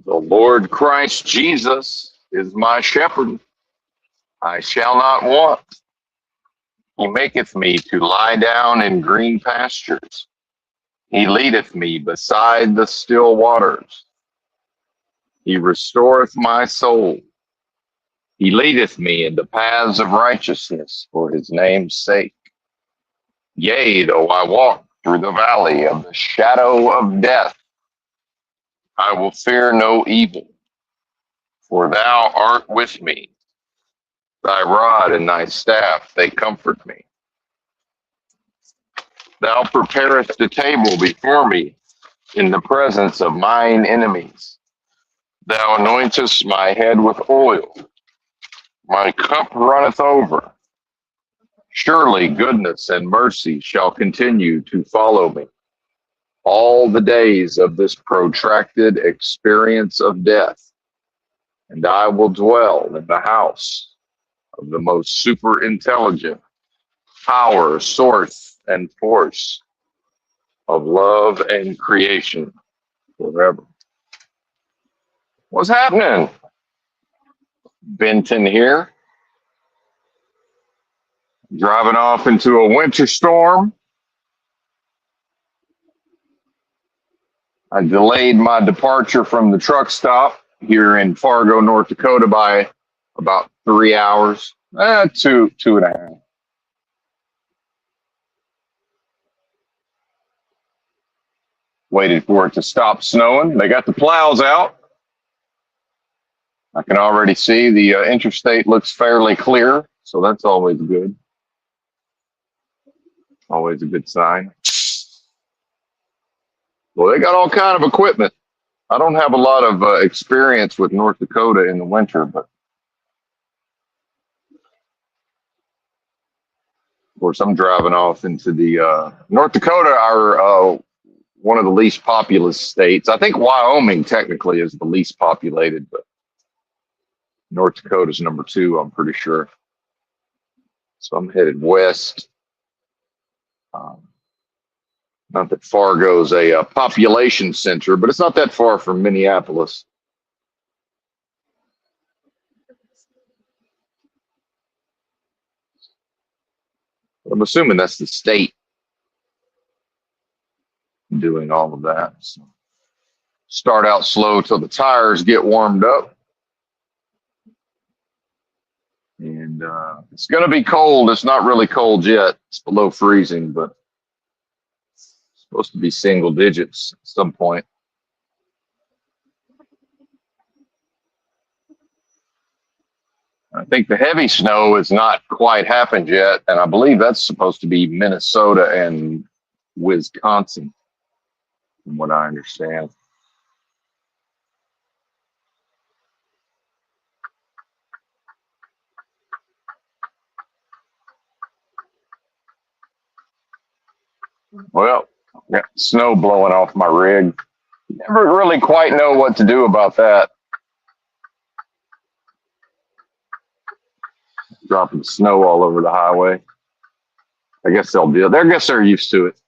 The Lord Christ Jesus is my shepherd. I shall not want. He maketh me to lie down in green pastures. He leadeth me beside the still waters. He restoreth my soul. He leadeth me in the paths of righteousness for his name's sake. Yea, though I walk through the valley of the shadow of death, I will fear no evil, for thou art with me. Thy rod and thy staff, they comfort me. Thou preparest a table before me in the presence of mine enemies. Thou anointest my head with oil. My cup runneth over. Surely goodness and mercy shall continue to follow me all the days of this protracted experience of death, and I will dwell in the house of the most super intelligent power, source, and force of love and creation forever. What's happening? Benton here, driving off into a winter storm. I delayed my departure from the truck stop here in Fargo, North Dakota by about 3 hours. Two and a half. Waited for it to stop snowing. They got the plows out. I can already see the interstate looks fairly clear, so that's always good. Always a good sign. Well, they got all kind of equipment. I don't have a lot of experience with North Dakota in the winter, but of course I'm driving off into the North Dakota are one of the least populous states. I think Wyoming technically is the least populated, but North Dakota's number two, I'm pretty sure. So I'm headed west. Um, Not that Fargo's a population center, but it's not that far from Minneapolis. But I'm assuming that's the state doing all of that. So start out slow till the tires get warmed up. And it's going to be cold. It's not really cold yet. It's below freezing, but it's supposed to be single digits at some point. I think the heavy snow has not quite happened yet, and I believe that's supposed to be Minnesota and Wisconsin, from what I understand. Well, got snow blowing off my rig. Never really quite know what to do about that. Dropping snow all over the highway. I guess they'll deal. I guess they're used to it.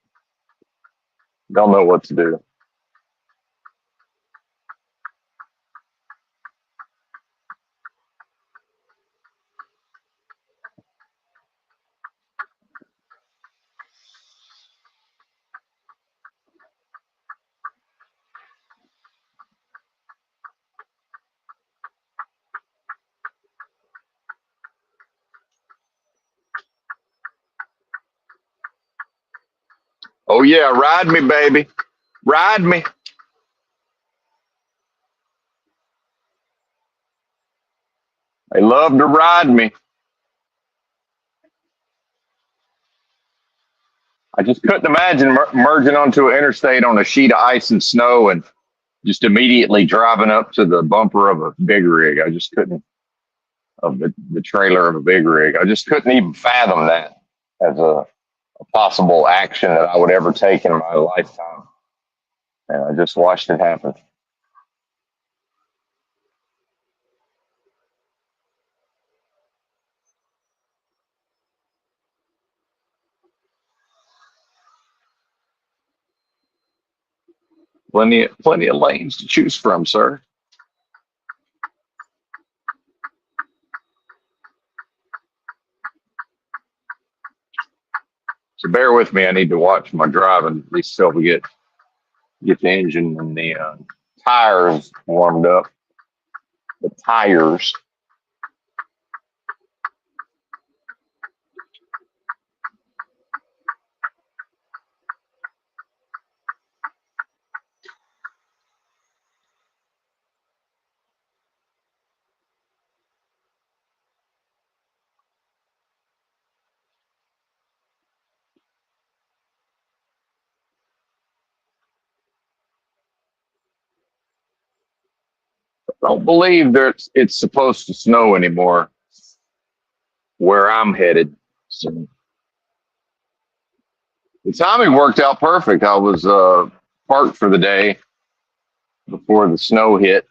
They'll know what to do. Oh yeah, ride me, baby. Ride me. They love to ride me. I just couldn't imagine merging onto an interstate on a sheet of ice and snow and just immediately driving up to the bumper of a big rig. I just couldn't, of the trailer of a big rig. I just couldn't even fathom that as a possible action that I would ever take in my lifetime. And I just watched it happen. Plenty of lanes to choose from, sir. So bear with me. I need to watch my driving at least till we get the engine and the tires warmed up. The tires. I don't believe it's supposed to snow anymore where I'm headed. So the timing worked out perfect. I was parked for the day before the snow hit.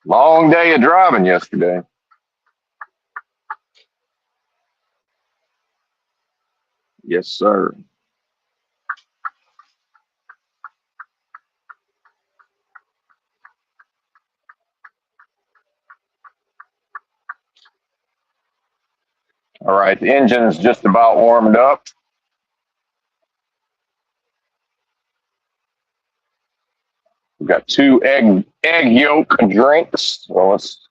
Long day of driving yesterday. Yes, sir. All right, the engine is just about warmed up. We've got two egg yolk drinks. Well, let's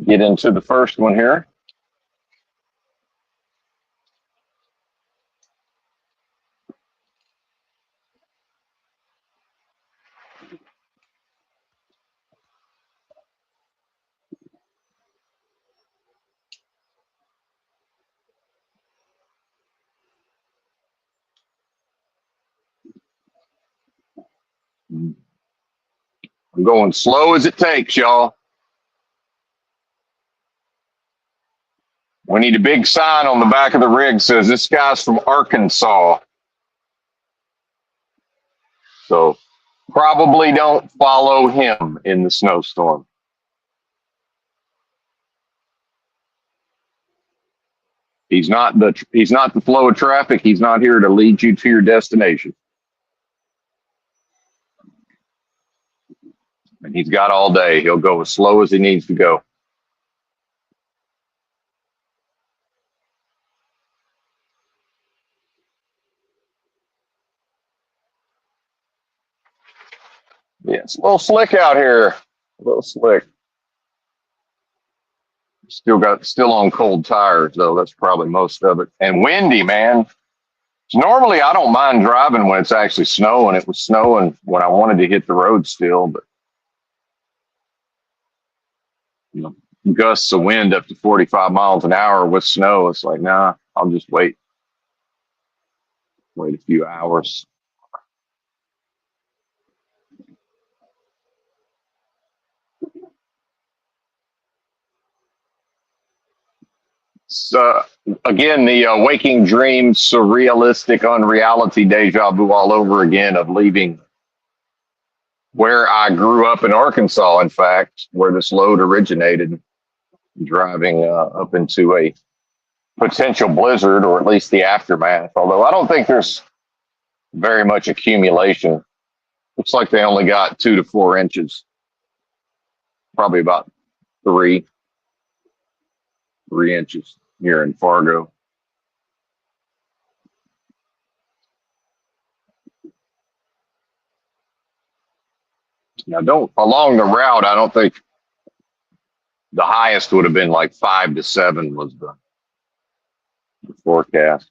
get into the first one here. I'm going slow as it takes, y'all. We need a big sign on the back of the rig that says this guy's from Arkansas. So probably don't follow him in the snowstorm. He's not the flow of traffic. He's not here to lead you to your destination. And he's got all day. He'll go as slow as he needs to go. Yeah, it's a little slick out here. A little slick. Still on cold tires though. That's probably most of it. And windy, man. Normally I don't mind driving when it's actually snowing. It was snowing when I wanted to hit the road still, but you know, gusts of wind up to 45 miles an hour with snow. It's like, nah, I'll just wait a few hours. So again, the waking dream, surrealistic, unreality, deja vu all over again of leaving where I grew up in Arkansas, in fact, where this load originated, driving up into a potential blizzard, or at least the aftermath. Although I don't think there's very much accumulation. Looks like they only got 2 to 4 inches, probably about 3 inches here in Fargo. Now, along the route, I don't think the highest would have been like 5 to 7 was the forecast.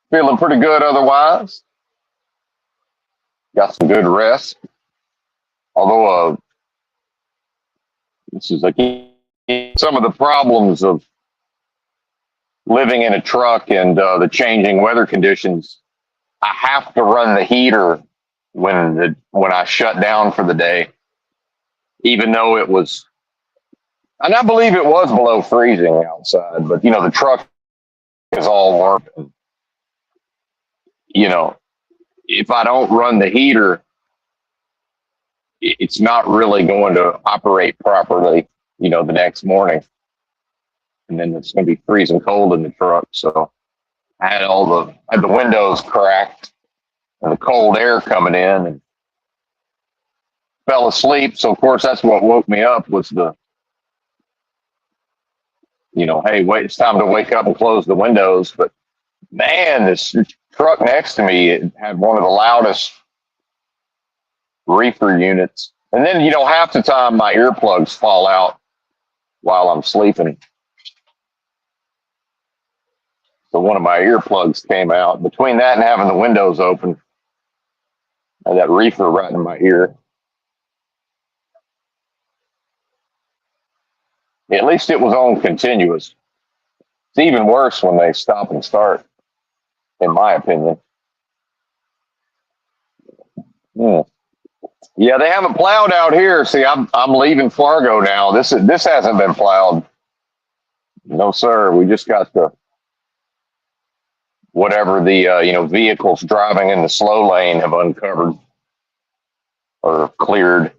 Feeling pretty good otherwise. Got some good rest. Although this is like some of the problems of living in a truck and the changing weather conditions. I have to run the heater when I shut down for the day. even though it was, and I believe it was below freezing outside, but the truck is all warm. And, you know, if I don't run the heater, it's not really going to operate properly, the next morning. And then it's going to be freezing cold in the truck. So I had the windows cracked and the cold air coming in, and fell asleep. So of course that's what woke me up was hey, wait, it's time to wake up and close the windows. But man, this truck next to me, it had one of the loudest reefer units. And then, half the time my earplugs fall out while I'm sleeping. So one of my earplugs came out. Between that and having the windows open, I had that reefer right in my ear. At least it was on continuous. It's even worse when they stop and start, in my opinion. Hmm. Yeah, they haven't plowed out here. See, I'm leaving Fargo now. This hasn't been plowed. No, sir. We just got the whatever the vehicles driving in the slow lane have uncovered or cleared.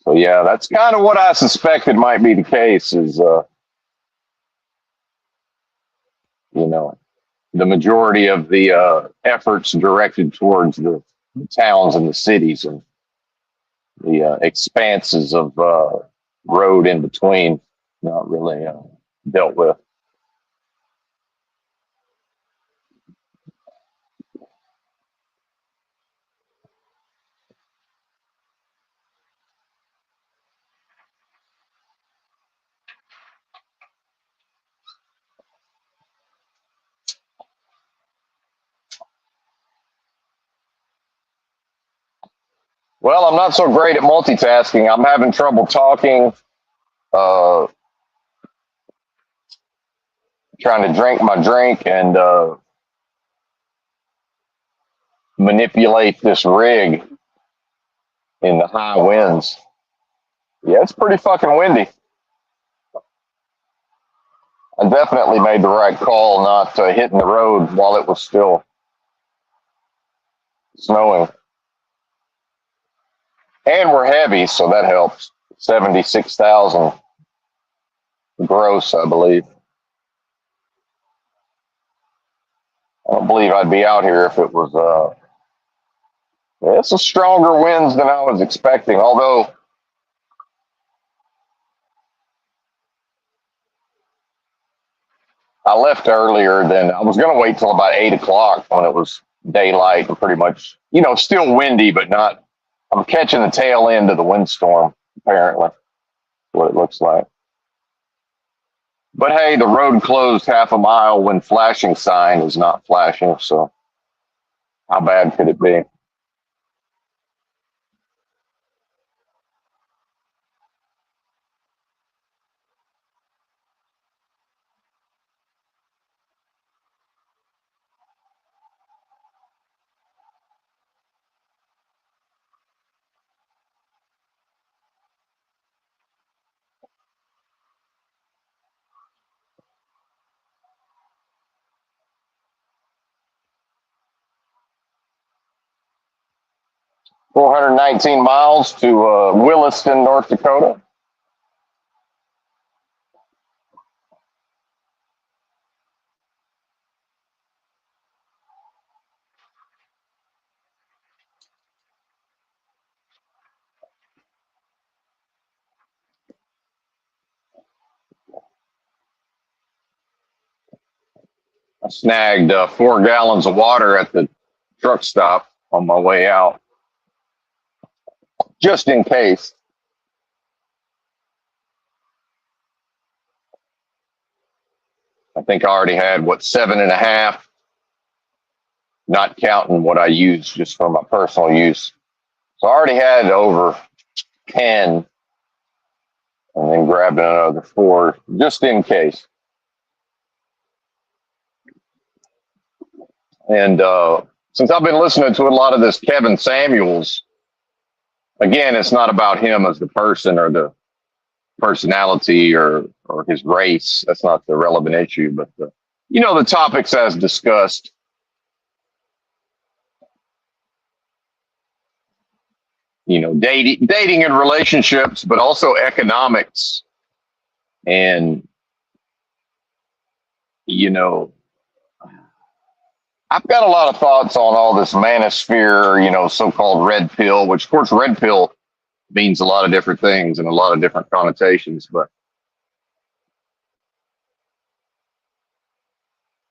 So yeah, that's kind of what I suspected might be the case. Is the majority of the efforts directed towards the towns and the cities and the expanses of road in between, not really dealt with. Well, I'm not so great at multitasking. I'm having trouble talking, uh, trying to drink my drink and manipulate this rig in the high winds. Yeah, it's pretty fucking windy. I definitely made the right call not hitting the road while it was still snowing. And we're heavy, so that helps. 76,000 gross, I believe. I don't believe I'd be out here if it was. It's a stronger winds than I was expecting. Although I left earlier than I was going to wait till about 8 o'clock when it was daylight and pretty much, still windy, but not. I'm catching the tail end of the windstorm, apparently, what it looks like. But hey, the road closed half a mile when flashing sign is not flashing, so how bad could it be? 419 miles to Williston, North Dakota. I snagged 4 gallons of water at the truck stop on my way out, just in case. I think I already had, 7.5, not counting what I use just for my personal use. So I already had over 10 and then grabbed another 4 just in case. And since I've been listening to a lot of this Kevin Samuels Again, it's not about him as the person or the personality or his race. That's not the relevant issue, but the topics as discussed. Dating and relationships, but also economics. And, you know, I've got a lot of thoughts on all this manosphere, so-called red pill, which of course, red pill means a lot of different things and a lot of different connotations. But,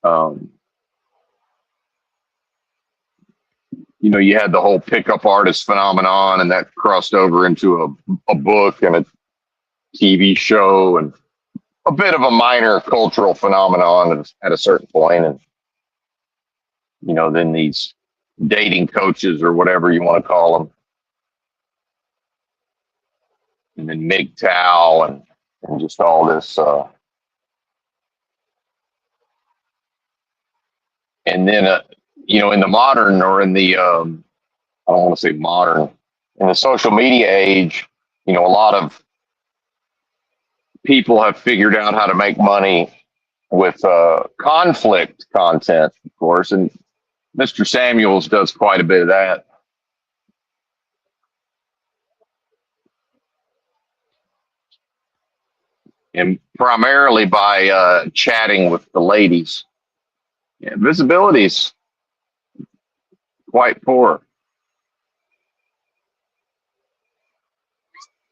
um, you had the whole pickup artist phenomenon, and that crossed over into a book and a TV show and a bit of a minor cultural phenomenon at a certain point. And, then these dating coaches or whatever you want to call them, and then MGTOW and just all this. And then, in the modern or in the, I don't want to say modern, in the social media age, a lot of people have figured out how to make money with conflict content, of course. And Mr. Samuels does quite a bit of that. And primarily by chatting with the ladies. Yeah, visibility's quite poor.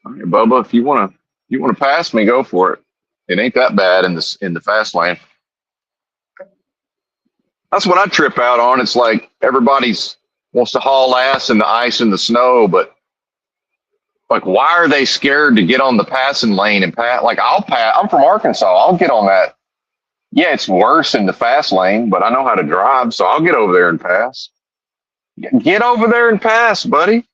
All right, Bubba, if you want to pass me, go for it. It ain't that bad in the fast lane. That's what I trip out on. It's like everybody's wants to haul ass in the ice and the snow, but like, why are they scared to get on the passing lane and pass? Like, I'll pass. I'm from Arkansas. I'll get on that. Yeah, it's worse in the fast lane, but I know how to drive, so I'll get over there and pass. Get over there and pass, buddy.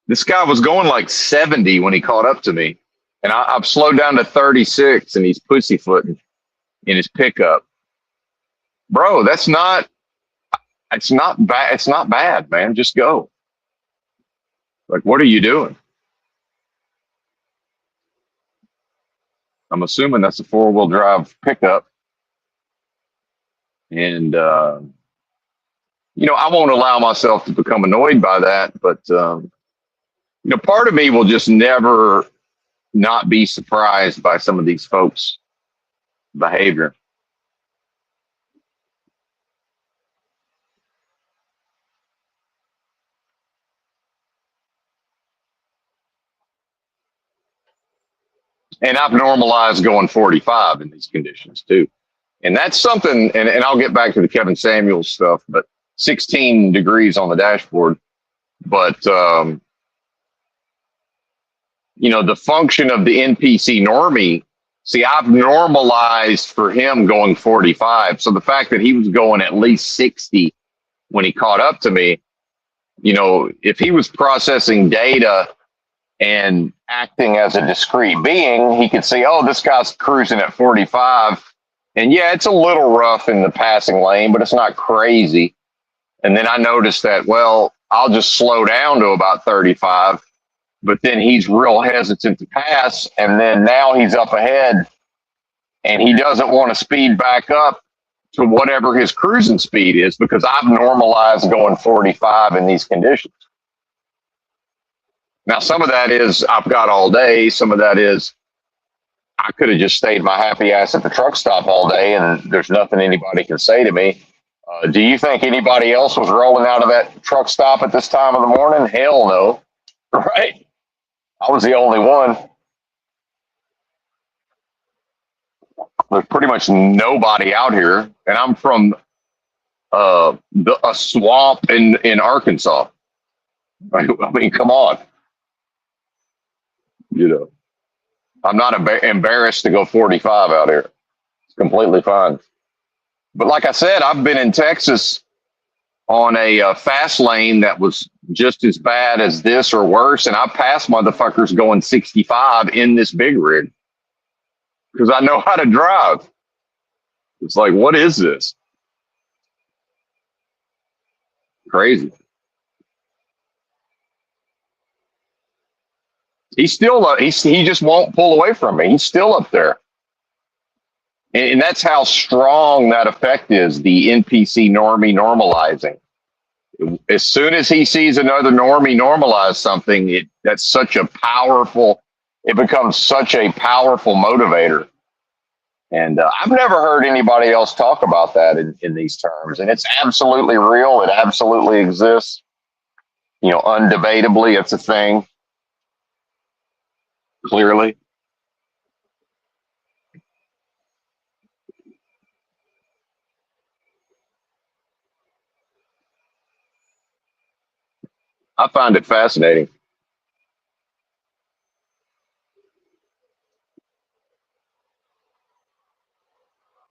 This guy was going like 70 when he caught up to me, and I've slowed down to 36, and he's pussyfooting in his pickup. Bro, that's not. It's not bad. It's not bad, man. Just go. Like, what are you doing? I'm assuming that's a 4-wheel drive pickup, and I won't allow myself to become annoyed by that. But part of me will just never not be surprised by some of these folks' behavior. And I've normalized going 45 in these conditions too. And that's something, and I'll get back to the Kevin Samuels stuff, but 16 degrees on the dashboard. But, the function of the NPC normie, see, I've normalized for him going 45. So the fact that he was going at least 60 when he caught up to me, if he was processing data and acting as a discrete being, he could see, oh, this guy's cruising at 45. And yeah, it's a little rough in the passing lane, but it's not crazy. And then I noticed that, well, I'll just slow down to about 35, but then he's real hesitant to pass. And then now he's up ahead and he doesn't want to speed back up to whatever his cruising speed is because I've normalized going 45 in these conditions. Now, some of that is I've got all day. Some of that is I could have just stayed my happy ass at the truck stop all day and there's nothing anybody can say to me. Do you think anybody else was rolling out of that truck stop at this time of the morning? Hell no. Right? I was the only one. There's pretty much nobody out here. And I'm from a swamp in Arkansas. I mean, come on. I'm not embarrassed to go 45 out here. It's completely fine. But like I said, I've been in Texas on a fast lane that was just as bad as this or worse, and I passed motherfuckers going 65 in this big rig because I know how to drive. It's like, what is this? Crazy. He's still he just won't pull away from me. He's still up there, and that's how strong that effect is. The NPC normie normalizing. As soon as he sees another normie normalize something, that's such a powerful. It becomes such a powerful motivator. And I've never heard anybody else talk about that in these terms. And it's absolutely real. It absolutely exists. Undebatably, it's a thing. Clearly. I find it fascinating.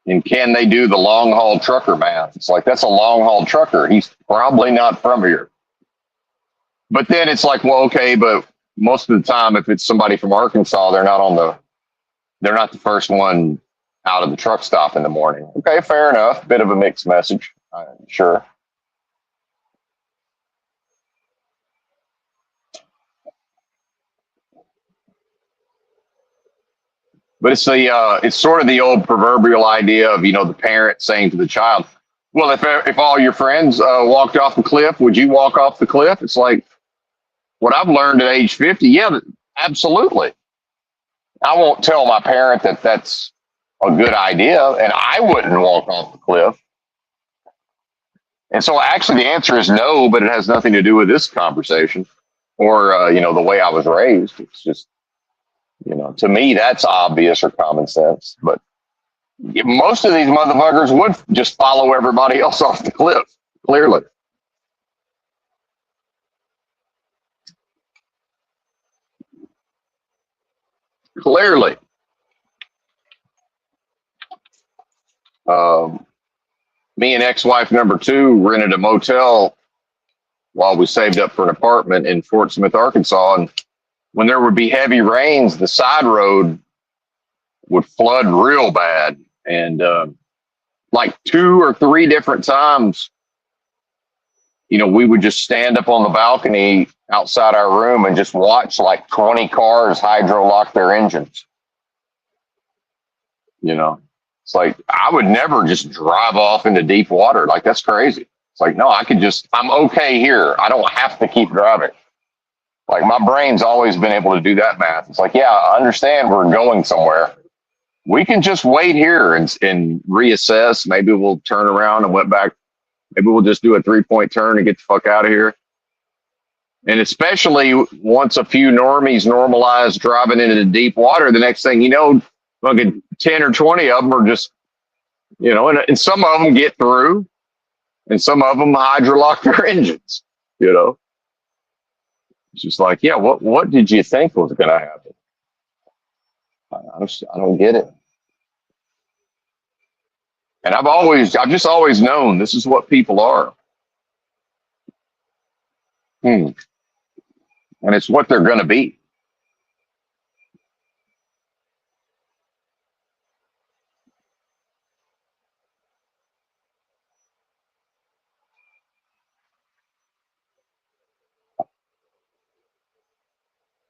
And can they do the long haul trucker math? It's like, that's a long haul trucker. He's probably not from here. But then it's like, well, okay, but most of the time, if it's somebody from Arkansas, they're not the first one out of the truck stop in the morning. Okay, fair enough. Bit of a mixed message. Sure. But it's sort of the old proverbial idea of the parent saying to the child, "Well, if all your friends walked off the cliff, would you walk off the cliff?" It's like what I've learned at age 50. Yeah, absolutely. I won't tell my parent that that's a good idea, and I wouldn't walk off the cliff. And so, actually, the answer is no, but it has nothing to do with this conversation or the way I was raised. It's just to me that's obvious or common sense, but most of these motherfuckers would just follow everybody else off the cliff. Clearly, clearly. Um, Me and ex-wife number two rented a motel while we saved up for an apartment in Fort Smith, Arkansas, and when there would be heavy rains, the side road would flood real bad, and like two or three different times, we would just stand up on the balcony outside our room and just watch like 20 cars hydro lock their engines. It's like I would never just drive off into deep water. Like, that's crazy. It's like, no, I'm okay here. I don't have to keep driving. Like, my brain's always been able to do that math. It's like, yeah, I understand we're going somewhere. We can just wait here and reassess. Maybe we'll turn around and went back. Maybe we'll just do a 3-point turn and get the fuck out of here. And especially once a few normies normalize driving into the deep water, the next thing you know, fucking 10 or 20 of them are just, and some of them get through and some of them hydrolock their engines, It's just like, yeah, what did you think was going to happen? I don't get it. And I've just always known this is what people are. And it's what they're going to be.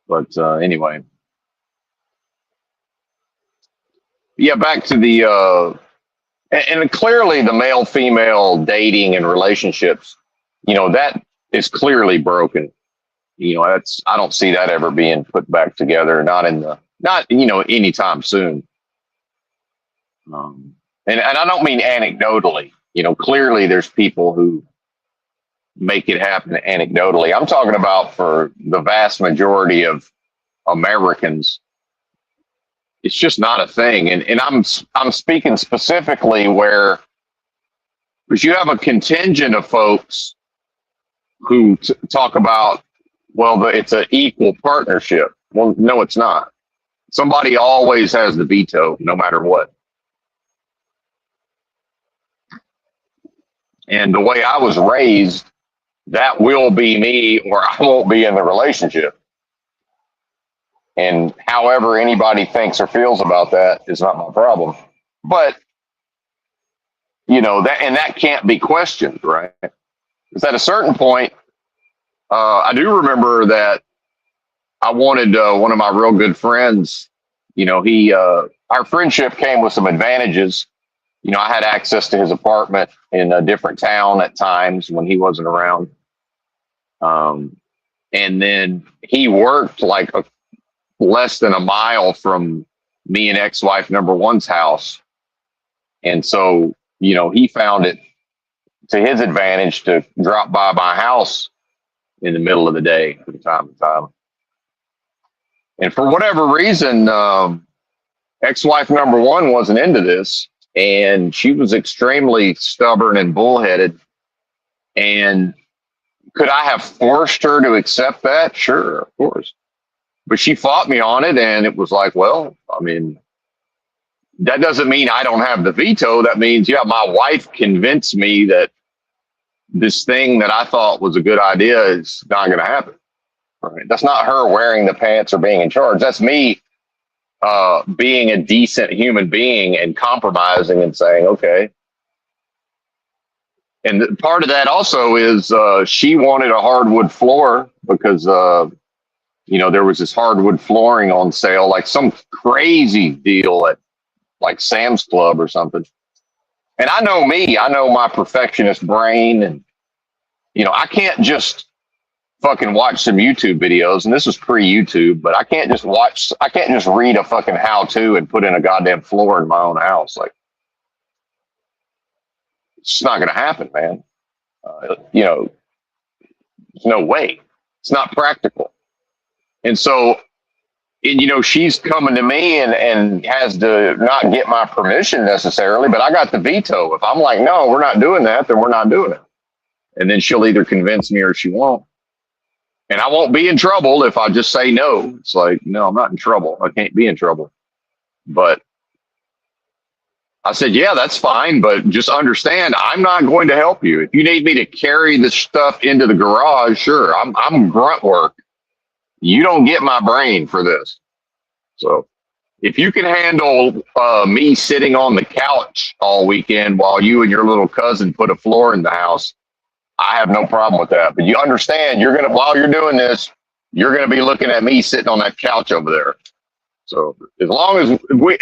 But anyway, yeah, back to and clearly the male female dating and relationships, that is clearly broken. I don't see that ever being put back together, not anytime soon. And I don't mean anecdotally. Clearly there's people who make it happen anecdotally. I'm talking about for the vast majority of Americans, it's just not a thing. And I'm speaking specifically where, because you have a contingent of folks who talk about, well, it's an equal partnership. Well, no, it's not. Somebody always has the veto, no matter what. And the way I was raised, that will be me, or I won't be in the relationship. And however anybody thinks or feels about that is not my problem. But that can't be questioned, right? Because at a certain point, I do remember that I wanted one of my real good friends. Our friendship came with some advantages. I had access to his apartment in a different town at times when he wasn't around. Um, and then he worked like less than a mile from me and ex-wife number one's house. And so, he found it to his advantage to drop by my house in the middle of the day from time to time. And for whatever reason, ex-wife number one wasn't into this, and she was extremely stubborn and bullheaded. And could I have forced her to accept that? Sure, of course. But she fought me on it, and it was like, well, I mean, that doesn't mean I don't have the veto. That means, yeah, my wife convinced me that this thing that I thought was a good idea is not going to happen. Right? That's not her wearing the pants or being in charge. That's me being a decent human being and compromising and saying, okay. And part of that also is she wanted a hardwood floor because, there was this hardwood flooring on sale, like some crazy deal at like Sam's Club or something. And I know me, I know my perfectionist brain. And, I can't just fucking watch some YouTube videos. And this was pre-YouTube, but I can't just read a fucking how-to and put in a goddamn floor in my own house. Like, it's not going to happen, man. There's no way. It's not practical. And so, she's coming to me and has to not get my permission necessarily, but I got the veto. If I'm like, no, we're not doing that, then we're not doing it. And then she'll either convince me or she won't. And I won't be in trouble if I just say no. It's like, no, I'm not in trouble. I can't be in trouble. But I said, yeah, that's fine. But just understand, I'm not going to help you. If you need me to carry the stuff into the garage, sure, I'm grunt work. You don't get my brain for this. So if you can handle me sitting on the couch all weekend while you and your little cousin put a floor in the house, I have no problem with that. But you understand, while you're doing this, you're gonna be looking at me sitting on that couch over there. So as long as we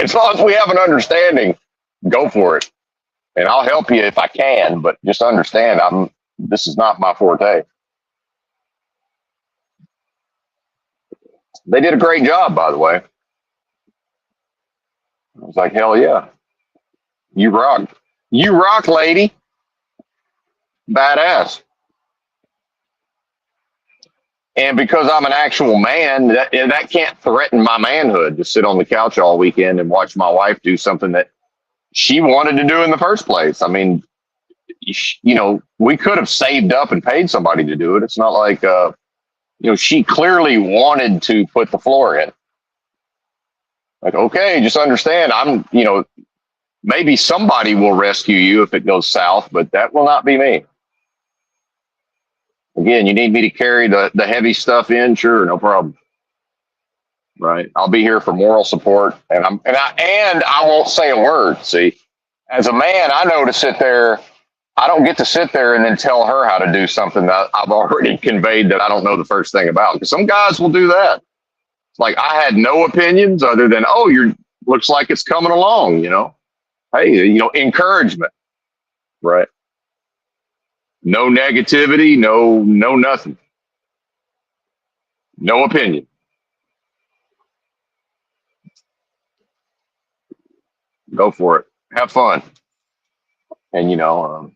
have an understanding, go for it. And I'll help you if I can, but just understand this is not my forte. They did a great job, by the way. I was like, hell yeah. You rock. You rock, lady. Badass. And because I'm an actual man, that can't threaten my manhood to sit on the couch all weekend and watch my wife do something that she wanted to do in the first place. I mean, we could have saved up and paid somebody to do it. It's not like, she clearly wanted to put the floor in. Like, okay, just understand, maybe somebody will rescue you if it goes south, but that will not be me. Again, you need me to carry the heavy stuff in? Sure, no problem. Right? I'll be here for moral support, and I won't say a word. See, as a man, I know to sit there. I don't get to sit there and then tell her how to do something that I've already conveyed that I don't know the first thing about. Because some guys will do that. It's like, I had no opinions other than, looks like it's coming along. Hey, encouragement, right? No negativity, no nothing. No opinion. Go for it. Have fun. And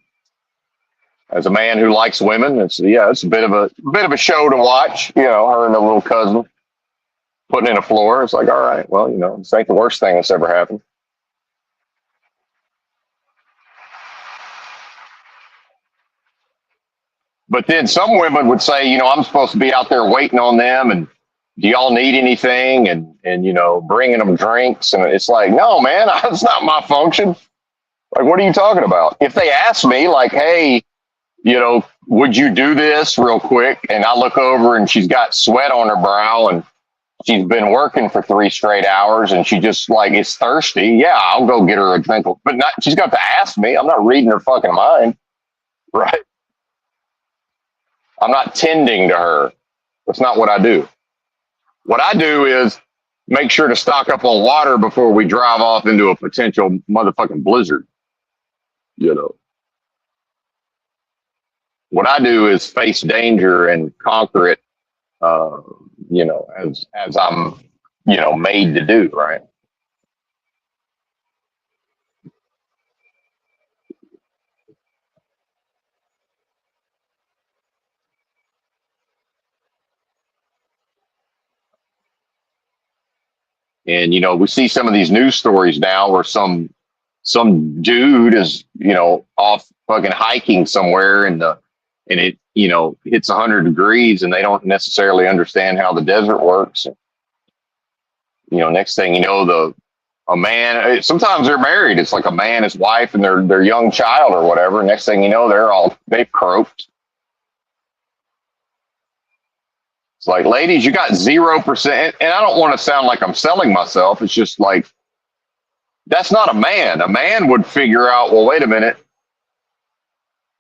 as a man who likes women, it's a bit of a show to watch. Her and the little cousin putting in a floor. It's like, all right, well, this ain't the worst thing that's ever happened. But then some women would say, I'm supposed to be out there waiting on them, and do y'all need anything? And bringing them drinks. And it's like, no, man, that's not my function. Like, what are you talking about? If they ask me, like, hey, would you do this real quick? And I look over and she's got sweat on her brow and she's been working for 3 straight hours and she just like is thirsty. Yeah, I'll go get her a drink, but she's got to ask me. I'm not reading her fucking mind, right? I'm not tending to her. That's not what I do. What I do is make sure to stock up on water before we drive off into a potential motherfucking blizzard. You know, what I do is face danger and conquer it. Uh, as I'm, made to do. Right. And we see some of these news stories now where some dude is off fucking hiking somewhere and it hits 100 degrees and they don't necessarily understand how the desert works. Next thing you know, a man, sometimes they're married. It's like a man, his wife, and their young child or whatever. Next thing you know, they've croaked. It's like, ladies, you got 0%. And I don't want to sound like I'm selling myself. It's just like, that's not a man. A man would figure out, well, wait a minute.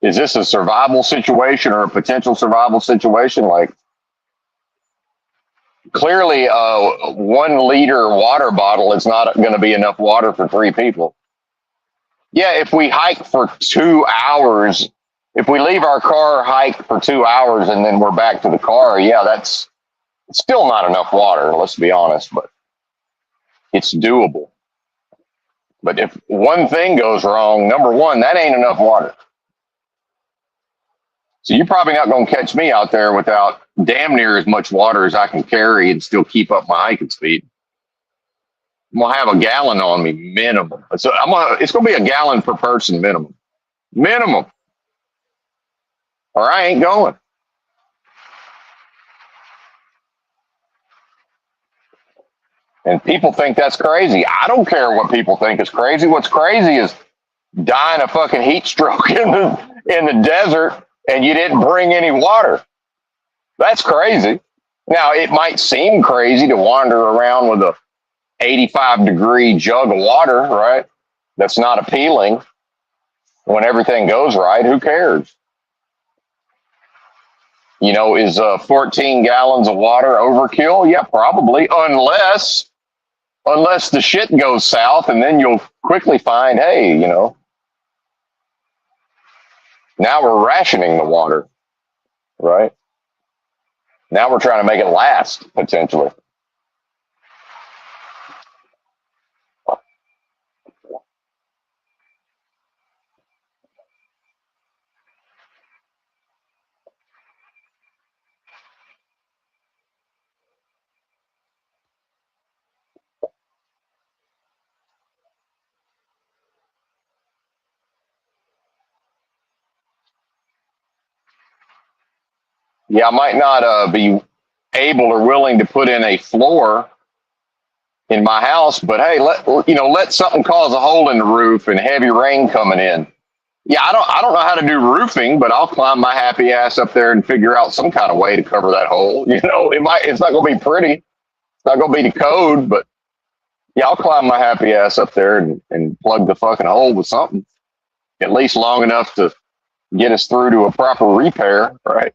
Is this a survival situation or a potential survival situation? Like, clearly, 1 liter water bottle is not going to be enough water for 3 people. Yeah, if we hike for 2 hours, if we leave our car, hike for 2 hours, and then we're back to the car, yeah, that's still not enough water, let's be honest, but it's doable. But if one thing goes wrong, number one, that ain't enough water. So you're probably not going to catch me out there without damn near as much water as I can carry and still keep up my hiking speed. I'm gonna have a gallon on me minimum. So it's gonna be a gallon per person minimum, or I ain't going. And people think that's crazy. I don't care what people think is crazy. What's crazy is dying a fucking heat stroke in the desert and you didn't bring any water. That's crazy. Now it might seem crazy to wander around with a 85-degree jug of water, right? That's not appealing. When everything goes right, who cares? Is 14 gallons of water overkill? Yeah, probably, unless the shit goes south, and then you'll quickly find, hey, now we're rationing the water, right? Now we're trying to make it last, potentially. Yeah, I might not be able or willing to put in a floor in my house, but hey, let something cause a hole in the roof and heavy rain coming in. Yeah, I don't know how to do roofing, but I'll climb my happy ass up there and figure out some kind of way to cover that hole. It's not going to be pretty. It's not going to be the code, but yeah, I'll climb my happy ass up there and plug the fucking hole with something, at least long enough to get us through to a proper repair, right?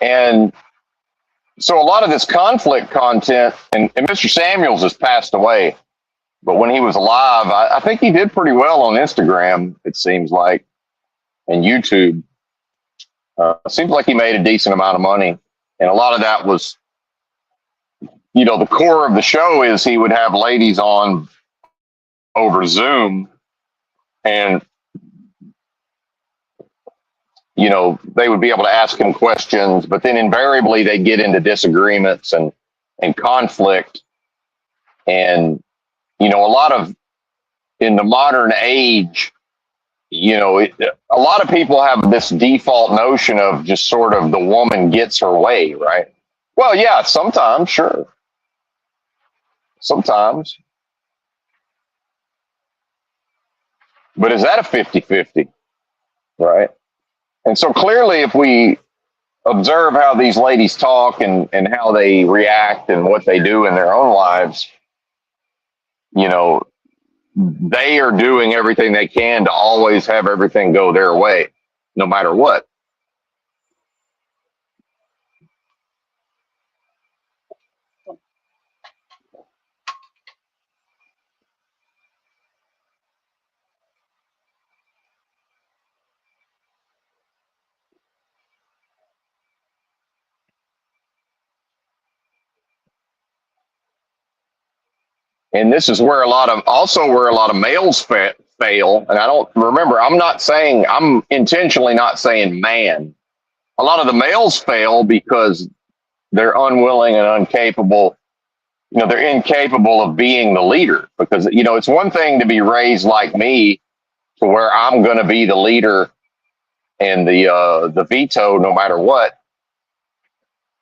And so a lot of this conflict content, and Mr. Samuels has passed away, but when he was alive, I think he did pretty well on Instagram, it seems like, and YouTube. Seems like he made a decent amount of money. And a lot of that was, the core of the show is he would have ladies on over Zoom and, they would be able to ask him questions, but then invariably they get into disagreements and conflict. And, a lot of, in the modern age, a lot of people have this default notion of just sort of the woman gets her way, right? Well, yeah, sometimes, sure. Sometimes. But is that a 50-50, right? And so clearly, if we observe how these ladies talk and how they react and what they do in their own lives, you know, they are doing everything they can to always have everything go their way, no matter what. And this is where where a lot of males fail. And I don't remember, I'm intentionally not saying man. A lot of the males fail because they're unwilling and incapable. You know, they're incapable of being the leader because, you know, it's one thing to be raised like me to where I'm going to be the leader and the veto no matter what.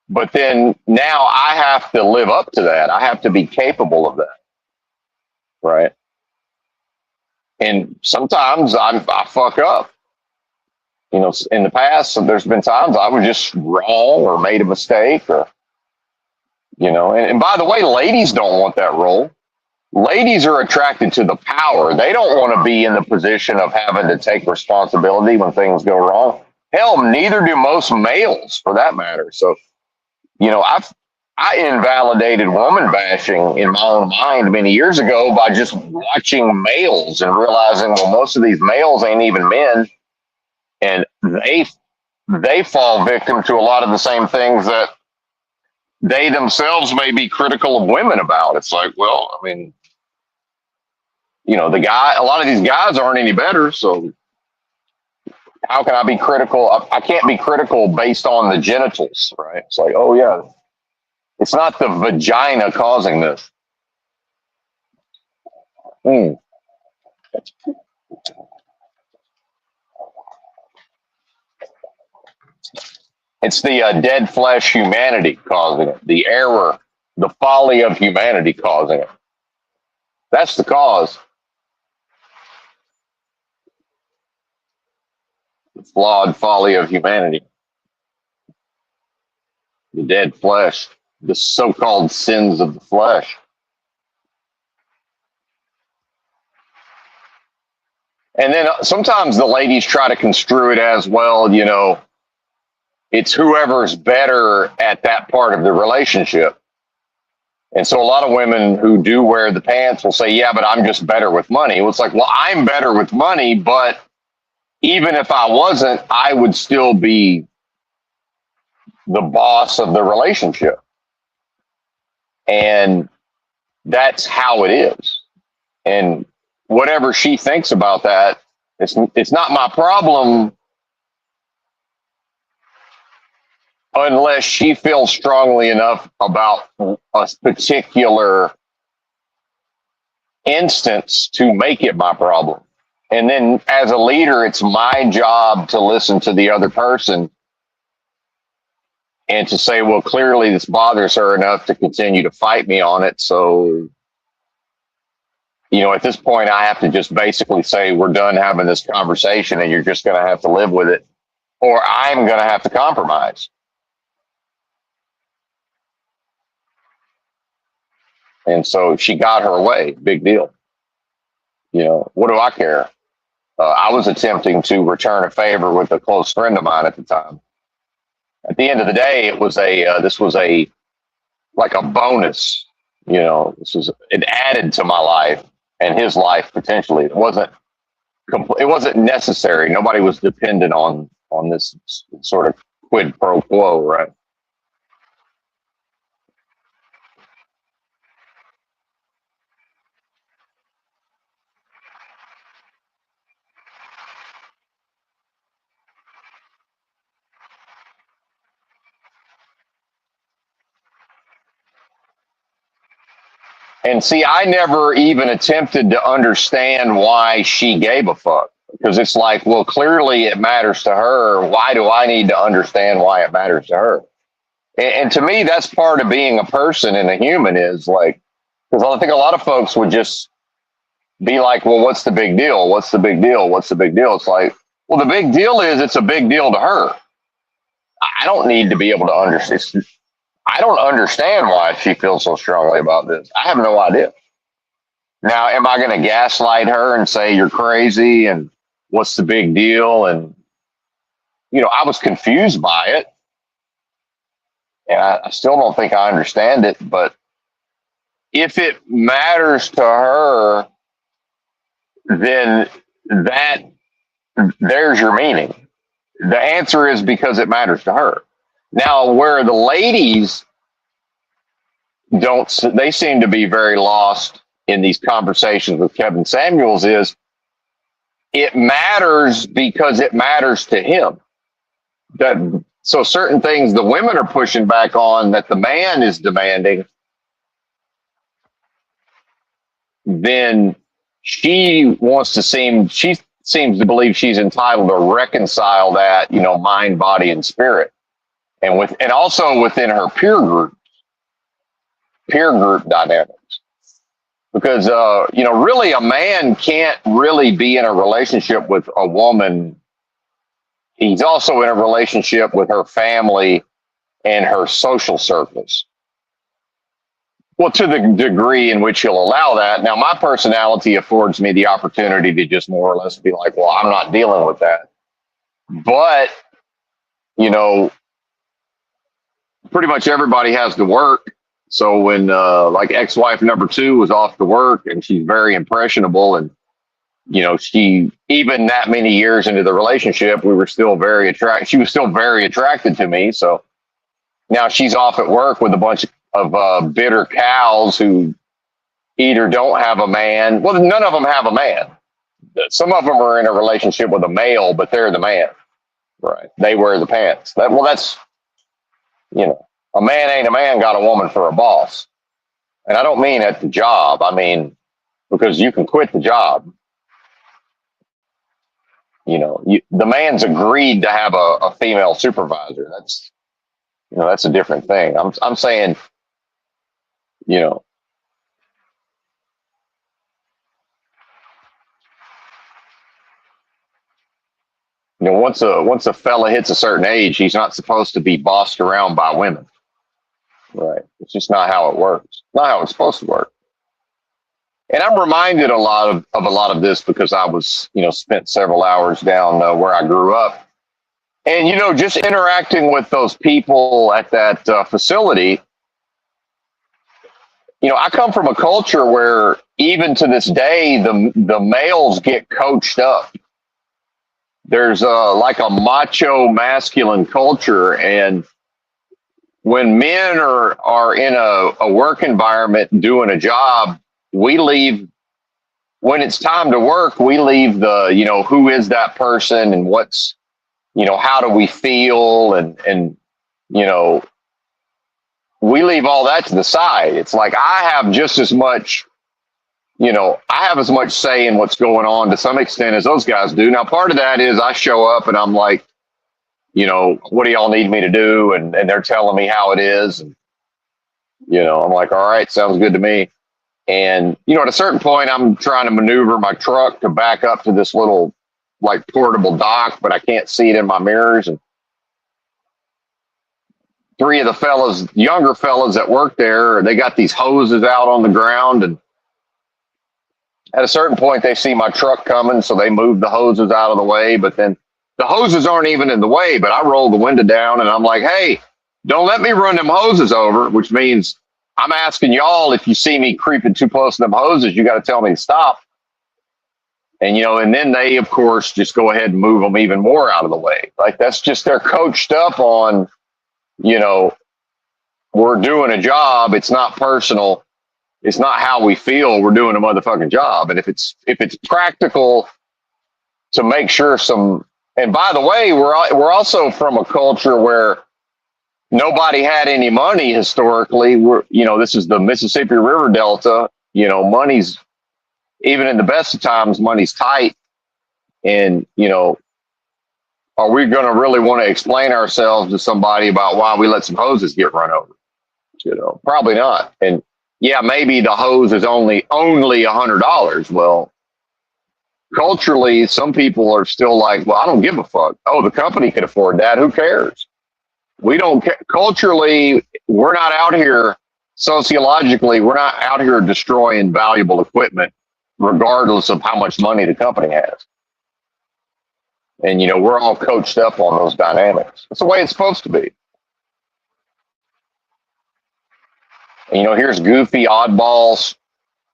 But then now I have to live up to that. I have to be capable of that. Right. And sometimes I fuck up. You know, in the past, there's been times I was just wrong or made a mistake or, you know, and by the way, ladies don't want that role. Ladies are attracted to the power. They don't want to be in the position of having to take responsibility when things go wrong. Hell, neither do most males for that matter. So, you know, I invalidated woman bashing in my own mind many years ago by just watching males and realizing, well, most of these males ain't even men, and they fall victim to a lot of the same things that they themselves may be critical of women about. It's like, well, I mean, you know, a lot of these guys aren't any better, so how can I be critical? I can't be critical based on the genitals, right? It's like, oh yeah, it's not the vagina causing this. Mm. It's the dead flesh humanity causing it, the error, the folly of humanity causing it. That's the cause. The flawed folly of humanity, the dead flesh, the so-called sins of the flesh. And then sometimes the ladies try to construe it as, well, you know, it's whoever's better at that part of the relationship. And so a lot of women who do wear the pants will say, yeah, but I'm just better with money. Well, it's like, well, I'm better with money, but even if I wasn't, I would still be the boss of the relationship. And that's how it is. And whatever she thinks about that, it's not my problem unless she feels strongly enough about a particular instance to make it my problem. And then as a leader, it's my job to listen to the other person and to say, well, clearly this bothers her enough to continue to fight me on it. So, you know, at this point, I have to just basically say, we're done having this conversation and you're just going to have to live with it, or I'm going to have to compromise. And so she got her way. Big deal. You know, what do I care? I was attempting to return a favor with a close friend of mine at the time. At the end of the day, this was like a bonus. You know, it added to my life and his life potentially. It wasn't necessary. Nobody was dependent on this sort of quid pro quo, right? And see, I never even attempted to understand why she gave a fuck, because it's like, well, clearly it matters to her. Why do I need to understand why it matters to her? And to me, that's part of being a person and a human, is like, because I think a lot of folks would just be like, well, what's the big deal? What's the big deal? What's the big deal? It's like, well, the big deal is it's a big deal to her. I don't need to be able to understand. I don't understand why she feels so strongly about this. I have no idea. Now, am I going to gaslight her and say you're crazy and what's the big deal? And, I was confused by it. And I still don't think I understand it. But if it matters to her, then there's your meaning. The answer is because it matters to her. Now, where the ladies they seem to be very lost in these conversations with Kevin Samuels is it matters because it matters to him. So certain things the women are pushing back on that the man is demanding, then she seems to believe she's entitled to reconcile that, mind, body, and spirit. And also within her peer group dynamics. Because, really a man can't really be in a relationship with a woman. He's also in a relationship with her family and her social circles. Well, to the degree in which he'll allow that. Now, my personality affords me the opportunity to just more or less be like, well, I'm not dealing with that. But, pretty much everybody has to work. So when like ex-wife number 2 was off to work and she's very impressionable and, she, even that many years into the relationship, she was still very attracted to me. So now she's off at work with a bunch of bitter cows who either don't have a man. Well, none of them have a man. Some of them are in a relationship with a male, but they're the man. Right. They wear the pants. That's, a man ain't a man got a woman for a boss. And I don't mean at the job. I mean, because you can quit the job. The man's agreed to have a female supervisor. That's a different thing. I'm saying, once a fella hits a certain age, he's not supposed to be bossed around by women. Right. It's just not how it works. Not how it's supposed to work. And I'm reminded a lot of this because I was, spent several hours down where I grew up. And, just interacting with those people at that facility, I come from a culture where even to this day, the males get coached up. There's like a macho masculine culture. And when men are in a work environment doing a job, we leave, when it's time to work, we leave the, who is that person and what's, how do we feel? And we leave all that to the side. It's like, I have just as much, I have as much say in what's going on to some extent as those guys do. Now, part of that is I show up and I'm like, what do y'all need me to do? And they're telling me how it is. And, I'm like, all right, sounds good to me. And, at a certain point, I'm trying to maneuver my truck to back up to this little like portable dock, but I can't see it in my mirrors. And 3 of the younger fellas that work there, they got these hoses out on the ground. And at a certain point, they see my truck coming, so they move the hoses out of the way. But then the hoses aren't even in the way, but I roll the window down and I'm like, hey, don't let me run them hoses over, which means I'm asking y'all, if you see me creeping too close to them hoses, you got to tell me to stop. And, and then they, of course, just go ahead and move them even more out of the way. Like, that's just, they're coached up on, we're doing a job. It's not personal. It's not how we feel. We're doing a motherfucking job. And if it's practical to make sure and by the way, we're also from a culture where nobody had any money historically. This is the Mississippi River Delta. Money's, even in the best of times, money's tight. And, are we going to really want to explain ourselves to somebody about why we let some hoses get run over? Probably not. And yeah, maybe the hose is only $100. Well, culturally, some people are still like, well, I don't give a fuck. Oh, the company can afford that. Who cares? We don't culturally, we're not out here sociologically, we're not out here destroying valuable equipment, regardless of how much money the company has. And, we're all coached up on those dynamics. That's the way it's supposed to be. And, here's goofy oddballs,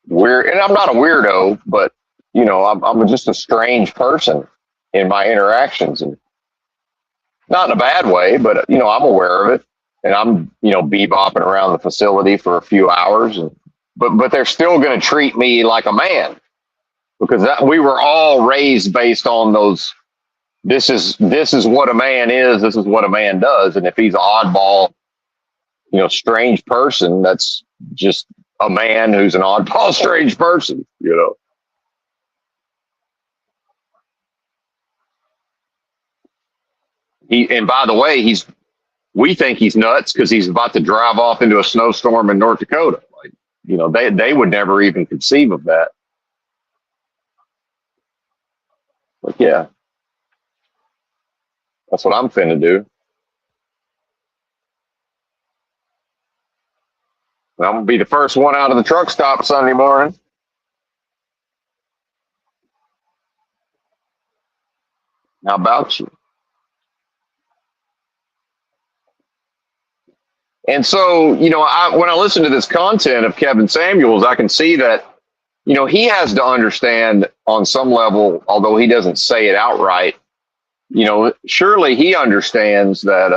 weird. And I'm not a weirdo, but, I'm just a strange person in my interactions. And not in a bad way, but, I'm aware of it. And I'm, bebopping around the facility for a few hours. But they're still going to treat me like a man, because we were all raised based on those. This is what a man is. This is what a man does. And if he's an oddball, strange person, that's just a man who's an oddball, strange person, And by the way, we think he's nuts because he's about to drive off into a snowstorm in North Dakota. Like, they would never even conceive of that. But yeah, that's what I'm finna do. And I'm gonna be the first one out of the truck stop Sunday morning. How about you? And so, when I listen to this content of Kevin Samuels, I can see that, he has to understand on some level, although he doesn't say it outright, surely he understands that,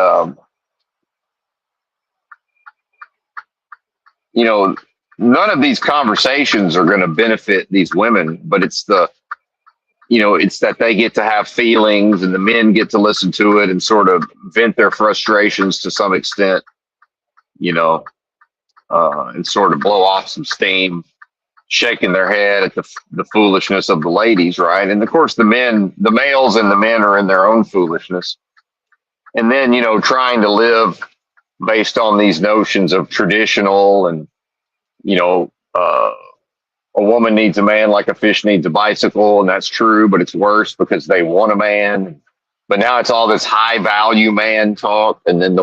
none of these conversations are going to benefit these women, but it's it's that they get to have feelings and the men get to listen to it and sort of vent their frustrations to some extent, and sort of blow off some steam, shaking their head at the foolishness of the ladies, right? And of course, the males and the men are in their own foolishness. And then, trying to live based on these notions of traditional and, a woman needs a man like a fish needs a bicycle. And that's true, but it's worse because they want a man. But now it's all this high value man talk. And then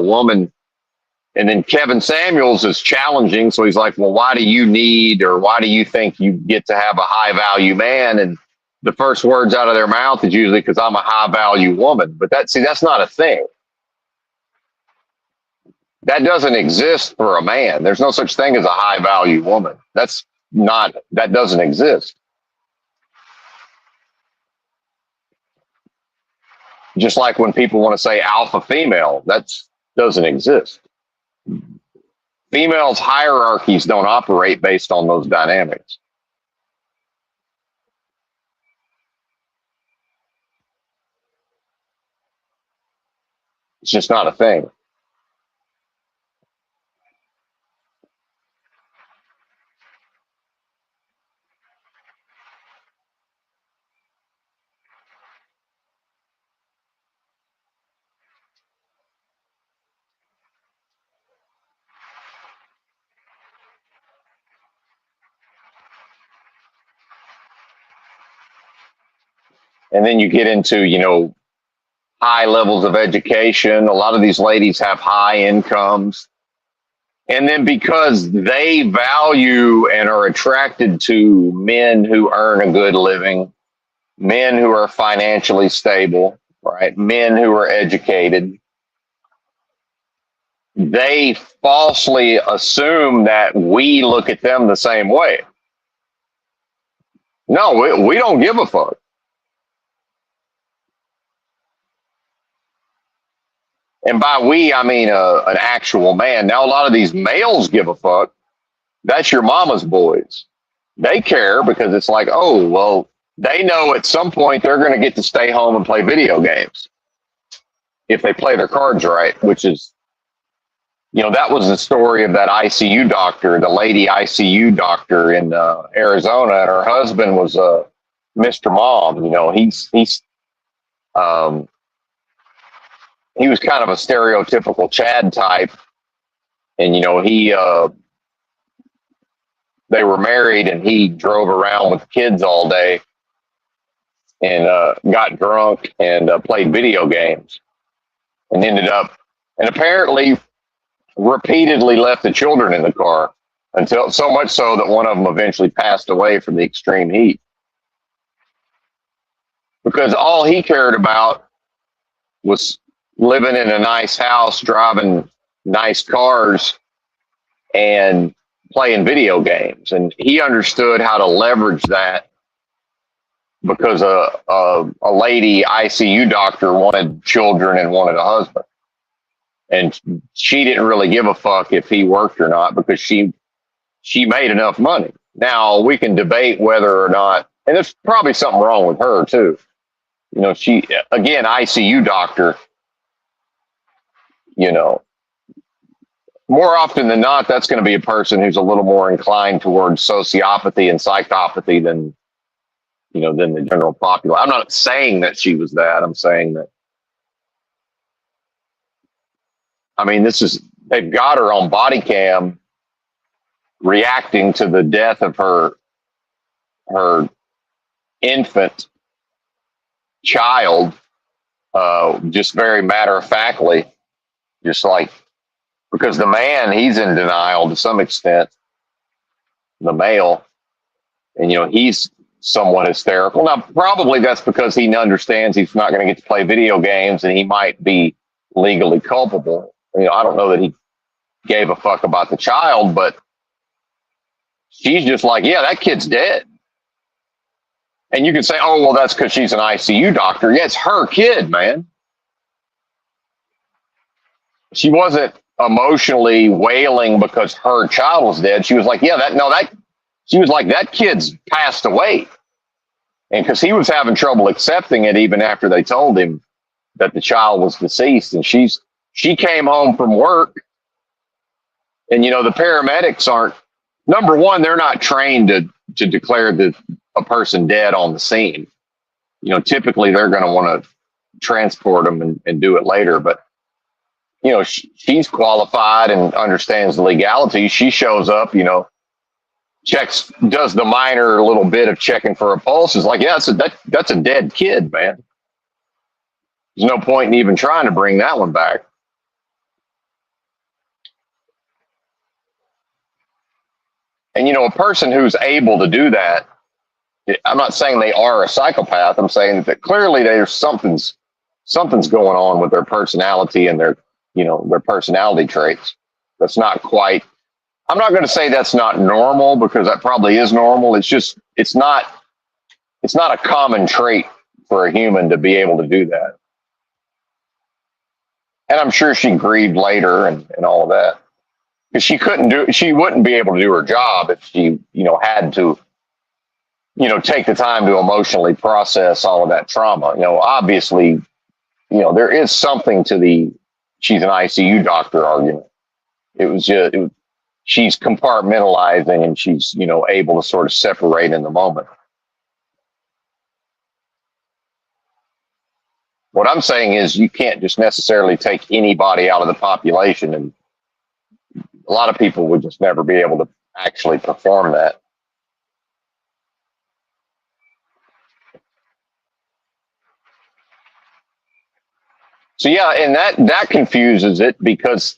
and then Kevin Samuels is challenging. So he's like, well, why do you think you get to have a high value man? And the first words out of their mouth is usually because I'm a high value woman. But that's not a thing. That doesn't exist for a man. There's no such thing as a high value woman. That doesn't exist. Just like when people want to say alpha female, that doesn't exist. Females' hierarchies don't operate based on those dynamics. It's just not a thing. And then you get into, high levels of education. A lot of these ladies have high incomes. And then because they value and are attracted to men who earn a good living, men who are financially stable, right? Men who are educated, they falsely assume that we look at them the same way. No, we don't give a fuck. And by we, I mean an actual man. Now, a lot of these males give a fuck. That's your mama's boys. They care because it's like, oh, well, they know at some point they're going to get to stay home and play video games if they play their cards right, which is, that was the story of that ICU doctor, the lady ICU doctor in Arizona. And her husband was Mr. Mom. He was kind of a stereotypical Chad type. And, they were married and he drove around with kids all day and got drunk and played video games and ended up and apparently repeatedly left the children in the car until so much so that one of them eventually passed away from the extreme heat because all he cared about was living in a nice house, driving nice cars, and playing video games. And he understood how to leverage that because a lady ICU doctor wanted children and wanted a husband. And she didn't really give a fuck if he worked or not because she made enough money. Now we can debate whether or not, and there's probably something wrong with her too. You know, she, again, ICU doctor, you know, more often than not, that's going to be a person who's a little more inclined towards sociopathy and psychopathy than, you know, than the general populace. I'm not saying that she was that. I'm saying that, I mean, they've got her on body cam reacting to the death of her infant child, just very matter of factly, just like, because the man, he's in denial to some extent, the male, and, you know, he's somewhat hysterical. Now, probably that's because he understands he's not going to get to play video games and he might be legally culpable. You know, I don't know that he gave a fuck about the child, but she's just like, yeah, that kid's dead. And you can say, oh, well, that's because she's an ICU doctor. Yeah, it's her kid, man. She wasn't emotionally wailing because her child was dead. She was like, yeah, she was like, that kid's passed away. And because he was having trouble accepting it even after they told him that the child was deceased. And she came home from work, and, you know, the paramedics aren't, number one, they're not trained to declare a person dead on the scene. You know, typically they're going to want to transport them and do it later. But, you know, she's qualified and understands the legality. She shows up, you know, does the minor little bit of checking for a pulse. Is like, yeah, that's a dead kid, man. There's no point in even trying to bring that one back. And, you know, a person who's able to do that, I'm not saying they are a psychopath. I'm saying that clearly there's something's going on with their personality and their personality traits. That's not quite, I'm not going to say that's not normal, because that probably is normal. It's just, it's not a common trait for a human to be able to do that. And I'm sure she grieved later and all of that, because she wouldn't be able to do her job if she, you know, had to, you know, take the time to emotionally process all of that trauma. You know, obviously, you know, there is something to she's an ICU doctor argument. She's compartmentalizing, and she's, you know, able to sort of separate in the moment. What I'm saying is you can't just necessarily take anybody out of the population, and a lot of people would just never be able to actually perform that. So yeah, and that confuses it, because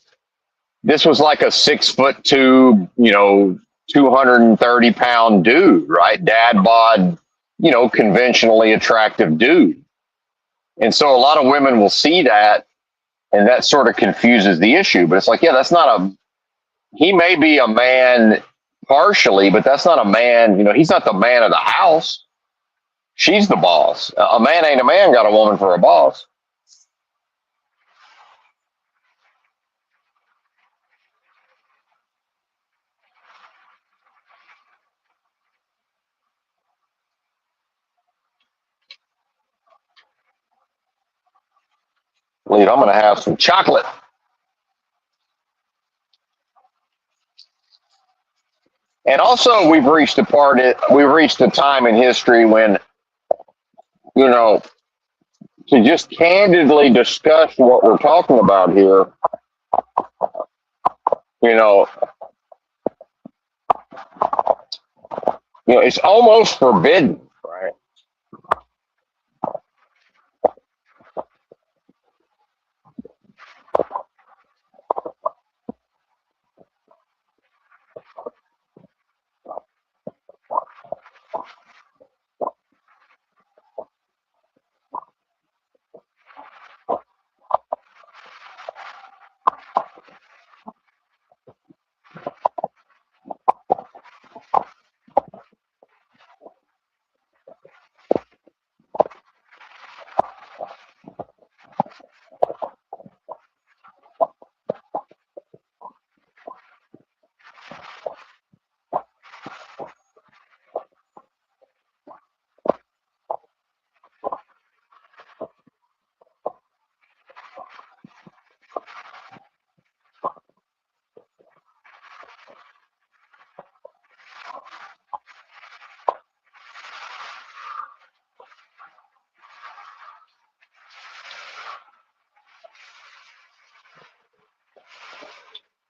this was like a 6'2", you know, 230-pound dude, right? Dad bod, you know, conventionally attractive dude. And so a lot of women will see that, and that sort of confuses the issue. But it's like, yeah, he may be a man partially, but that's not a man, you know, he's not the man of the house. She's the boss. A man ain't a man got a woman for a boss. I'm going to have some chocolate. And also, we've reached a time in history when, you know, to just candidly discuss what we're talking about here, you know, it's almost forbidden, right?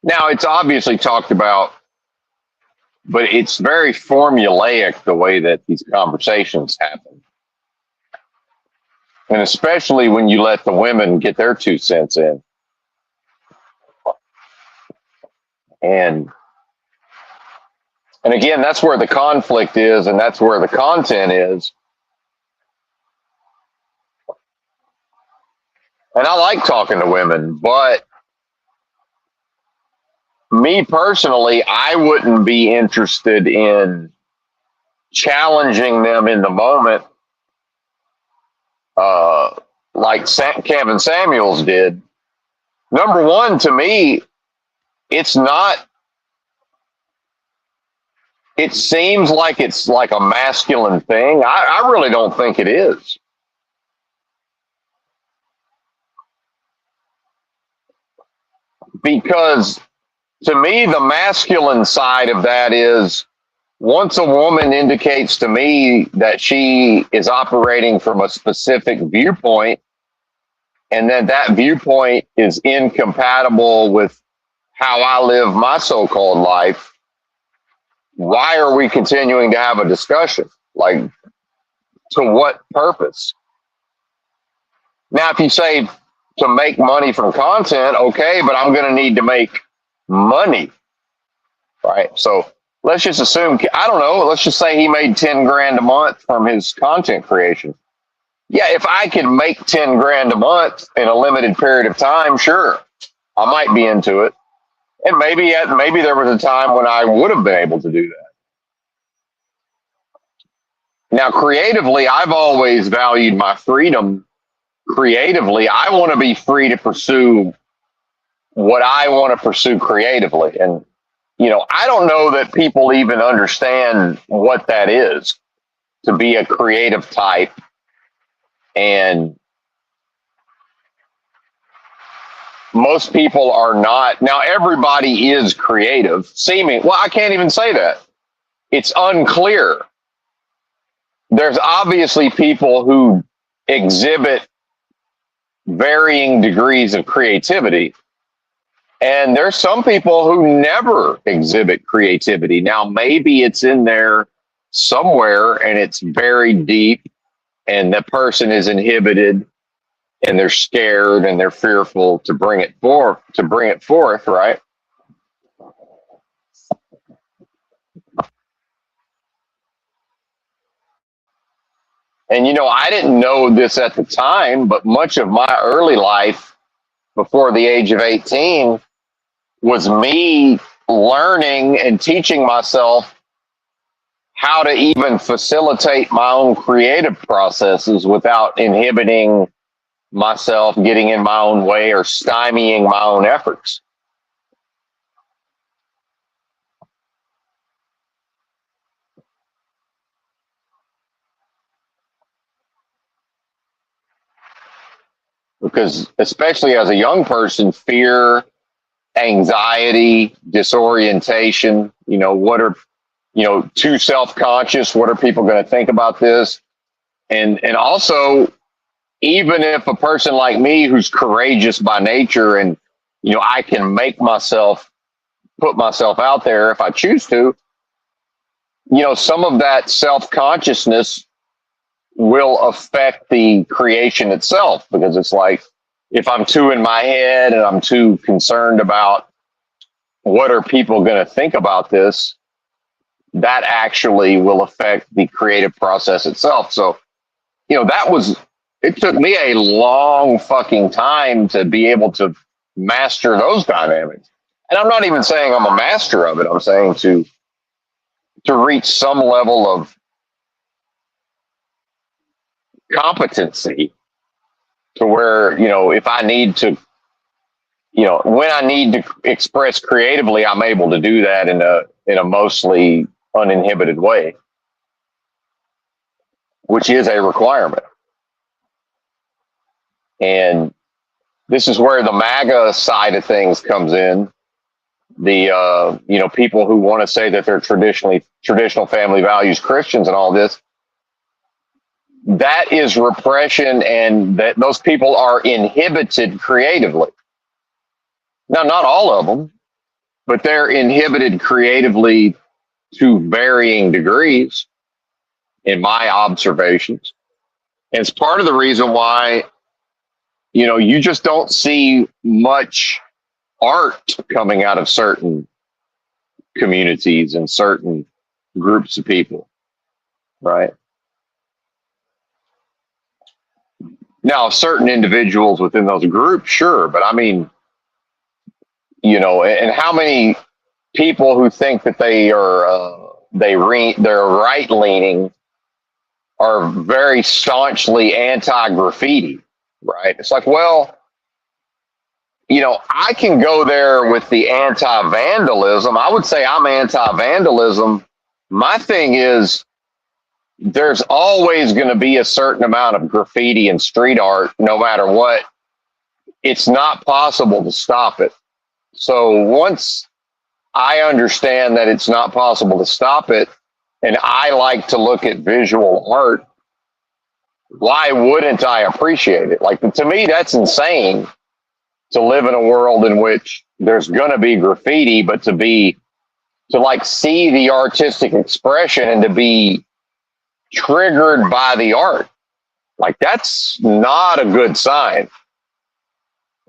Now, it's obviously talked about, but it's very formulaic the way that these conversations happen. And especially when you let the women get their 2 cents in. And and again, that's where the conflict is, and that's where the content is. And I like talking to women, but me personally, I wouldn't be interested in challenging them in the moment, uh, like Kevin Samuels did. Number one, to me, it's not. It seems like it's like a masculine thing. I really don't think it is. Because to me, the masculine side of that is once a woman indicates to me that she is operating from a specific viewpoint, and then that viewpoint is incompatible with how I live my so called life, why are we continuing to have a discussion? Like, to what purpose? Now, if you say to make money from content, okay, but I'm going to need to make money, right? So let's just assume, I don't know, let's just say he made 10 grand a month from his content creation. Yeah, if I could make 10 grand a month in a limited period of time, sure, I might be into it. And maybe there was a time when I would have been able to do that. Now, creatively, I've always valued my freedom. Creatively, I want to be free to pursue what I want to pursue creatively. And, I don't know that people even understand what that is to be a creative type. And most people are not. Now, everybody is creative, well, I can't even say that. It's unclear. There's obviously people who exhibit varying degrees of creativity. And there's some people who never exhibit creativity. Now, maybe it's in there somewhere and it's very deep, and the person is inhibited and they're scared and they're fearful to bring it forth, right? And I didn't know this at the time, but much of my early life before the age of 18 was me learning and teaching myself how to even facilitate my own creative processes without inhibiting myself, getting in my own way, or stymieing my own efforts. Because especially as a young person, fear, anxiety, disorientation, too self-conscious, what are people going to think about this? And also, even if a person like me who's courageous by nature and, I can put myself out there if I choose to, some of that self-consciousness will affect the creation itself, because it's like, if I'm too in my head and I'm too concerned about what are people going to think about this, that actually will affect the creative process itself. So, it took me a long fucking time to be able to master those dynamics. And I'm not even saying I'm a master of it. I'm saying to reach some level of competency to where, if I need to, when I need to express creatively, I'm able to do that in a mostly uninhibited way, which is a requirement. And this is where the MAGA side of things comes in. The people who want to say that they're traditional family values Christians and all this, that is repression, and that those people are inhibited creatively. Now, not all of them, but they're inhibited creatively to varying degrees, in my observations. And it's part of the reason why, you just don't see much art coming out of certain communities and certain groups of people, right? Now, certain individuals within those groups, sure, but I mean, and how many people who think that they're right leaning are very staunchly anti-graffiti, right? It's like, well, I can go there with the anti-vandalism. I would say I'm anti-vandalism. My thing is, there's always going to be a certain amount of graffiti and street art, no matter what. It's not possible to stop it. So once I understand that it's not possible to stop it, and I like to look at visual art, why wouldn't I appreciate it? Like, to me, that's insane to live in a world in which there's going to be graffiti, but to like see the artistic expression and to be triggered by the art. Like, that's not a good sign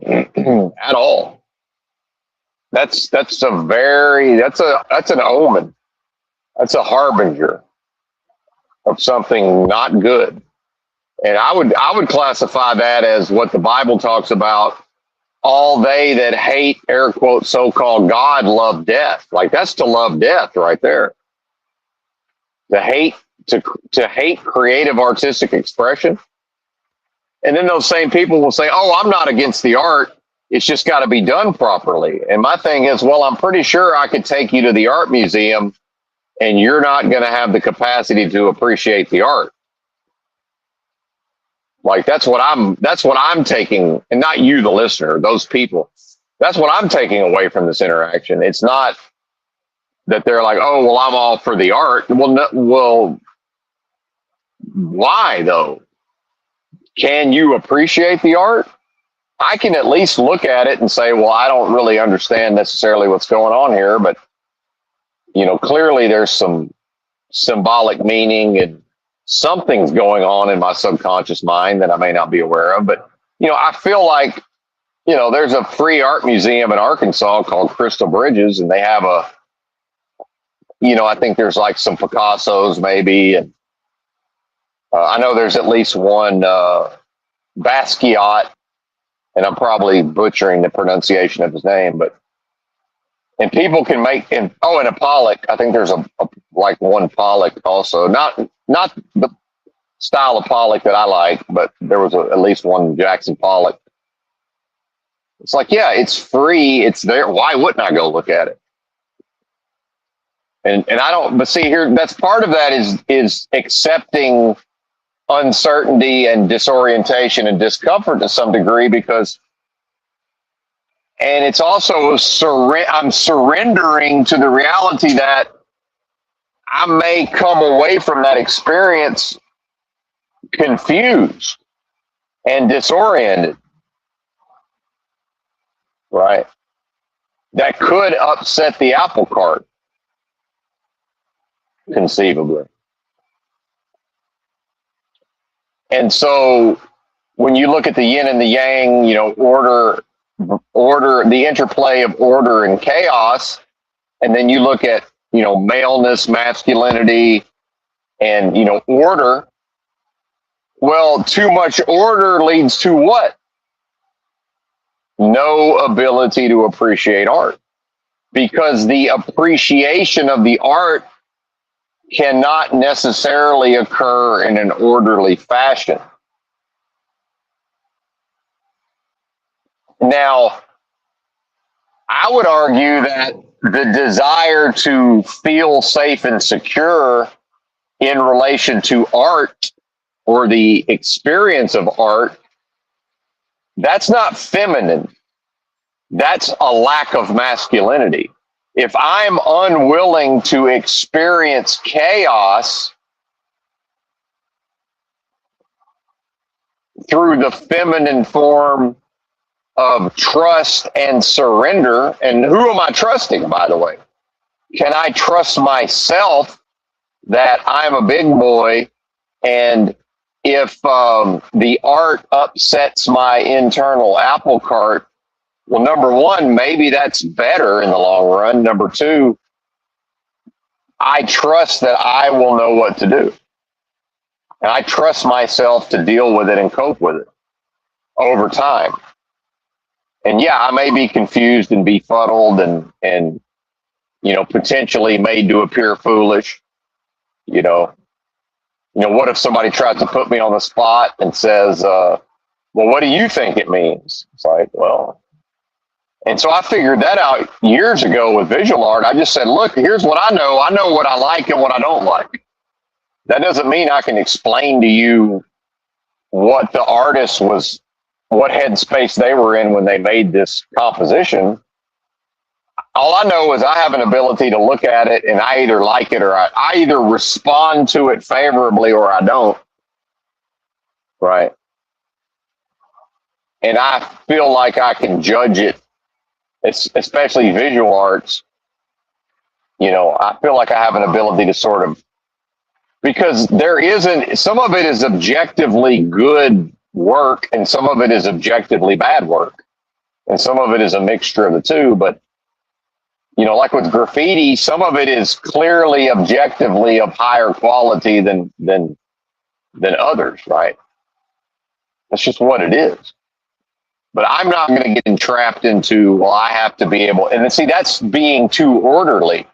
at all. That's an omen. That's a harbinger of something not good. And I would classify that as what the Bible talks about. All they that hate, air quote, so-called God love death. Like, that's to love death right there. To hate creative artistic expression. And then those same people will say, oh, I'm not against the art. It's just got to be done properly. And my thing is, well, I'm pretty sure I could take you to the art museum and you're not going to have the capacity to appreciate the art. Like, that's what I'm taking, and not you, the listener, those people. That's what I'm taking away from this interaction. It's not that they're like, oh, well, I'm all for the art. Well, why though? Can you appreciate the art? I can at least look at it and say, well, I don't really understand necessarily what's going on here, but clearly there's some symbolic meaning and something's going on in my subconscious mind that I may not be aware of. But, I feel like, there's a free art museum in Arkansas called Crystal Bridges, and they have I think there's like some Picassos maybe. And I know there's at least one Basquiat, and I'm probably butchering the pronunciation of his name, and people can make, and a Pollock. I think there's like one Pollock also, not the style of Pollock that I like, but there was at least one Jackson Pollock. It's like, yeah, it's free, it's there. Why wouldn't I go look at it? And I don't. But see here, that's part of that is accepting uncertainty and disorientation and discomfort to some degree, and it's also I'm surrendering to the reality that I may come away from that experience confused and disoriented, right? That could upset the apple cart, conceivably. And so when you look at the yin and the yang, order, the interplay of order and chaos, and then you look at, maleness, masculinity, and, order. Well, too much order leads to what? No ability to appreciate art, because the appreciation of the art cannot necessarily occur in an orderly fashion. Now, I would argue that the desire to feel safe and secure in relation to art or the experience of art, that's not feminine. That's a lack of masculinity. If I'm unwilling to experience chaos through the feminine form of trust and surrender. And who am I trusting, by the way? Can I trust myself that I'm a big boy, and if the art upsets my internal apple cart, well, number one, maybe that's better in the long run. Number two, I trust that I will know what to do. And I trust myself to deal with it and cope with it over time. And yeah, I may be confused and befuddled and potentially made to appear foolish. What if somebody tries to put me on the spot and says, well, what do you think it means? It's like, well, and so I figured that out years ago with visual art. I just said, look, here's what I know. I know what I like and what I don't like. That doesn't mean I can explain to you what the artist was, what headspace they were in when they made this composition. All I know is I have an ability to look at it and I either like it or I either respond to it favorably or I don't. Right. And I feel like I can judge it, especially visual arts. I feel like I have an ability to sort of, because some of it is objectively good work and some of it is objectively bad work. And some of it is a mixture of the two. But, like with graffiti, some of it is clearly objectively of higher quality than others, right? That's just what it is. But I'm not going to get entrapped into, well, I have to be able, and see, that's being too orderly.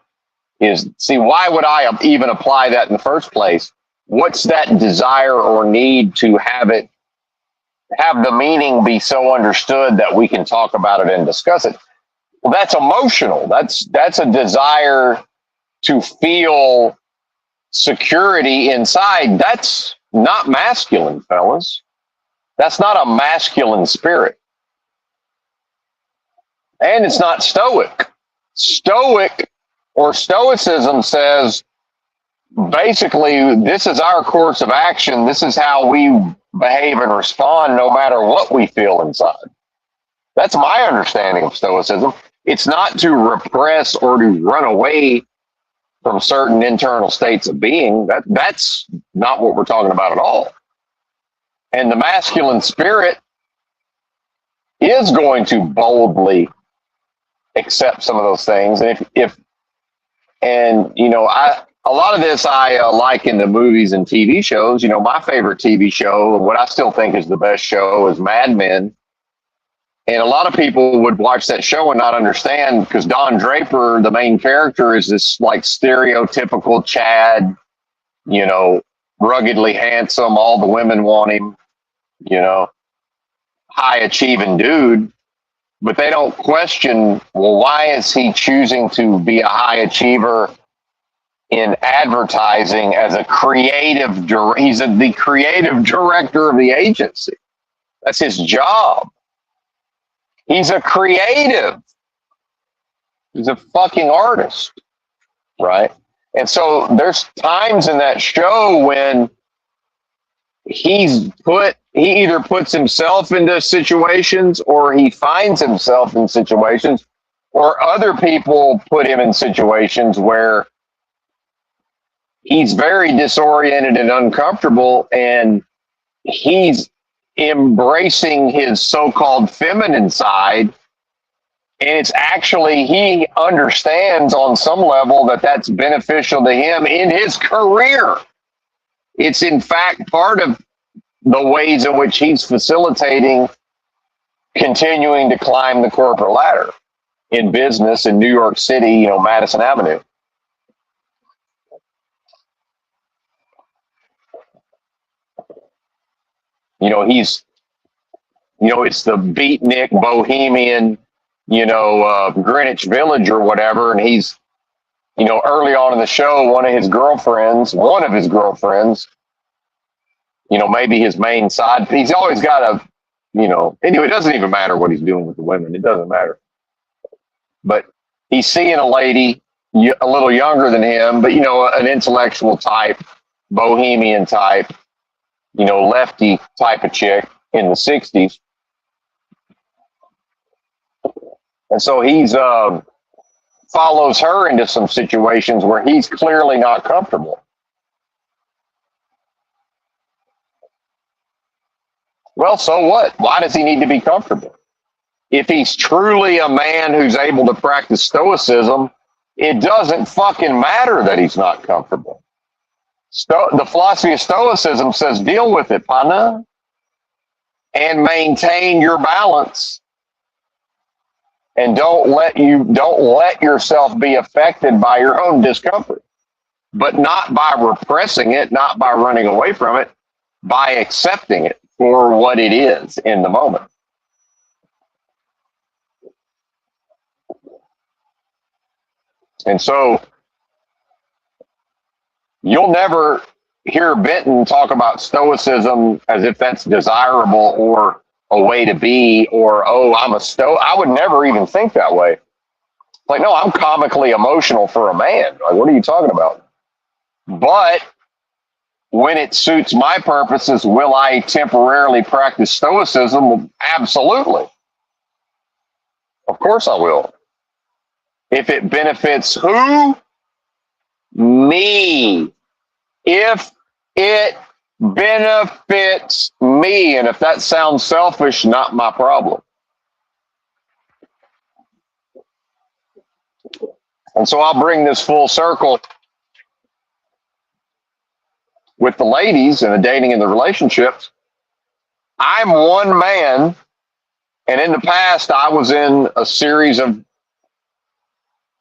Why would I even apply that in the first place? What's that desire or need to have the meaning be so understood that we can talk about it and discuss it? Well, that's emotional. That's a desire to feel security inside. That's not masculine, fellas. That's not a masculine spirit. And it's not stoic. Stoic or stoicism says, basically, this is our course of action. This is how we behave and respond no matter what we feel inside. That's my understanding of stoicism. It's not to repress or to run away from certain internal states of being. That's not what we're talking about at all. And the masculine spirit is going to boldly accept some of those things. And a lot of this I like in the movies and TV shows. My favorite TV show, what I still think is the best show, is Mad Men. And a lot of people would watch that show and not understand, because Don Draper, the main character, is this like stereotypical Chad, ruggedly handsome, all the women want him, high achieving dude. But they don't question, well, why is he choosing to be a high achiever in advertising as a creative? He's the creative director of the agency. That's his job. He's a creative. He's a fucking artist, right? And so there's times in that show when he either puts himself into situations or he finds himself in situations, or other people put him in situations where he's very disoriented and uncomfortable, and he's embracing his so-called feminine side. And it's actually, he understands on some level that that's beneficial to him in his career. It's in fact part of the ways in which he's facilitating continuing to climb the corporate ladder in business in New York City, Madison Avenue. He's, it's the beatnik bohemian, Greenwich Village or whatever. And he's, early on in the show, one of his girlfriends, maybe his main side, he's always got anyway, it doesn't even matter what he's doing with the women. It doesn't matter. But he's seeing a lady a little younger than him, but, an intellectual type, bohemian type, lefty type of chick in the 60s. And so he's follows her into some situations where he's clearly not comfortable. Well, so what? Why does he need to be comfortable? If he's truly a man who's able to practice stoicism, it doesn't fucking matter that he's not comfortable. The philosophy of stoicism says deal with it, pana, and maintain your balance, and don't let yourself be affected by your own discomfort, but not by repressing it, not by running away from it, by accepting it for what it is in the moment. And so you'll never hear Benton talk about stoicism as if that's desirable or a way to be, or, oh, I'm a stoic. I would never even think that way. Like, no, I'm comically emotional for a man. Like, what are you talking about? But when it suits my purposes, will I temporarily practice stoicism? Absolutely. Of course I will. If it benefits who? Me. If it benefits me. And if that sounds selfish, not my problem. And so I'll bring this full circle with the ladies and the dating and the relationships. I'm one man, and in the past, I was in a series of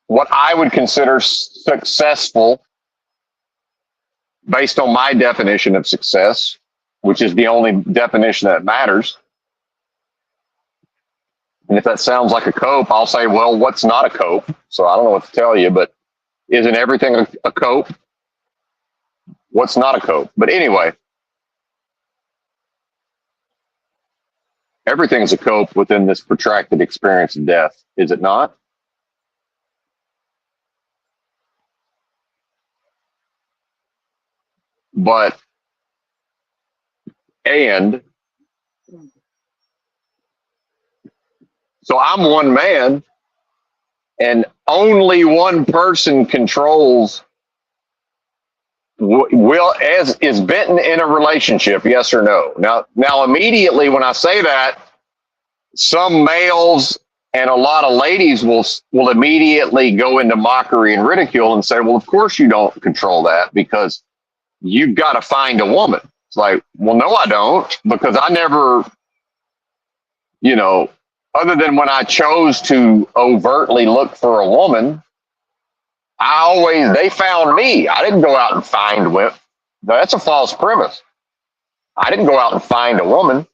what I would consider successful based on my definition of success, which is the only definition that matters. And if that sounds like a cope, I'll say, well, what's not a cope? So I don't know what to tell you, but isn't everything a cope? What's not a cope? But anyway, everything's a cope within this protracted experience of death, is it not? But, and, so I'm one man, and only one person controls. Is Benton in a relationship? Yes or no? Now, immediately when I say that, some males and a lot of ladies will immediately go into mockery and ridicule and say, well, of course you don't control that because you've got to find a woman. It's like, well, no, I don't, because I never, other than when I chose to overtly look for a woman, they found me. I didn't go out and find women. That's a false premise. I didn't go out and find a woman.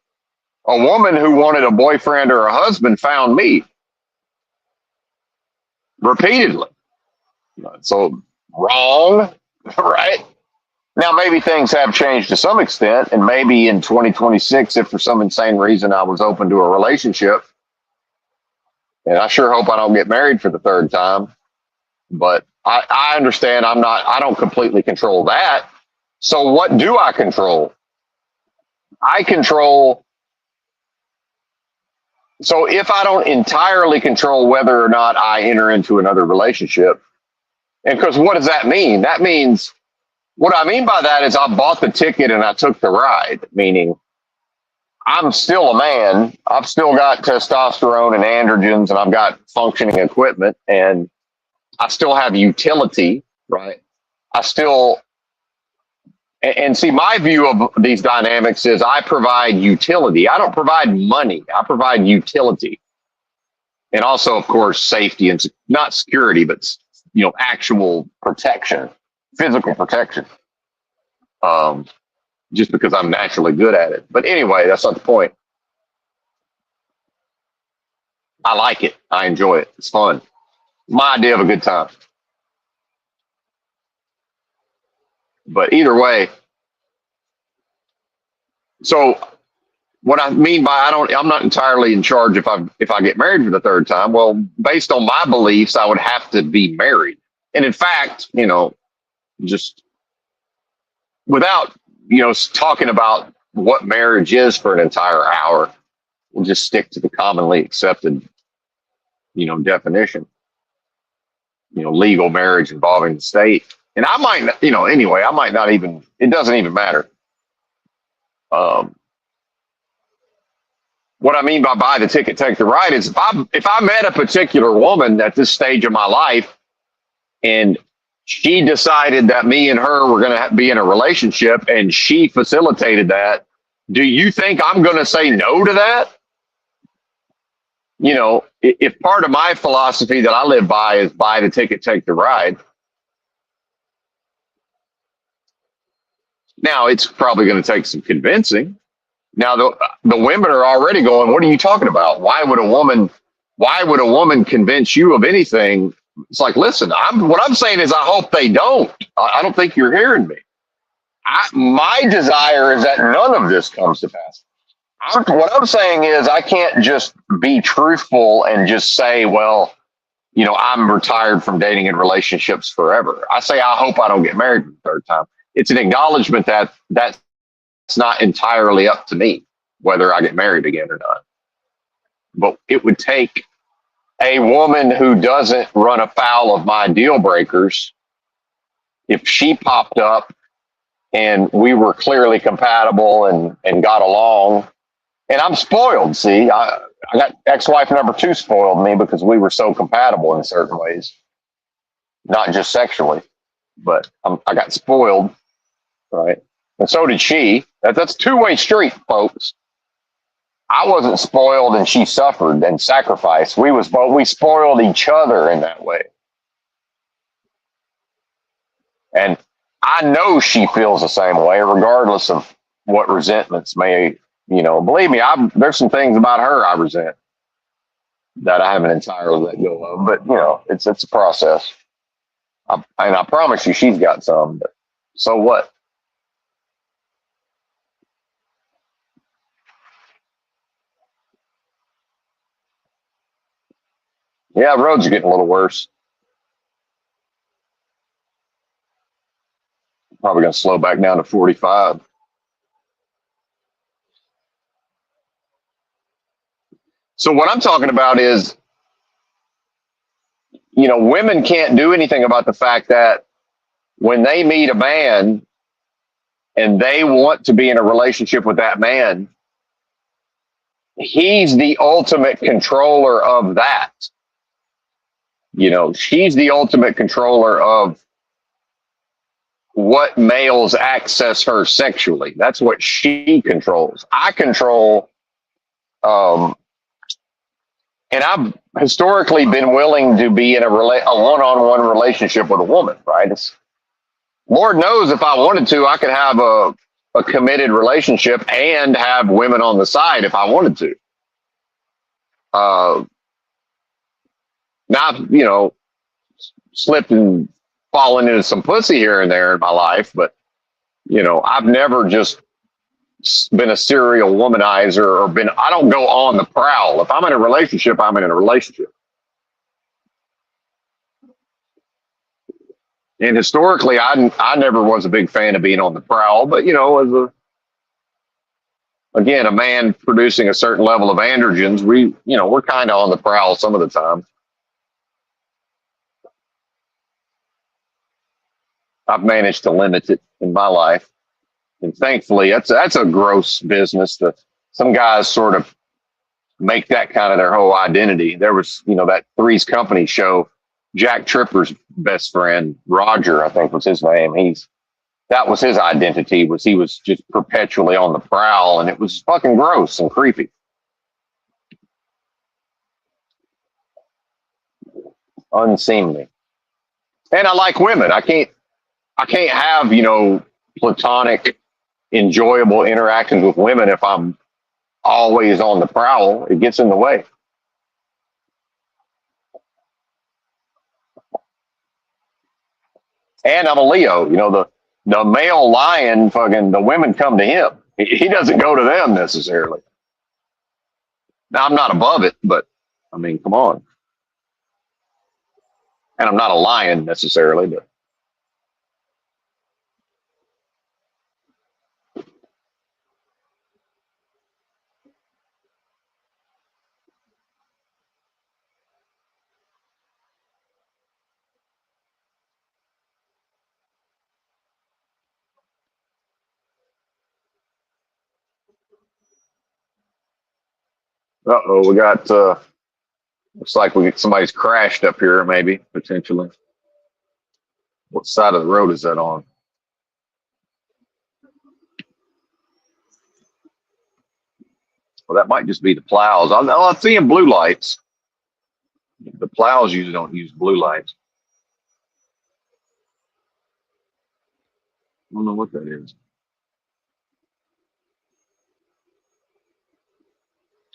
A woman who wanted a boyfriend or a husband found me repeatedly. So wrong, right? Now, maybe things have changed to some extent, and maybe in 2026, if for some insane reason I was open to a relationship, and I sure hope I don't get married for the third time, but I understand I don't completely control that. So what do I control? So if I don't entirely control whether or not I enter into another relationship, and because what does that mean? That means, what I mean by that is I bought the ticket and I took the ride, meaning I'm still a man. I've still got testosterone and androgens, and I've got functioning equipment, and I still have utility, right? And see, my view of these dynamics is I provide utility. I don't provide money. I provide utility. And also, of course, safety and not security, but, actual protection, physical protection. Just because I'm naturally good at it. But anyway, that's not the point. I like it. I enjoy it. It's fun. My idea of a good time. But either way, so what I mean by I'm not entirely in charge if I get married for the third time. Well, based on my beliefs, I would have to be married. And in fact, just without, talking about what marriage is for an entire hour, we'll just stick to the commonly accepted definition, legal marriage involving the state. And I might, anyway, I might not even, it doesn't even matter. Um, what I mean by buy the ticket, take the ride is if I met a particular woman at this stage of my life and she decided that me and her were going to be in a relationship and she facilitated that, do you think I'm going to say no to that? If part of my philosophy that I live by is buy the ticket, take the ride. Now it's probably going to take some convincing. Now the women are already going, what are you talking about? Why would a woman convince you of anything? It's like, listen, what I'm saying is I hope they don't. I don't think you're hearing me. My desire is that none of this comes to pass. What I'm saying is I can't just be truthful and just say, well, I'm retired from dating and relationships forever. I say, I hope I don't get married for the third time. It's an acknowledgement that that's not entirely up to me whether I get married again or not. But it would take a woman who doesn't run afoul of my deal breakers. If she popped up and we were clearly compatible and got along, and I'm spoiled. See, I got ex-wife number two spoiled me because we were so compatible in certain ways, not just sexually, but I got spoiled, right? And so did she. That's a two-way street, folks. I wasn't spoiled and she suffered and sacrificed. We spoiled each other in that way. And I know she feels the same way, regardless of what resentments may, believe me, there's some things about her I resent that I haven't entirely let go of, but it's a process. And I promise you she's got some, but so what? Yeah, roads are getting a little worse. Probably going to slow back down to 45. So what I'm talking about is, women can't do anything about the fact that when they meet a man and they want to be in a relationship with that man, he's the ultimate controller of that. She's the ultimate controller of what males access her sexually. That's what she controls. I control, and I've historically been willing to be in a one-on-one relationship with a woman, right? Lord knows if I wanted to, I could have a committed relationship and have women on the side if I wanted to. Not, slipped and fallen into some pussy here and there in my life, but, I've never just been a serial womanizer I don't go on the prowl. If I'm in a relationship, I'm in a relationship. And historically, I never was a big fan of being on the prowl, but, as again, a man producing a certain level of androgens, we're kind of on the prowl some of the time. I've managed to limit it in my life. And thankfully, that's a gross business. Some guys sort of make that kind of their whole identity. There was, that Three's Company show. Jack Tripper's best friend, Roger, I think was his name. That was his identity. He was just perpetually on the prowl, and it was fucking gross and creepy. Unseemly. And I like women. I can't have, platonic, enjoyable interactions with women if I'm always on the prowl. It gets in the way. And I'm a Leo. The male lion, fucking the women come to him. He doesn't go to them necessarily. Now I'm not above it, but I mean, come on. And I'm not a lion necessarily, but Uh-oh, we got, looks like somebody's crashed up here, maybe, potentially. What side of the road is that on? Well, that might just be the plows. I'm seeing blue lights. The plows usually don't use blue lights. I don't know what that is.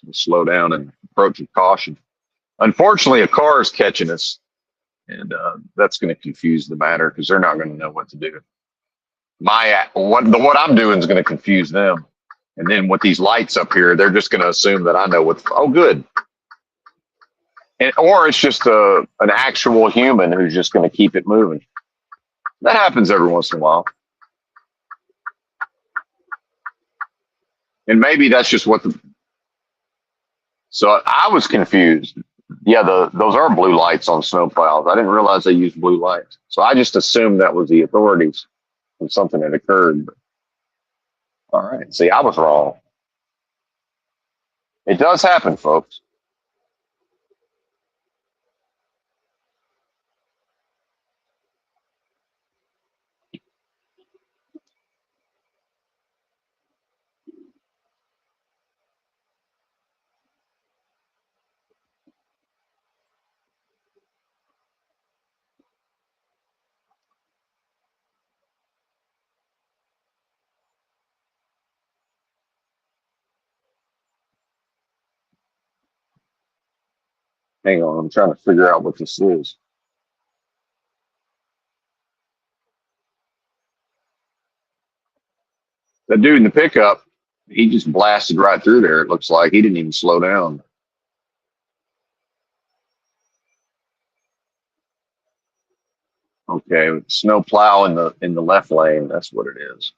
We'll slow down and approach with caution. Unfortunately, a car is catching us, and that's going to confuse the matter because they're not going to know what to do. What I'm doing is going to confuse them, and then with these lights up here, they're just going to assume that I know what. Oh, good. Or it's just an actual human who's just going to keep it moving. That happens every once in a while. And maybe that's just so I was confused. Yeah, those are blue lights on snowplows. I didn't realize they used blue lights. So I just assumed that was the authorities and something had occurred. All right. See, I was wrong. It does happen, folks. Hang on, I'm trying to figure out what this is. The dude in the pickup, he just blasted right through there. It looks like he didn't even slow down. Okay, snow plow in the left lane. That's what it is.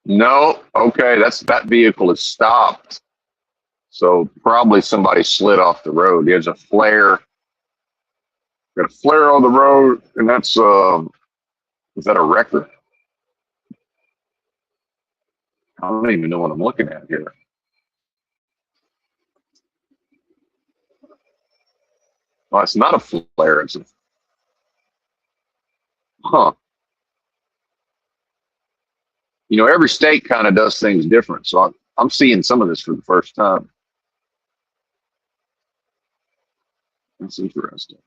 No, okay, that vehicle is stopped. So probably somebody slid off the road. There's a flare, got a flare on the road, and that's is that a wrecker? I don't even know what I'm looking at here. Well, it's not a flare. It's a huh. You know, every state kind of does things different. So I'm seeing some of this for the first time. That's interesting.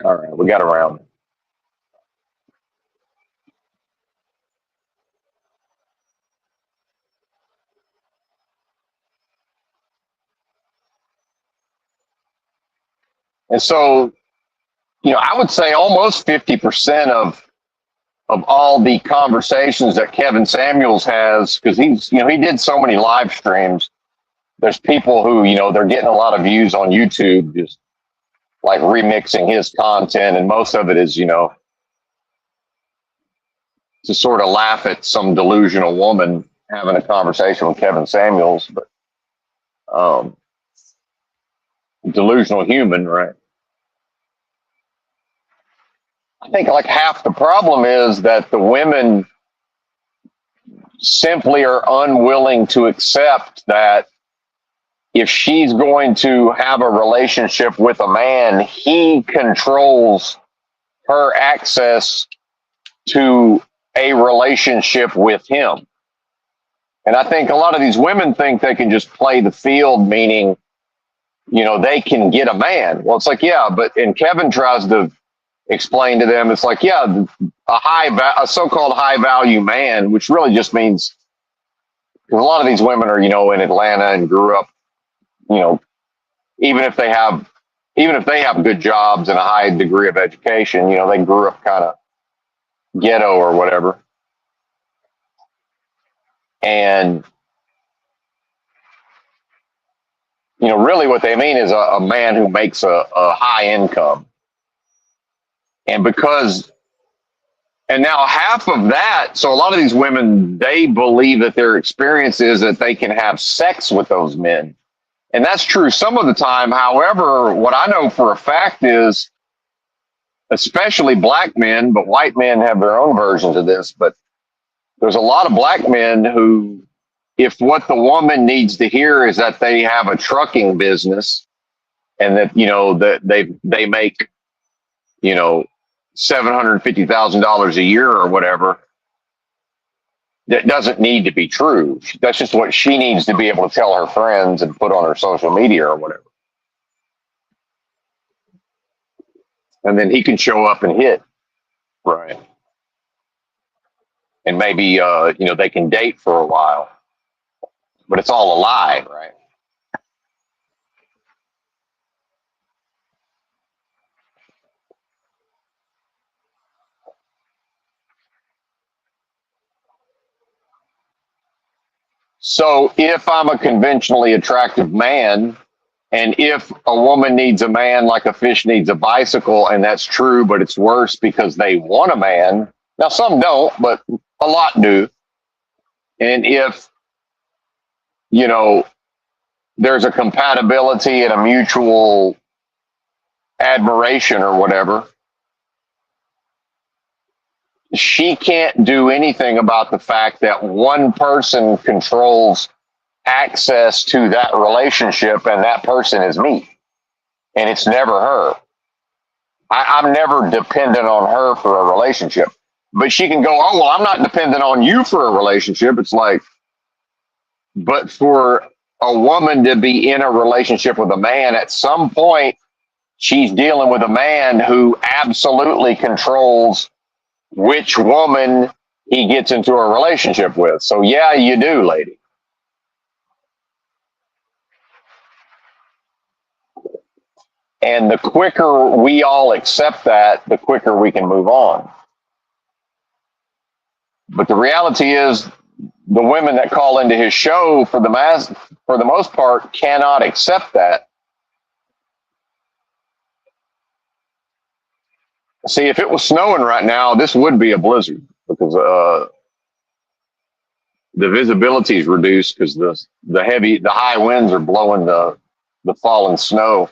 All right, we got around. And so, you know, I would say almost 50% of all the conversations that Kevin Samuels has, because he did so many live streams. There's people who, they're getting a lot of views on YouTube, just like remixing his content, and most of it is, to sort of laugh at some delusional woman having a conversation with Kevin Samuels, but delusional human, right? I think like half the problem is that the women simply are unwilling to accept that if she's going to have a relationship with a man, he controls her access to a relationship with him. And I think a lot of these women think they can just play the field, meaning, they can get a man. Well, it's like, yeah, and Kevin tries to explain to them, it's like, yeah, a so-called high value man, which really just means, because a lot of these women are, in Atlanta and grew up, even if they have good jobs and a high degree of education, they grew up kind of ghetto or whatever. And, really what they mean is a man who makes a high income. And now half of that, so a lot of these women, they believe that their experience is that they can have sex with those men. And that's true some of the time. However, what I know for a fact is, especially black men, but white men have their own versions of this, but there's a lot of black men who, if what the woman needs to hear is that they have a trucking business and that, that they make, $750,000 a year or whatever, that doesn't need to be true. That's just what she needs to be able to tell her friends and put on her social media or whatever. And then he can show up and hit. Right. And maybe, they can date for a while, but it's all a lie, right? So if I'm a conventionally attractive man, and if a woman needs a man like a fish needs a bicycle, and that's true, but it's worse because they want a man. Now, some don't, but a lot do. And if, there's a compatibility and a mutual admiration or whatever, she can't do anything about the fact that one person controls access to that relationship, and that person is me, and it's never her. I'm never dependent on her for a relationship, but she can go, oh, well, I'm not dependent on you for a relationship. It's like, but for a woman to be in a relationship with a man, at some point, she's dealing with a man who absolutely controls which woman he gets into a relationship with. So yeah, you do, lady. And the quicker we all accept that, the quicker we can move on. But the reality is, the women that call into his show, for the most part, cannot accept that. See, if it was snowing right now, this would be a blizzard, because the visibility is reduced because the high winds are blowing the fallen snow.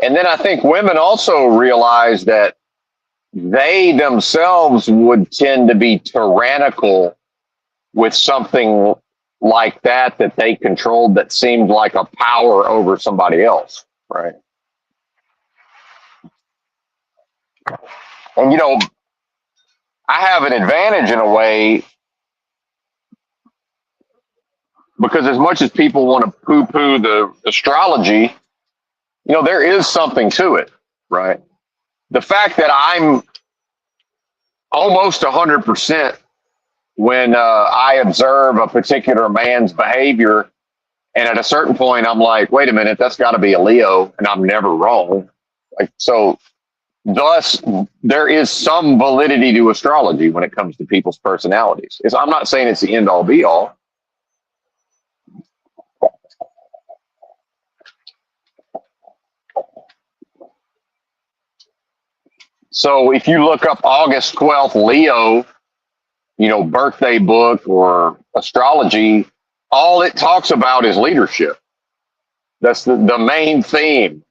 And then I think women also realize that they themselves would tend to be tyrannical with something like that they controlled, that seemed like a power over somebody else, right? And I have an advantage in a way, because as much as people want to poo-poo the astrology, there is something to it, right? The fact that I'm almost 100% when I observe a particular man's behavior, and at a certain point I'm like, wait a minute, that's got to be a Leo, and I'm never wrong. Like, so thus there is some validity to astrology when it comes to people's personalities. I'm not saying it's the end all be all. So if you look up August 12th Leo, birthday book or astrology, all it talks about is leadership. That's the main theme,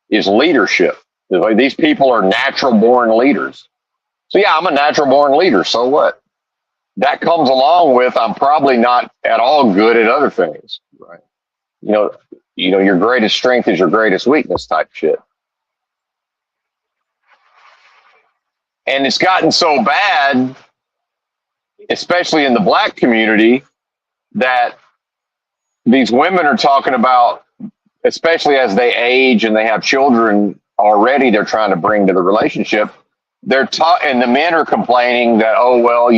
is leadership. Like, these people are natural born leaders. So yeah, I'm a natural born leader. So what? That comes along with, I'm probably not at all good at other things, right? Your greatest strength is your greatest weakness type shit. And it's gotten so bad, especially in the black community, that these women are talking about especially as they age and they have children already, they're trying to bring to the relationship. They're taught, and the men are complaining that, oh, well,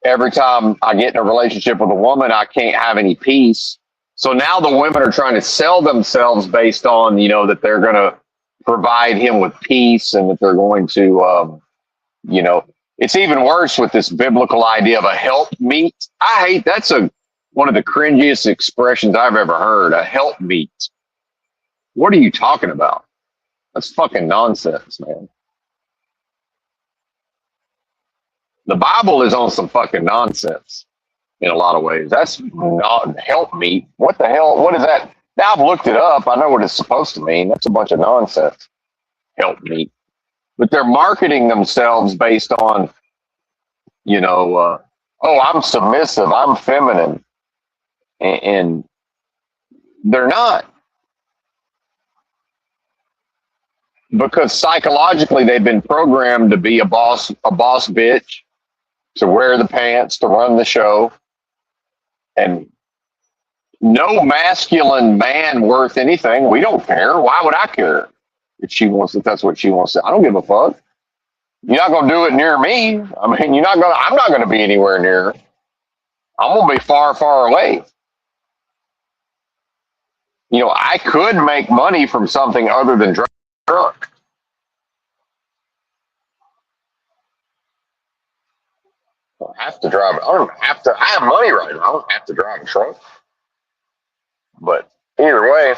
every time I get in a relationship with a woman, I can't have any peace. So now the women are trying to sell themselves based on, that they're going to provide him with peace and that they're going to, it's even worse with this biblical idea of a helpmeet. I hate one of the cringiest expressions I've ever heard, a helpmeet. What are you talking about? That's fucking nonsense, man. The Bible is on some fucking nonsense in a lot of ways. That's not helpmeet. What the hell? What is that? Now I've looked it up. I know what it's supposed to mean. That's a bunch of nonsense. Helpmeet. But they're marketing themselves based on, oh, I'm submissive, I'm feminine. And they're not. Because psychologically they've been programmed to be a boss bitch, to wear the pants, to run the show. And no masculine man worth anything. We don't care. Why would I care if that's what she wants to? I don't give a fuck. You're not going to do it near me. I mean, I'm not going to be anywhere near her. I'm going to be far, far away. I could make money from something other than driving a truck. I don't have to drive. I have money right now. I don't have to drive a truck. But either way,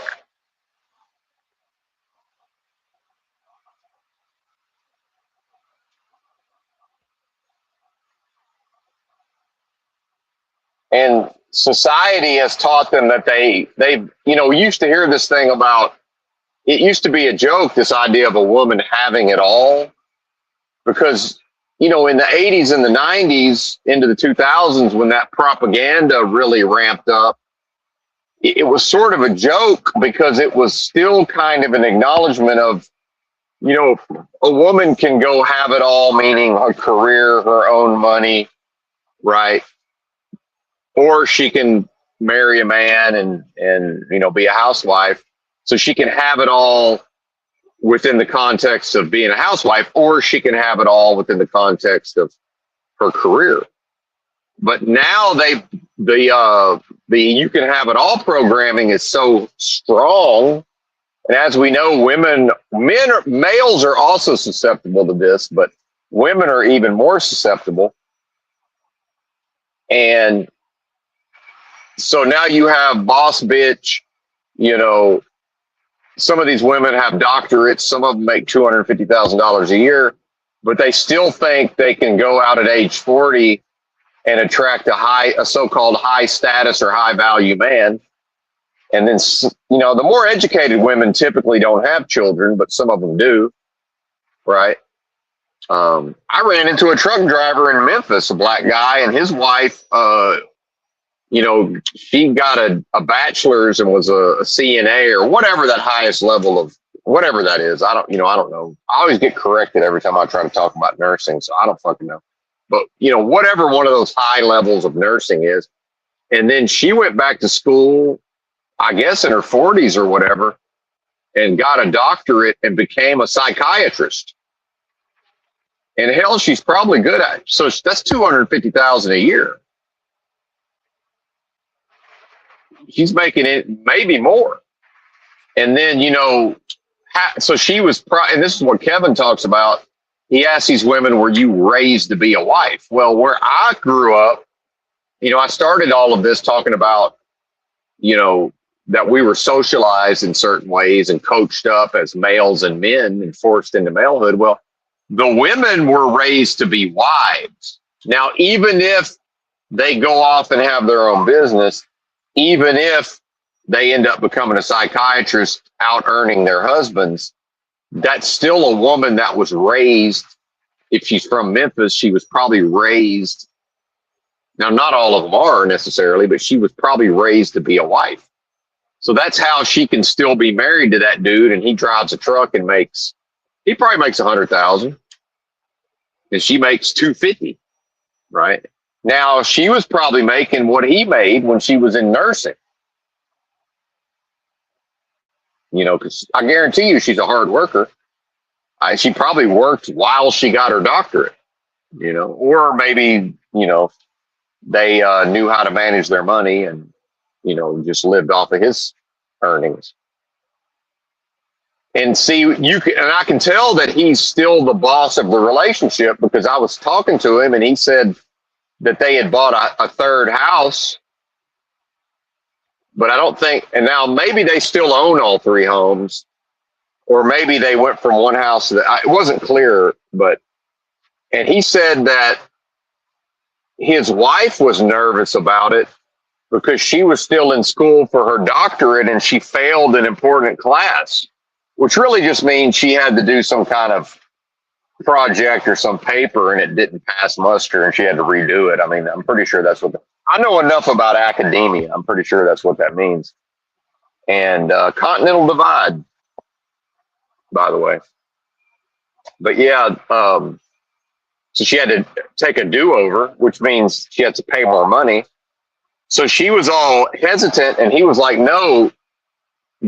and society has taught them that they used to hear this thing about, it used to be a joke, this idea of a woman having it all, because in the 80s and the 90s into the 2000s, when that propaganda really ramped up, it was sort of a joke because it was still kind of an acknowledgement of, a woman can go have it all, meaning her career, her own money, right? Or she can marry a man and be a housewife. So she can have it all within the context of being a housewife, or she can have it all within the context of her career. But now the you can have it all programming is so strong. And as we know, males are also susceptible to this, but women are even more susceptible. And so now you have boss bitch, some of these women have doctorates, some of them make $250,000 a year, but they still think they can go out at age 40 and attract a so-called high status or high value man. And then, the more educated women typically don't have children, but some of them do, right? I ran into a truck driver in Memphis, a black guy, and his wife, she got a bachelor's and was a CNA or whatever that highest level of whatever that is. I don't know. I always get corrected every time I try to talk about nursing, so I don't fucking know. But, whatever one of those high levels of nursing is. And then she went back to school, I guess in her 40s or whatever, and got a doctorate and became a psychiatrist. And hell, she's probably good at it. So that's $250,000 a year. She's making it maybe more. And then, so she was, and this is what Kevin talks about. He asks these women, were you raised to be a wife? Well, where I grew up, I started all of this talking about, that we were socialized in certain ways and coached up as males and men and forced into malehood. Well, the women were raised to be wives. Now, even if they go off and have their own business, even if they end up becoming a psychiatrist, out earning their husbands, that's still a woman that was raised. If she's from Memphis, she was probably raised. Now, not all of them are necessarily, but she was probably raised to be a wife. So that's how she can still be married to that dude, and he drives a truck and he probably makes 100,000, and she makes 250, right? Now, she was probably making what he made when she was in nursing. because I guarantee you she's a hard worker. She probably worked while she got her doctorate, or maybe, they knew how to manage their money and, just lived off of his earnings. And see, and I can tell that he's still the boss of the relationship because I was talking to him and he said that they had bought a third house, but I don't think, and now maybe they still own all three homes, or maybe they went from one house to it wasn't clear, and he said that his wife was nervous about it because she was still in school for her doctorate and she failed an important class, which really just means she had to do some kind of project or some paper and it didn't pass muster and she had to redo it. I mean, I'm pretty sure that's what I know enough about academia. I'm pretty sure that's what that means. And continental divide, by the way. But yeah, so she had to take a do-over, which means she had to pay more money. So she was all hesitant and he was like, no,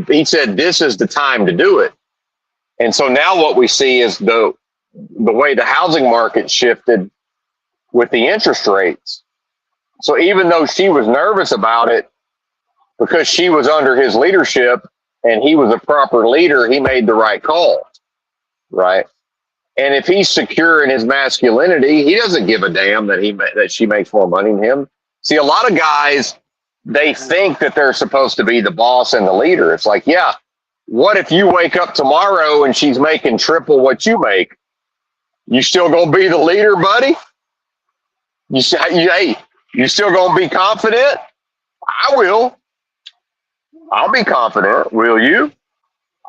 he said, this is the time to do it. And so now what we see is the way the housing market shifted with the interest rates. So even though she was nervous about it, because she was under his leadership and he was a proper leader, he made the right call, right? And if he's secure in his masculinity, he doesn't give a damn that she makes more money than him. See, a lot of guys, they think that they're supposed to be the boss and the leader. It's like, yeah, what if you wake up tomorrow and she's making triple what you make? You still gonna be the leader, buddy? Hey, you still gonna be confident? I will. I'll be confident. Will you?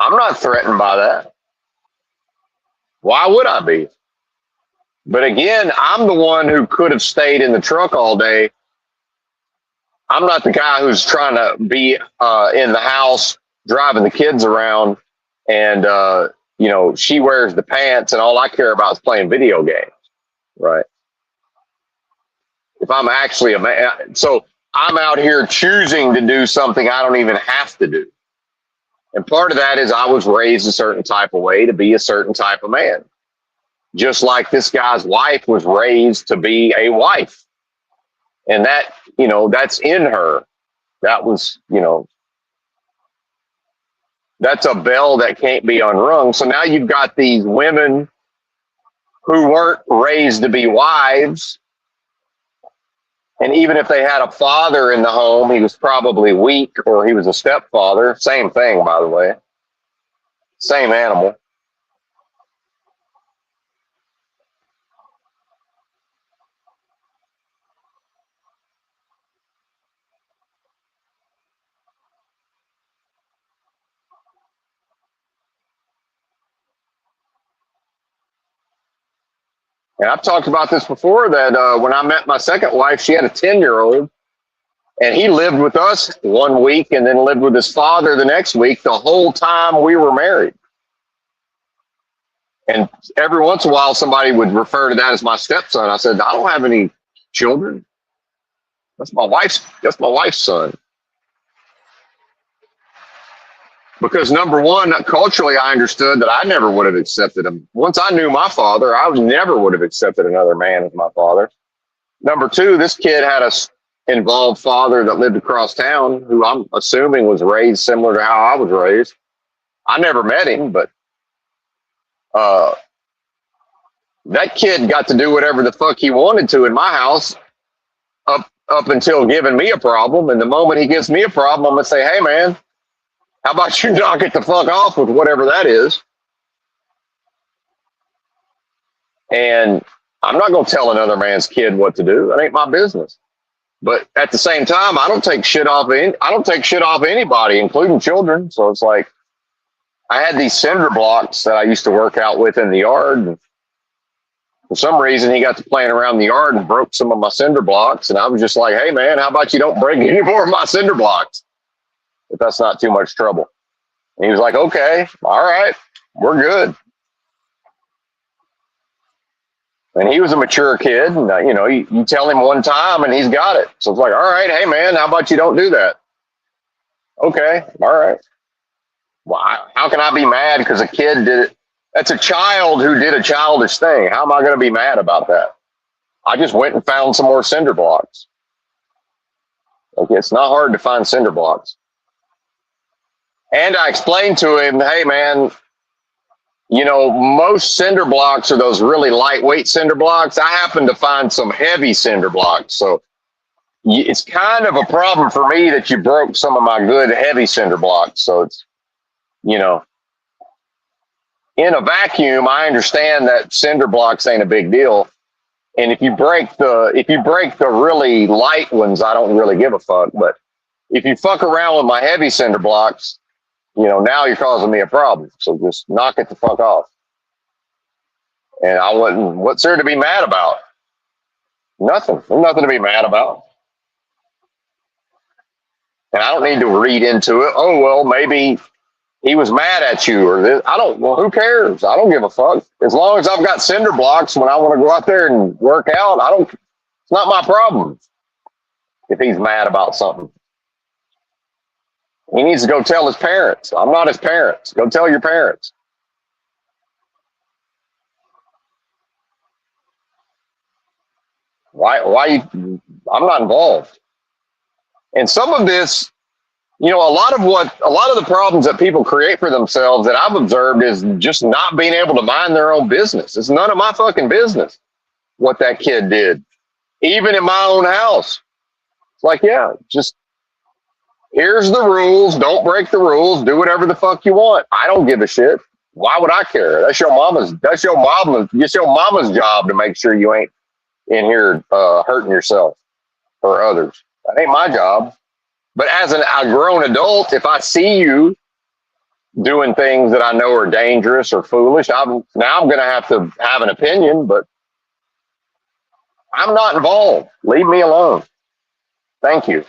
I'm not threatened by that. Why would I be? But again, I'm the one who could have stayed in the truck all day. I'm not the guy who's trying to be in the house driving the kids around and, she wears the pants and all I care about is playing video games, right? If I'm actually a man, so I'm out here choosing to do something I don't even have to do. And part of that is I was raised a certain type of way to be a certain type of man. Just like this guy's wife was raised to be a wife. And that, that's in her. That was, that's a bell that can't be unrung. So now you've got these women who weren't raised to be wives. And even if they had a father in the home, he was probably weak or he was a stepfather. Same thing, by the way. Same animal. And I've talked about this before that when I met my second wife, she had a 10-year-old and he lived with us 1 week and then lived with his father the next week the whole time we were married. And every once in a while, somebody would refer to that as my stepson. I said, I don't have any children. That's my wife's son. Because number one, culturally, I understood that I never would have accepted him. Once I knew my father, I never would have accepted another man as my father. Number two, this kid had a involved father that lived across town, who I'm assuming was raised similar to how I was raised. I never met him, but that kid got to do whatever the fuck he wanted to in my house up until giving me a problem. And the moment he gives me a problem, I'm gonna say, hey man, how about you knock it the fuck off with whatever that is? And I'm not going to tell another man's kid what to do. That ain't my business. But at the same time, I don't take shit off anybody, including children. So it's like I had these cinder blocks that I used to work out with in the yard. And for some reason, he got to playing around the yard and broke some of my cinder blocks. And I was just like, hey man, how about you don't break any more of my cinder blocks? If that's not too much trouble. And he was like, okay, all right, we're good. And he was a mature kid. And, you tell him one time and he's got it. So it's like, all right, hey man, how about you don't do that? Okay, all right. How can I be mad because a kid did it? That's a child who did a childish thing. How am I going to be mad about that? I just went and found some more cinder blocks. Like, it's not hard to find cinder blocks. And I explained to him, hey, man, most cinder blocks are those really lightweight cinder blocks. I happen to find some heavy cinder blocks. So it's kind of a problem for me that you broke some of my good heavy cinder blocks. So it's, in a vacuum, I understand that cinder blocks ain't a big deal. And if you break the really light ones, I don't really give a fuck. But if you fuck around with my heavy cinder blocks, now you're causing me a problem. So just knock it the fuck off. And what's there to be mad about? Nothing. There's nothing to be mad about. And I don't need to read into it. Oh, well, maybe he was mad at you or this. Who cares? I don't give a fuck. As long as I've got cinder blocks when I want to go out there and work out, it's not my problem if he's mad about something. He needs to go tell his parents. I'm not his parents. Go tell your parents. I'm not involved. And some of this, a lot of the problems that people create for themselves that I've observed is just not being able to mind their own business. It's none of my fucking business what that kid did, even in my own house. It's like, yeah, just here's the rules. Don't break the rules. Do whatever the fuck you want. I don't give a shit. Why would I care? That's your mama's job to make sure you ain't in here hurting yourself or others. That ain't my job. But as a grown adult, if I see you doing things that I know are dangerous or foolish, I'm going to have an opinion, but I'm not involved. Leave me alone. Thank you.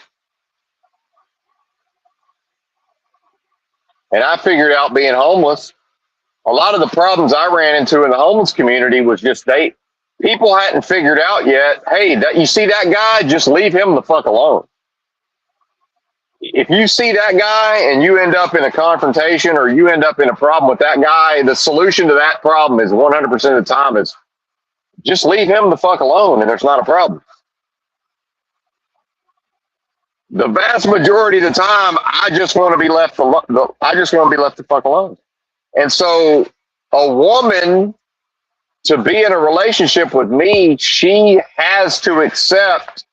And I figured out being homeless, a lot of the problems I ran into in the homeless community was just people hadn't figured out yet, hey, you see that guy, just leave him the fuck alone. If you see that guy and you end up in a confrontation or you end up in a problem with that guy, the solution to that problem is 100% of the time is just leave him the fuck alone and there's not a problem. The vast majority of the time, I just want to be left the fuck alone. And so a woman, to be in a relationship with me, she has to accept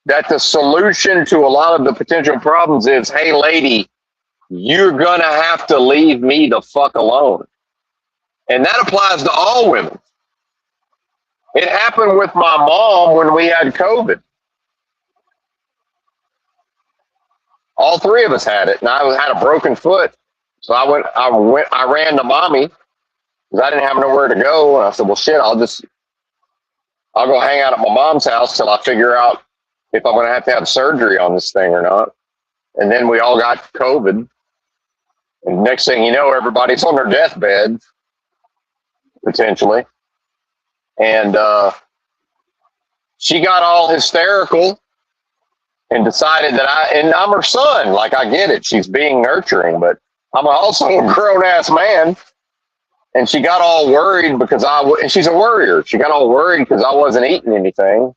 that the solution to a lot of the potential problems is, hey, lady, you're going to have to leave me the fuck alone. And that applies to all women. It happened with my mom when we had COVID. All three of us had it, and I had a broken foot. So I ran to mommy because I didn't have nowhere to go. And I said, well, shit, I'll go hang out at my mom's house till I figure out if I'm going to have surgery on this thing or not. And then we all got COVID. And next thing you know, everybody's on their deathbed, potentially. And she got all hysterical and decided that I'm her son. Like, I get it. She's being nurturing, but I'm also a grown-ass man. And she got all worried because and she's a worrier. She got all worried because I wasn't eating anything.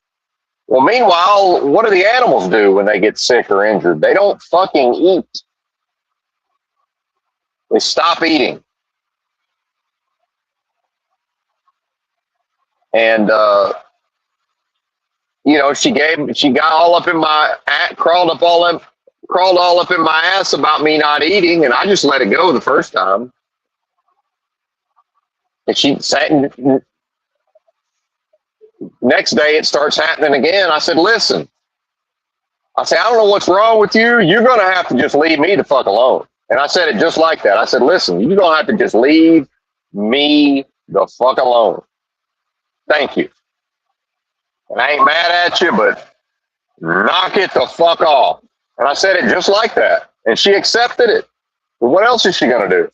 Well, meanwhile, what do the animals do when they get sick or injured? They don't fucking eat. They stop eating. And, she got all up in crawled all up in my ass about me not eating. And I just let it go the first time. And she sat next day it starts happening again. I said, listen, I don't know what's wrong with you. You're going to have to just leave me the fuck alone. And I said it just like that. I said, listen, you're going to have to just leave me the fuck alone. Thank you. And I ain't mad at you, but knock it the fuck off. And I said it just like that. And she accepted it. But what else is she going to do?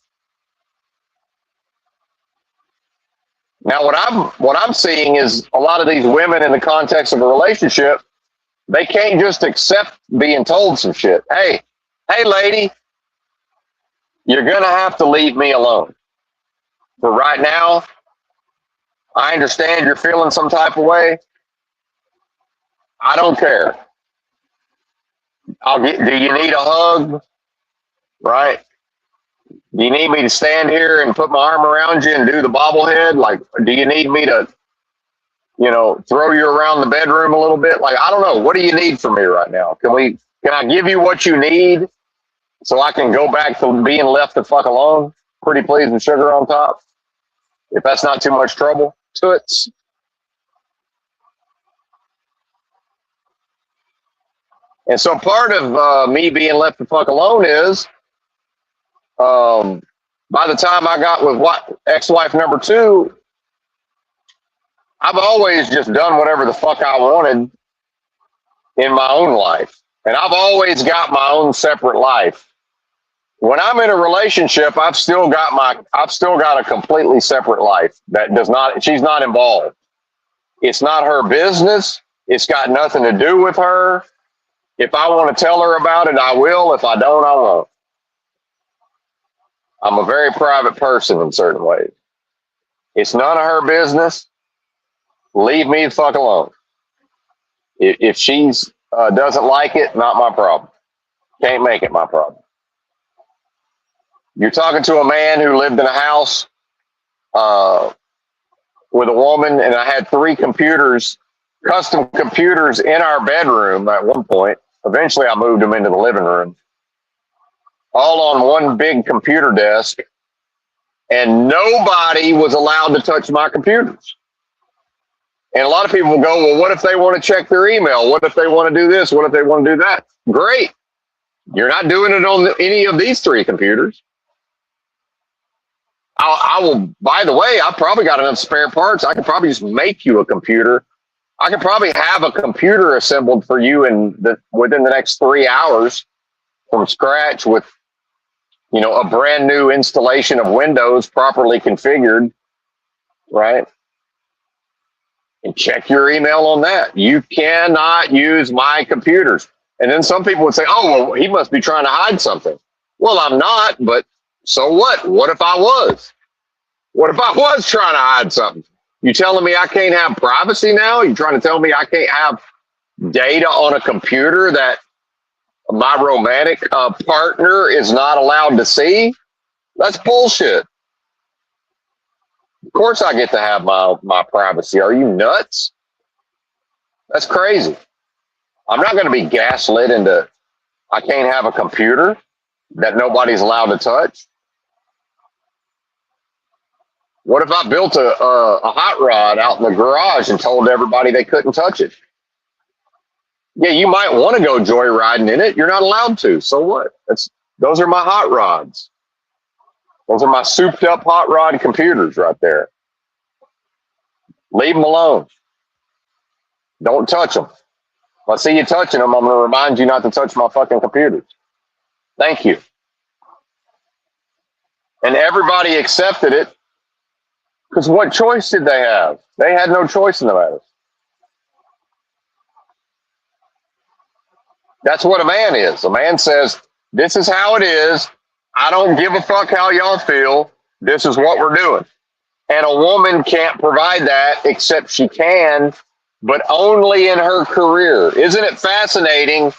Now, what I'm seeing is a lot of these women in the context of a relationship, they can't just accept being told some shit. Hey, lady, You're going to have to leave me alone. For right now, I understand you're feeling some type of way. I don't care. Do you need a hug? Right? Do you need me to stand here and put my arm around you and do the bobblehead? Like, do you need me to, throw you around the bedroom a little bit? Like, I don't know. What do you need from me right now? Can I give you what you need so I can go back to being left the fuck alone? Pretty please and sugar on top. If that's not too much trouble, toots. And so part of me being left the fuck alone is, by the time I got with ex-wife number 2, I've always just done whatever the fuck I wanted in my own life. And I've always got my own separate life. When I'm in a relationship, I've still got a completely separate life she's not involved. It's not her business. It's got nothing to do with her. If I want to tell her about it, I will. If I don't, I won't. I'm a very private person in certain ways. It's none of her business. Leave me the fuck alone. If she's doesn't like it, not my problem. Can't make it my problem. You're talking to a man who lived in a house with a woman, and I had 3 custom computers in our bedroom at one point. Eventually, I moved them into the living room, all on one big computer desk, and nobody was allowed to touch my computers. And a lot of people will go, well, what if they want to check their email? What if they want to do this? What if they want to do that? Great. You're not doing it on any of these 3 computers. I will, by the way, I probably got enough spare parts. I could probably just make you a computer. I could probably have a computer assembled for you within the next 3 hours from scratch with, a brand new installation of Windows properly configured, right? And check your email on that. You cannot use my computers. And then some people would say, oh, well, he must be trying to hide something. Well, I'm not, but so what? What if I was? What if I was trying to hide something? You telling me I can't have privacy now? You trying to tell me I can't have data on a computer that my romantic partner is not allowed to see? That's bullshit. Of course I get to have my privacy. Are you nuts? That's crazy. I'm not going to be gaslit into I can't have a computer that nobody's allowed to touch. What if I built a hot rod out in the garage and told everybody they couldn't touch it? Yeah, you might want to go joyriding in it. You're not allowed to. So what? Those are my hot rods. Those are my souped up hot rod computers right there. Leave them alone. Don't touch them. If I see you touching them, I'm going to remind you not to touch my fucking computers. Thank you. And everybody accepted it because what choice did they have? They had no choice in the matter. That's what a man is. A man says, this is how it is. I don't give a fuck how y'all feel. This is what we're doing. And a woman can't provide that except she can, but only in her career. Isn't it fascinating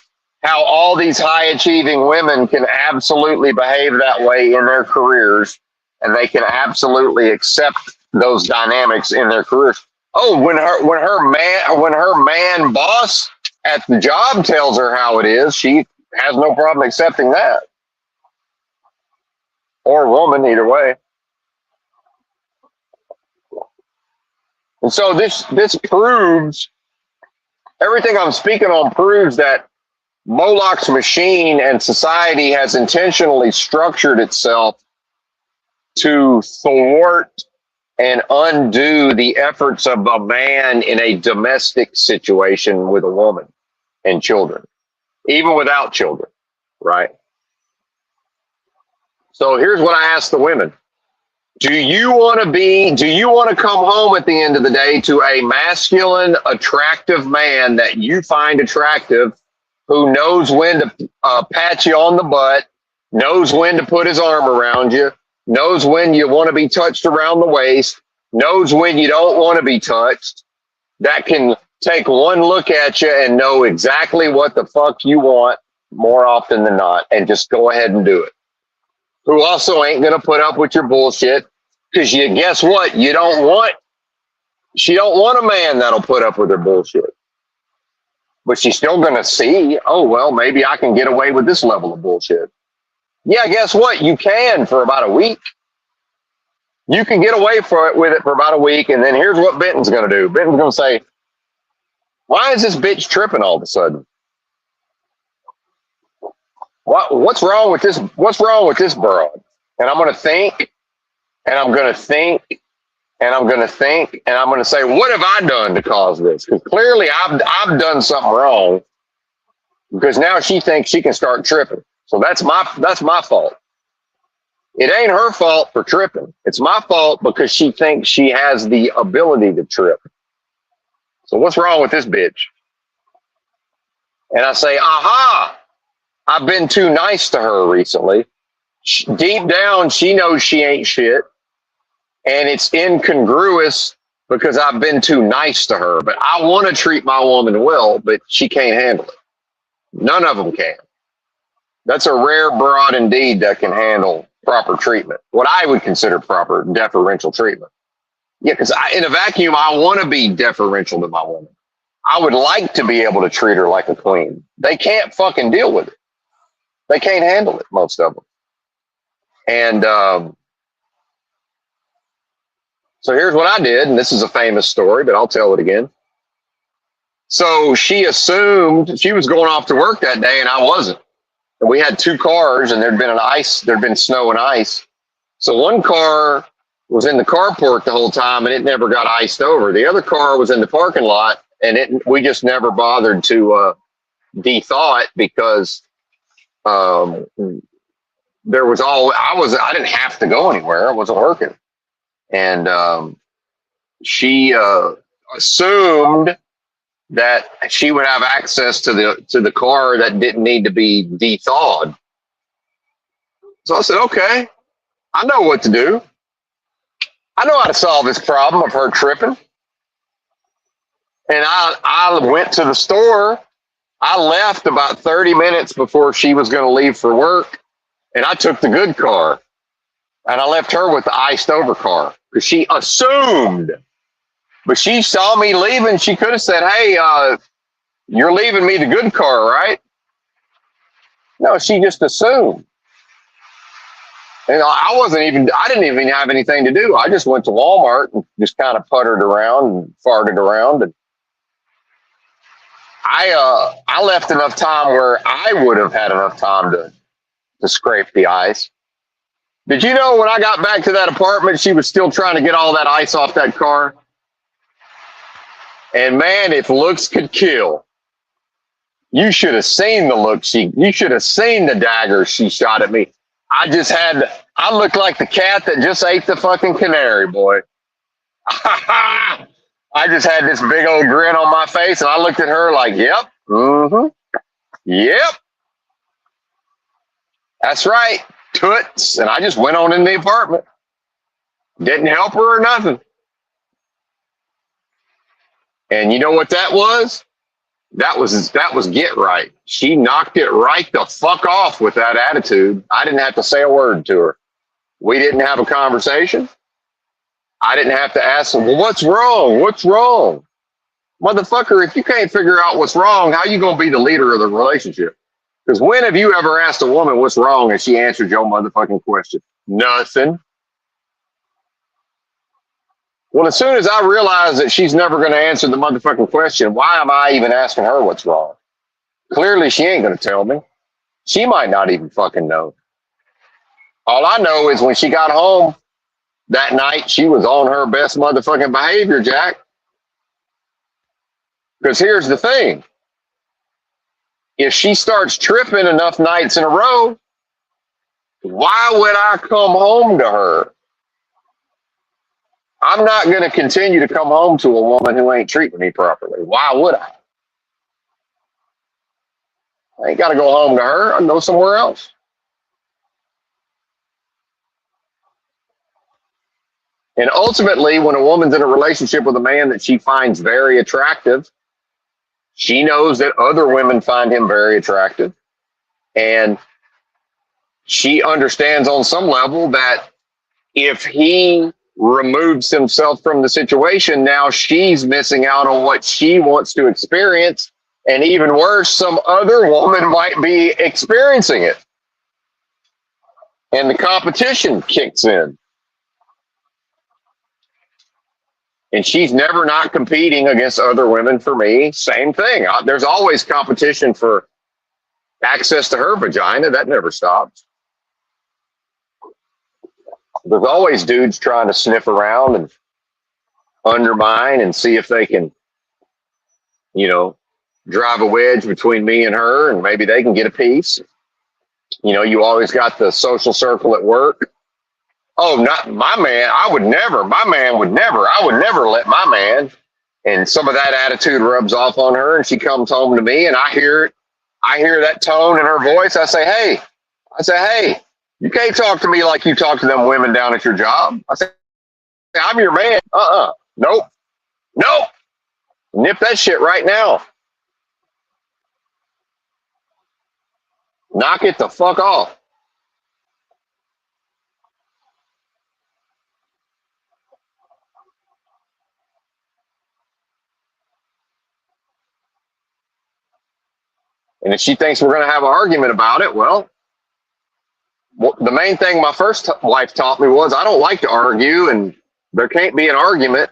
how all these high achieving women can absolutely behave that way in their careers, and they can absolutely accept those dynamics in their careers? Oh, when her man boss at the job tells her how it is, she has no problem accepting that. Or woman, either way. And so this proves, everything I'm speaking on proves that Moloch's machine and society has intentionally structured itself to thwart and undo the efforts of a man in a domestic situation with a woman and children, even without children, right? So here's what I ask the women. Do you want to come home at the end of the day to a masculine, attractive man that you find attractive, who knows when to pat you on the butt, knows when to put his arm around you, knows when you want to be touched around the waist, knows when you don't want to be touched, that can take one look at you and know exactly what the fuck you want more often than not and just go ahead and do it. Who also ain't going to put up with your bullshit because you guess what? She don't want a man that'll put up with her bullshit. But she's still going to see, oh, well, maybe I can get away with this level of bullshit. Yeah, guess what? You can for about a week. You can get away with it for about a week, and then here's what Benton's going to do. Benton's going to say, why is this bitch tripping all of a sudden? What's wrong with this? What's wrong with this broad? And I'm going to think, and I'm going to think, and I'm going to think, and I'm going to say, what have I done to cause this? Because clearly I've done something wrong. Because now she thinks she can start tripping. So that's my fault. It ain't her fault for tripping. It's my fault because she thinks she has the ability to trip. So what's wrong with this bitch? And I say, aha, I've been too nice to her recently. Deep down, she knows she ain't shit. And it's incongruous because I've been too nice to her. But I want to treat my woman well, but she can't handle it. None of them can. That's a rare broad indeed that can handle proper treatment. What I would consider proper deferential treatment. Yeah, because in a vacuum, I want to be deferential to my woman. I would like to be able to treat her like a queen. They can't fucking deal with it. They can't handle it, most of them. And so here's what I did, and this is a famous story, but I'll tell it again. So she assumed she was going off to work that day, and I wasn't. And we had two cars, and there'd been snow and ice. So one car was in the carport the whole time, and it never got iced over. The other car was in the parking lot, and we just never bothered to de-thaw it because I didn't have to go anywhere. I wasn't working. And she assumed that she would have access to the car that didn't need to be de-thawed. So I said, okay, I know what to do. I know how to solve this problem of her tripping. And I went to the store. I left about 30 minutes before she was going to leave for work. And I took the good car. And I left her with the iced over car because she assumed. But she saw me leaving. She could have said, hey, you're leaving me the good car, right? No, she just assumed. And I didn't even have anything to do. I just went to Walmart and just kind of puttered around and farted around. And I left enough time where I would have had enough time to scrape the ice. Did you know when I got back to that apartment, she was still trying to get all that ice off that car? And man, if looks could kill, you should have seen the look you should have seen the dagger she shot at me. I looked like the cat that just ate the fucking canary, boy. I just had this big old grin on my face, and I looked at her like, yep, yep. That's right, toots. And I just went on in the apartment. Didn't help her or nothing. And you know what that was? That was get right. She knocked it right the fuck off with that attitude. I didn't have to say a word to her. We didn't have a conversation. I didn't have to ask her, well, what's wrong? What's wrong? Motherfucker, if you can't figure out what's wrong, how you going to be the leader of the relationship? Because when have you ever asked a woman what's wrong and she answered your motherfucking question? Nothing. Well, as soon as I realize that she's never going to answer the motherfucking question, why am I even asking her what's wrong? Clearly, she ain't going to tell me. She might not even fucking know. All I know is when she got home that night, she was on her best motherfucking behavior, Jack. Because here's the thing. If she starts tripping enough nights in a row, why would I come home to her? I'm not going to continue to come home to a woman who ain't treating me properly. Why would I? I ain't got to go home to her. I can go somewhere else. And ultimately, when a woman's in a relationship with a man that she finds very attractive, she knows that other women find him very attractive. And she understands on some level that if he removes himself from the situation, now she's missing out on what she wants to experience. And even worse, some other woman might be experiencing it. And the competition kicks in. And she's never not competing against other women for me. Same thing. There's always competition for access to her vagina. That never stops. There's always dudes trying to sniff around and undermine and see if they can, drive a wedge between me and her, and maybe they can get a piece. You always got the social circle at work. Oh, not my man. I would never. My man would never. I would never let my man. And some of that attitude rubs off on her, and she comes home to me, and I hear it. I hear that tone in her voice. I say, hey, you can't talk to me like you talk to them women down at your job. I say, I'm your man. Nope. Nip that shit right now. Knock it the fuck off. And if she thinks we're going to have an argument about it, well, the main thing my first wife taught me was I don't like to argue, and there can't be an argument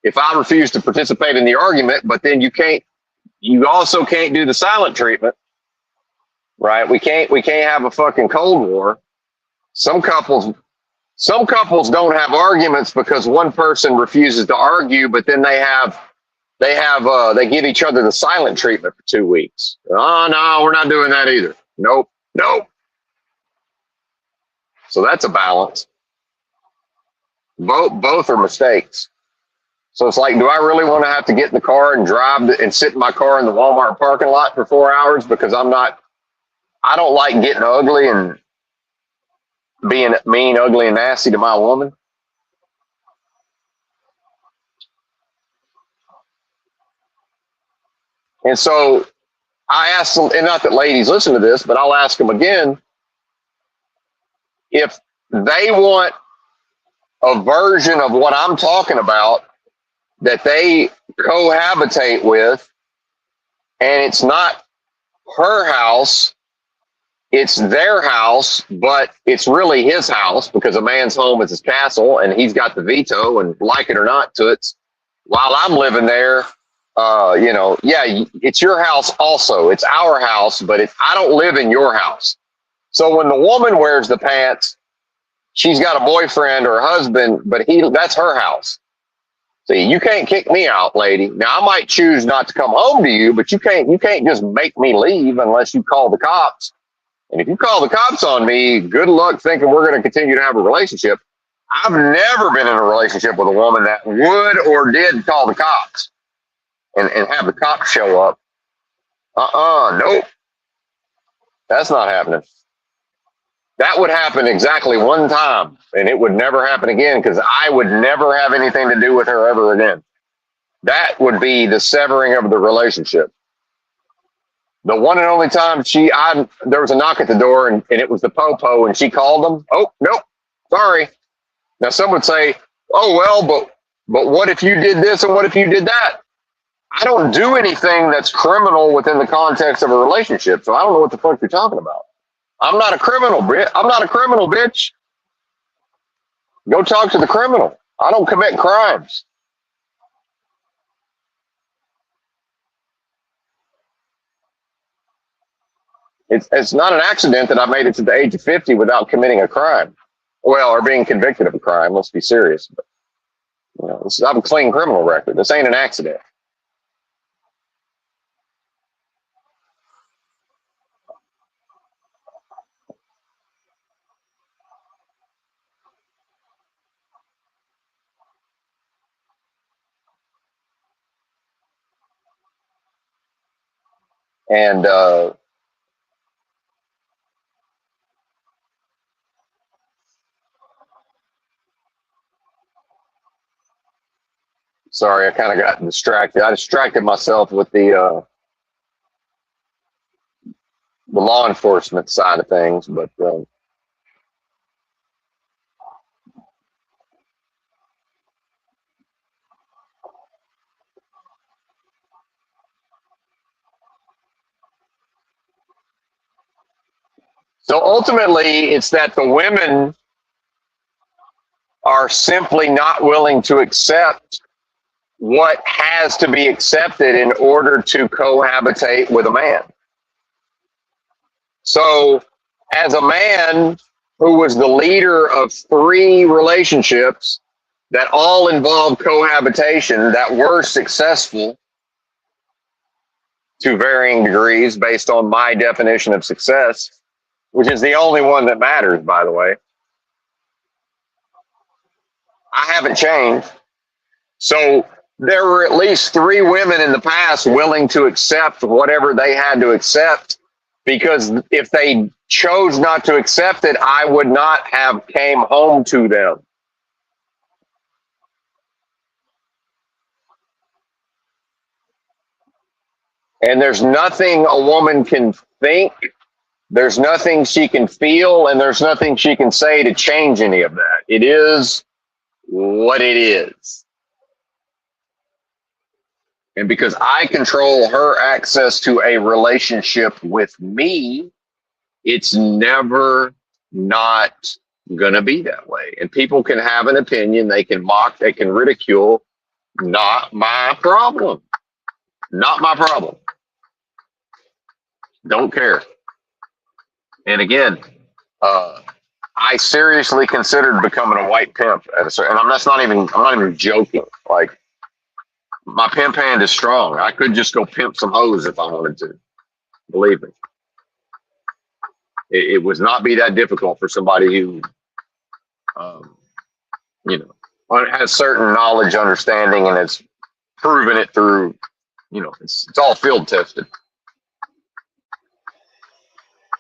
if I refuse to participate in the argument. But then you also can't do the silent treatment, right? We can't have a fucking Cold War. Some couples don't have arguments because one person refuses to argue, but then they give each other the silent treatment for 2 weeks. Oh no, we're not doing that either. Nope. So that's a balance. Both are mistakes. So it's like, do I really want to have to get in the car and drive and sit in my car in the Walmart parking lot for 4 hours because I don't like getting ugly and being mean, ugly, and nasty to my woman. And so I asked them, and not that ladies listen to this, but I'll ask them again, if they want a version of what I'm talking about that they cohabitate with, and it's not her house, it's their house, but it's really his house because a man's home is his castle and he's got the veto, and like it or not, Toots, while I'm living there, it's your house also. It's our house, but I don't live in your house. So when the woman wears the pants, she's got a boyfriend or a husband, but that's her house. See, you can't kick me out, lady. Now I might choose not to come home to you, but you can't just make me leave unless you call the cops. And if you call the cops on me, good luck thinking we're going to continue to have a relationship. I've never been in a relationship with a woman that would or did call the cops and have the cops show up. Nope. That's not happening. That would happen exactly one time, and it would never happen again because I would never have anything to do with her ever again. That would be the severing of the relationship. The one and only time there was a knock at the door, and it was the popo, and she called them. Oh, nope, sorry. Now some would say, oh, well, but what if you did this and what if you did that? I don't do anything that's criminal within the context of a relationship, so I don't know what the fuck you're talking about. I'm not a criminal, bitch. Go talk to the criminal. I don't commit crimes. It's not an accident that I made it to the age of 50 without committing a crime. Well, or being convicted of a crime. Let's be serious. But, I have a clean criminal record. This ain't an accident. And Sorry, I kind of got distracted. I distracted myself with the law enforcement side of things, but so ultimately, it's that the women are simply not willing to accept what has to be accepted in order to cohabitate with a man. So, as a man who was the leader of 3 relationships that all involved cohabitation that were successful to varying degrees based on my definition of success, which is the only one that matters, by the way, I haven't changed. So, there were at least 3 women in the past willing to accept whatever they had to accept, because if they chose not to accept it, I would not have came home to them. And there's nothing a woman can think, there's nothing she can feel, and there's nothing she can say to change any of that. It is what it is. And because I control her access to a relationship with me, it's never not going to be that way. And people can have an opinion, they can mock, they can ridicule. Not my problem. Not my problem. Don't care. And again, I seriously considered becoming a white pimp at a certain, and I'm not even joking. Like, my pimp hand is strong. I could just go pimp some hoes if I wanted to. Believe me. It would not be that difficult for somebody who, you know, has certain knowledge, understanding, and has proven it through, you know, it's all field tested.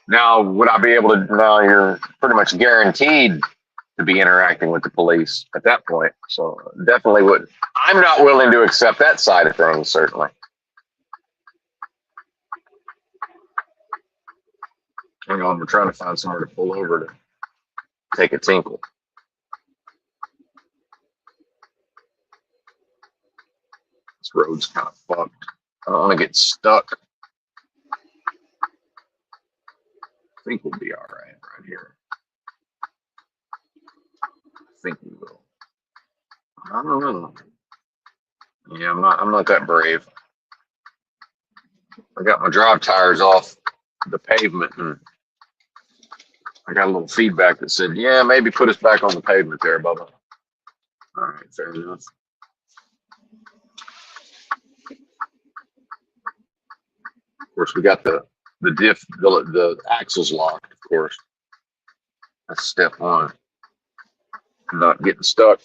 Now, would I be able to? Now you're pretty much guaranteed to be interacting with the police at that point. So definitely would. I'm not willing to accept that side of things, certainly. Hang on, we're trying to find somewhere to pull over to take a tinkle. This road's kind of fucked. I don't want to get stuck. I think we'll be all right here. I think we will. I don't know. Yeah, I'm not that brave. I got my drive tires off the pavement, and I got a little feedback that said, yeah, maybe put us back on the pavement there, Bubba. All right, fair enough. Of course, we got the diff, the axle's locked, of course. That's step 1. Not getting stuck.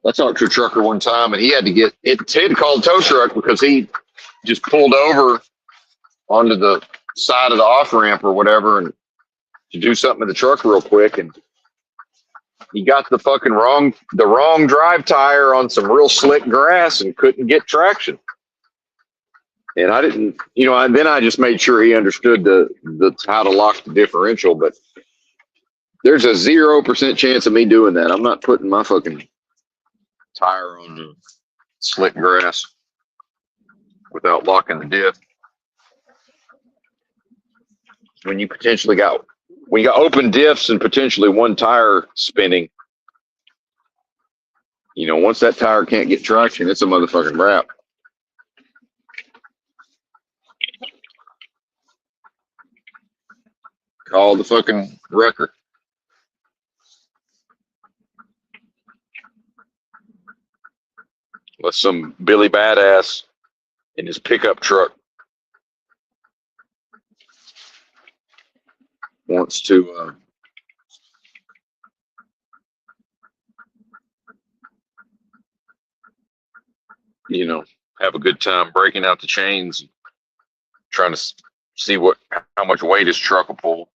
I talked to a trucker one time, and he had to get it. He had to call the tow truck because he just pulled over onto the side of the off ramp or whatever, and to do something to the truck real quick, and he got the fucking wrong drive tire on some real slick grass and couldn't get traction. And I didn't, you know, then I just made sure he understood the how to lock the differential. But there's a 0% chance of me doing that. I'm not putting my fucking tire on the slick grass without locking the diff. When you got open diffs and potentially one tire spinning, you know, once that tire can't get traction, it's a motherfucking wrap. Call the fucking wrecker. Unless some Billy Badass in his pickup truck wants to you know, have a good time breaking out the chains, trying to see how much weight his truck will pull.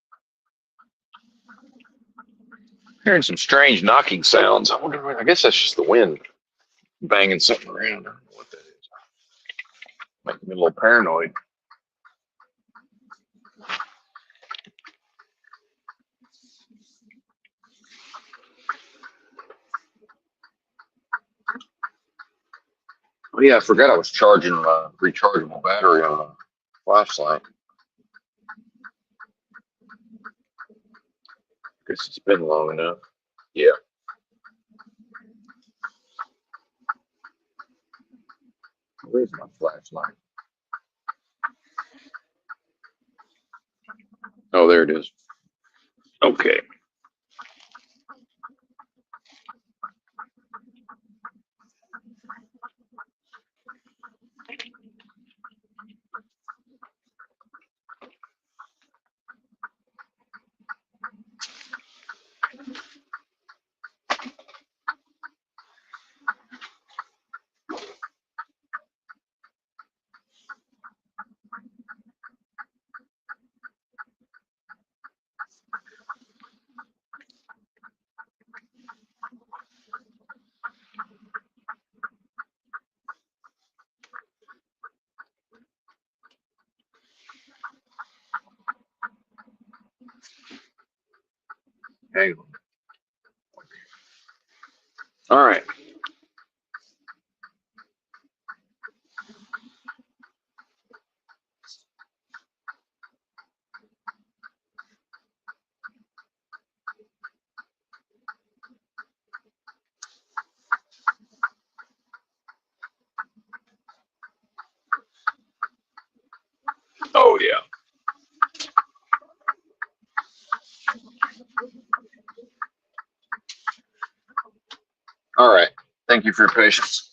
Hearing some strange knocking sounds. I wonder. I guess that's just the wind banging something around. I don't know what that is. Making me a little paranoid. Oh yeah, I forgot I was charging my rechargeable battery on a flashlight. Guess it's been long enough. Yeah. Where's my flashlight? Oh, there it is. Okay. Hang on. All right. Oh yeah. All right. Thank you for your patience.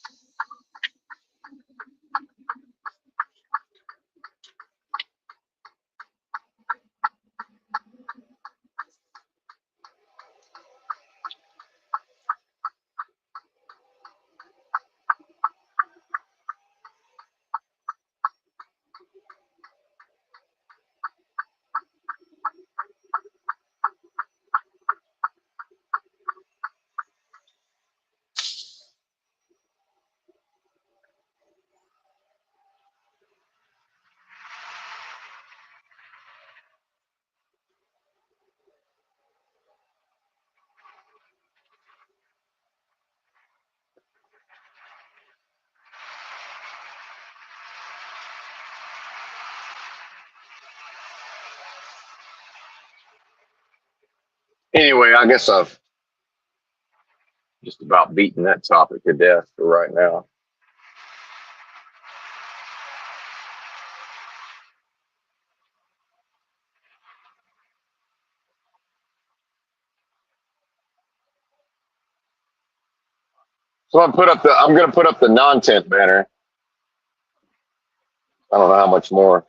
Anyway, I guess I've just about beaten that topic to death for right now. So I'm going to put up the non-tent banner. I don't know how much more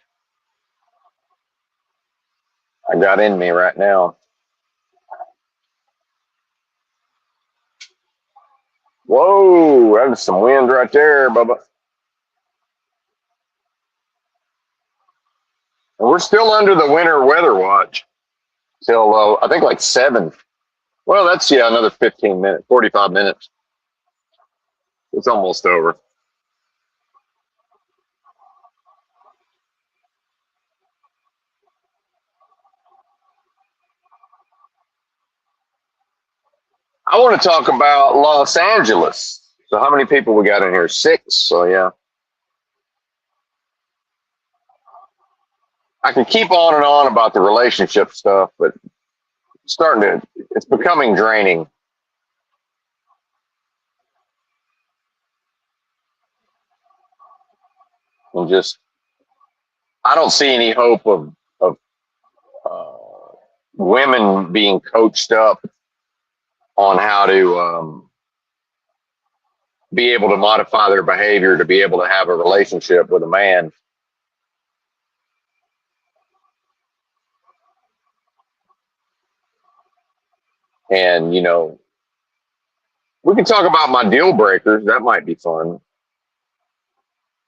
I got in me right now. Whoa, that was some wind right there, Bubba. And we're still under the winter weather watch till I think like 7. Well, that's another 15 minutes, 45 minutes. It's almost over. I want to talk about Los Angeles. So how many people we got in here? 6. So yeah. I can keep on and on about the relationship stuff, but it's becoming draining. And just, I don't see any hope of women being coached up on how to be able to modify their behavior to be able to have a relationship with a man. And, we can talk about my deal breakers. That might be fun.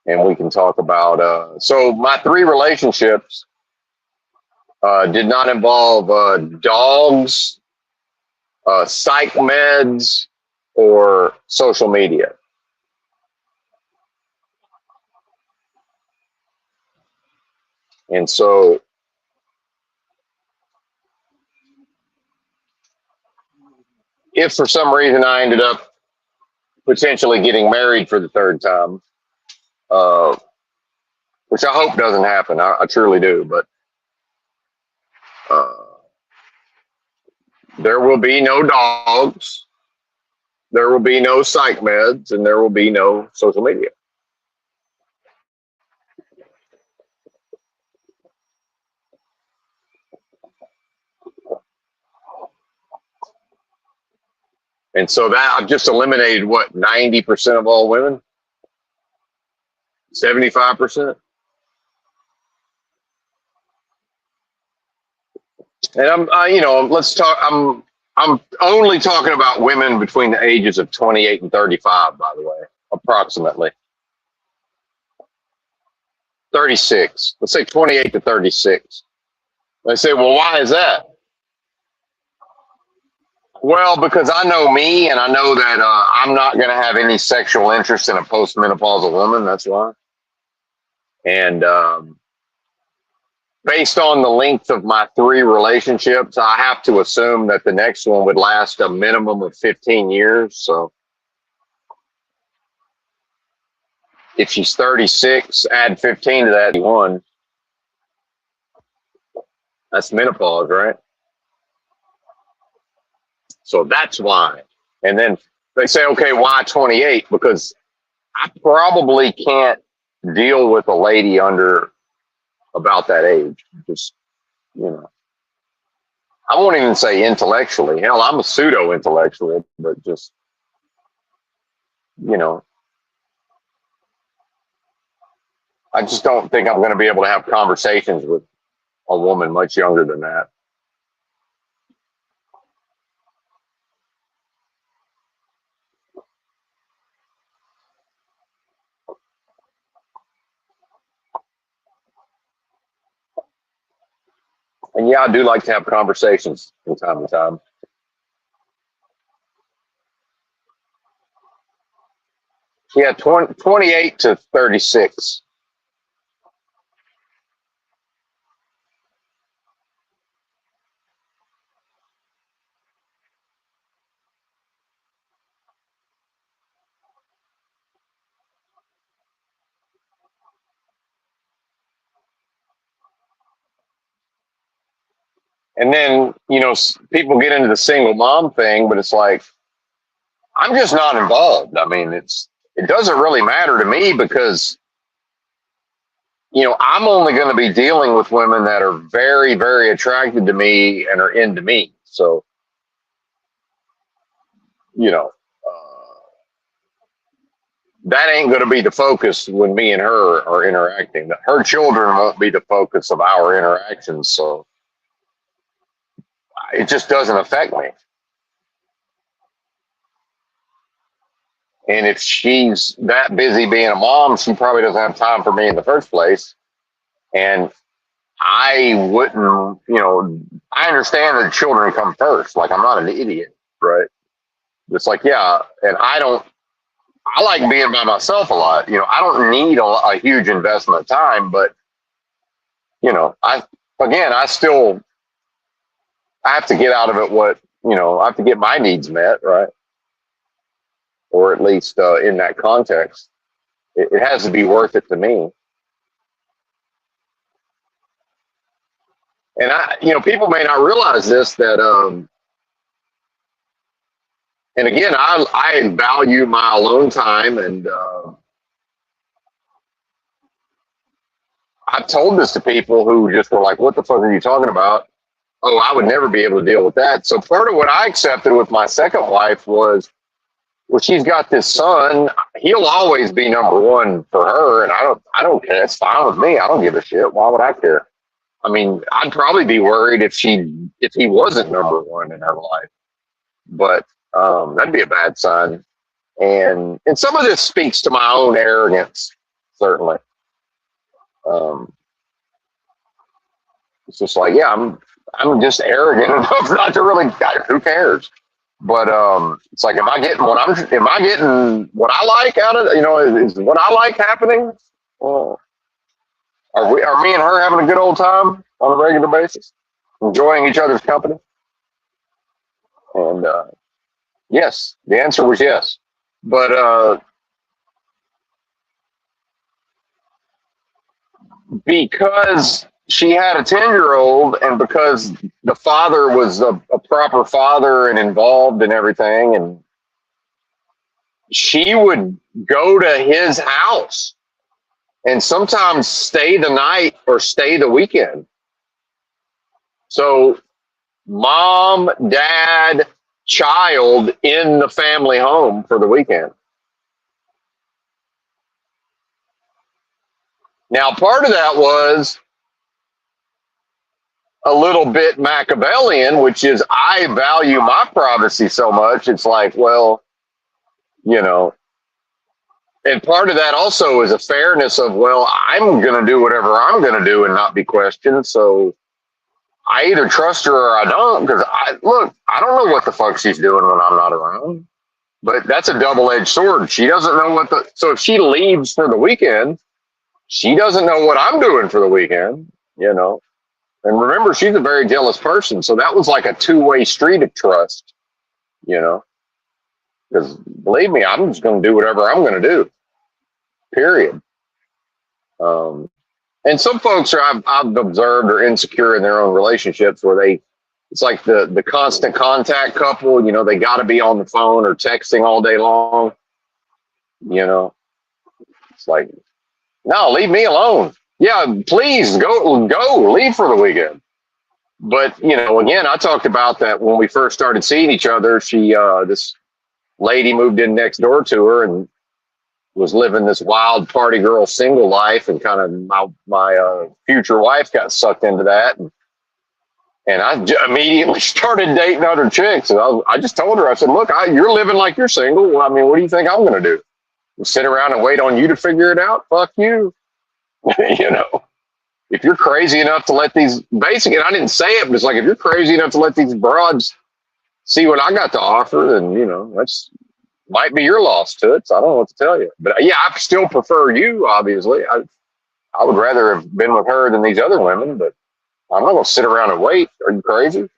And we can talk about, so my 3 relationships did not involve dogs, psych meds or social media. And so if for some reason I ended up potentially getting married for the third time, uh, which I hope doesn't happen, I truly do, but uh, there will be no dogs, there will be no psych meds, and there will be no social media. And so that I've just eliminated what, 90% of all women, 75%. And let's talk. I'm only talking about women between the ages of 28 and 35, by the way, approximately 36. Let's say 28 to 36. They say, well, why is that? Well, because I know me, and I know that I'm not going to have any sexual interest in a postmenopausal woman. That's why. And based on the length of my 3 relationships, I have to assume that the next one would last a minimum of 15 years. So if she's 36, add 15 to that, 1. That's menopause, right? So that's why. And then they say, okay, why 28? Because I probably can't deal with a lady under about that age. Just, you know, I won't even say intellectually. Hell, I'm a pseudo intellectual, but just, you know, I just don't think I'm going to be able to have conversations with a woman much younger than that. And yeah, I do like to have conversations from time to time. Yeah, 28 to 36. And then, people get into the single mom thing, but it's like, I'm just not involved. I mean, it doesn't really matter to me because, I'm only going to be dealing with women that are very, very attracted to me and are into me. So, you know, that ain't going to be the focus when me and her are interacting. Her children won't be the focus of our interactions. So it just doesn't affect me. And if she's that busy being a mom, she probably doesn't have time for me in the first place. And I wouldn't, I understand that children come first. Like, I'm not an idiot, right? It's like, yeah. And I like being by myself a lot. I don't need a huge investment of time, but, I have to get out of it I have to get my needs met, right? Or at least in that context, it has to be worth it to me. And people may not realize this, that, and again, I value my alone time, and I've told this to people who just were like, "What the fuck are you talking about?" Oh, I would never be able to deal with that. So part of what I accepted with my second wife was, well, she's got this son. He'll always be number one for her, and I don't care. It's fine with me. I don't give a shit. Why would I care? I mean, I'd probably be worried if he wasn't number one in her life, but that'd be a bad sign. And some of this speaks to my own arrogance, certainly. Um, it's just like, yeah, I'm just arrogant enough not to really. Who cares? But it's like, am I getting what I like out of it? Is what I like happening? Uh, are me and her having a good old time on a regular basis, enjoying each other's company? And yes, the answer was yes. But because she had a 10-year-old, and because the father was a proper father and involved in everything, and she would go to his house and sometimes stay the night or stay the weekend. So mom, dad, child in the family home for the weekend. Now, part of that was a little bit Machiavellian, which is I value my privacy so much. It's like, well, you know, and part of that also is a fairness of, well, I'm going to do whatever I'm going to do and not be questioned. So I either trust her or I don't, because I don't know what the fuck she's doing when I'm not around. But that's a double-edged sword. She doesn't know so if she leaves for the weekend, she doesn't know what I'm doing for the weekend. And remember, she's a very jealous person. So that was like a two-way street of trust, you know, because believe me, I'm just going to do whatever I'm going to do, period. And some folks I've observed are insecure in their own relationships where it's like the constant contact couple, they got to be on the phone or texting all day long. It's like, no, leave me alone. Yeah, please go, leave for the weekend. But, again, I talked about that when we first started seeing each other. This lady moved in next door to her and was living this wild party girl single life, and kind of my future wife got sucked into that. And I immediately started dating other chicks. And I just told her, I said, look, you're living like you're single. Well, I mean, what do you think I'm going to do? Sit around and wait on you to figure it out? Fuck you. If you're crazy enough to let and I didn't say it, but it's like, if you're crazy enough to let these broads see what I got to offer, then, that's might be your loss to it. So I don't know what to tell you. But yeah, I still prefer you, obviously. I would rather have been with her than these other women, but I'm not going to sit around and wait. Are you crazy? Of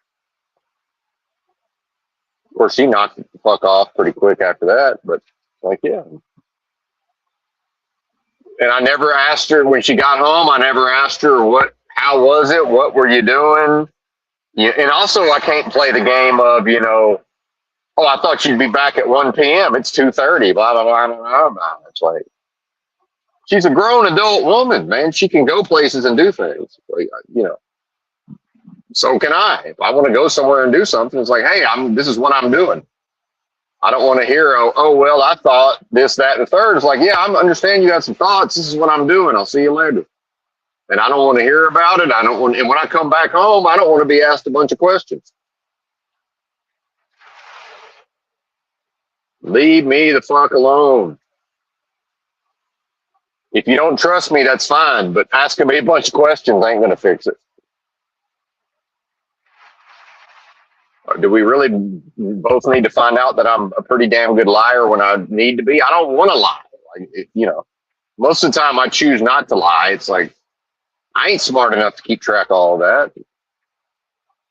course, she knocked the fuck off pretty quick after that, but like, yeah. And I never asked her when she got home. I never asked her how was it? What were you doing? Yeah. And also I can't play the game of, oh, I thought you'd be back at 1 p.m. It's 2:30, blah, blah, blah. I don't know about it. It's like, she's a grown adult woman, man. She can go places and do things. Like, so can I. If I want to go somewhere and do something, it's like, hey, this is what I'm doing. I don't want to hear, oh, well, I thought this, that, and the third. It's like, yeah, I understand you got some thoughts. This is what I'm doing. I'll see you later. And I don't want to hear about it. And when I come back home, I don't want to be asked a bunch of questions. Leave me the fuck alone. If you don't trust me, that's fine. But asking me a bunch of questions ain't going to fix it. Do we really both need to find out that I'm a pretty damn good liar when I need to be? I don't want to lie. Like, most of the time I choose not to lie. It's like, I ain't smart enough to keep track of all that.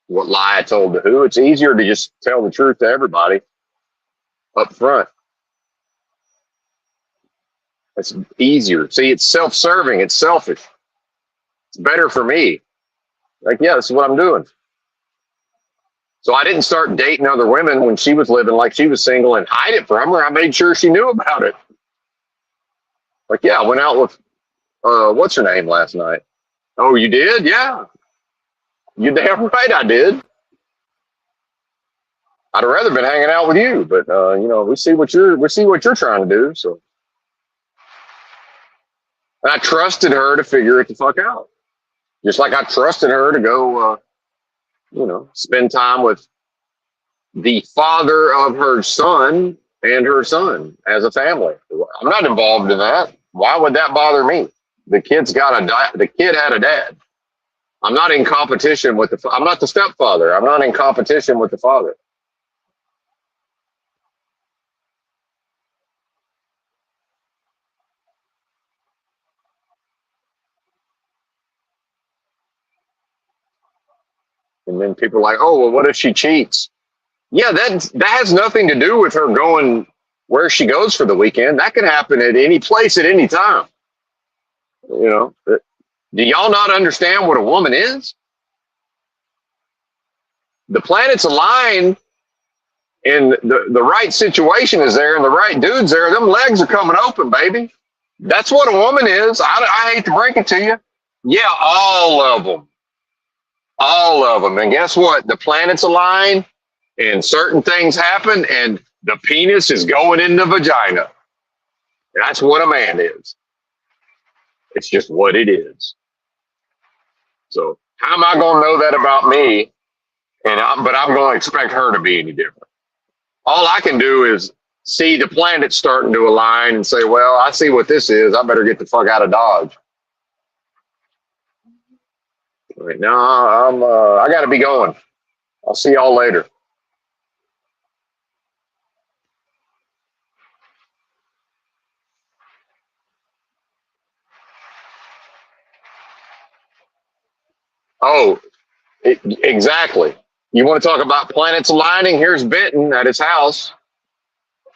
What lie I told to who. It's easier to just tell the truth to everybody up front. It's easier. See, it's self-serving. It's selfish. It's better for me. Like, yeah, this is what I'm doing. So I didn't start dating other women when she was living like she was single and hide it from her. I made sure she knew about it. Like, yeah, I went out with, what's her name last night? Oh, you did? Yeah. You damn right I did. I'd have rather been hanging out with you, but we see what you're trying to do. So, and I trusted her to figure it the fuck out. Just like I trusted her to go, spend time with the father of her son and her son as a family. I'm not involved in that. Why would that bother me? The kid had a dad. I'm not in competition with I'm not the stepfather. I'm not in competition with the father. And then people are like, oh, well, what if she cheats? Yeah, that has nothing to do with her going where she goes for the weekend. That can happen at any place at any time. You know, do y'all not understand what a woman is? The planets align and the right situation is there and the right dude's there. Them legs are coming open, baby. That's what a woman is. I hate to break it to you. Yeah, all of them. All of them. And guess what? The planets align and certain things happen and the penis is going in the vagina. That's what a man is. It's just what it is. So how am I going to know that about me? But I'm going to expect her to be any different. All I can do is see the planets starting to align and say, well, I see what this is. I better get the fuck out of Dodge. Right now, I got to be going. I'll see y'all later. Oh, exactly. You want to talk about planets aligning? Here's Benton at his house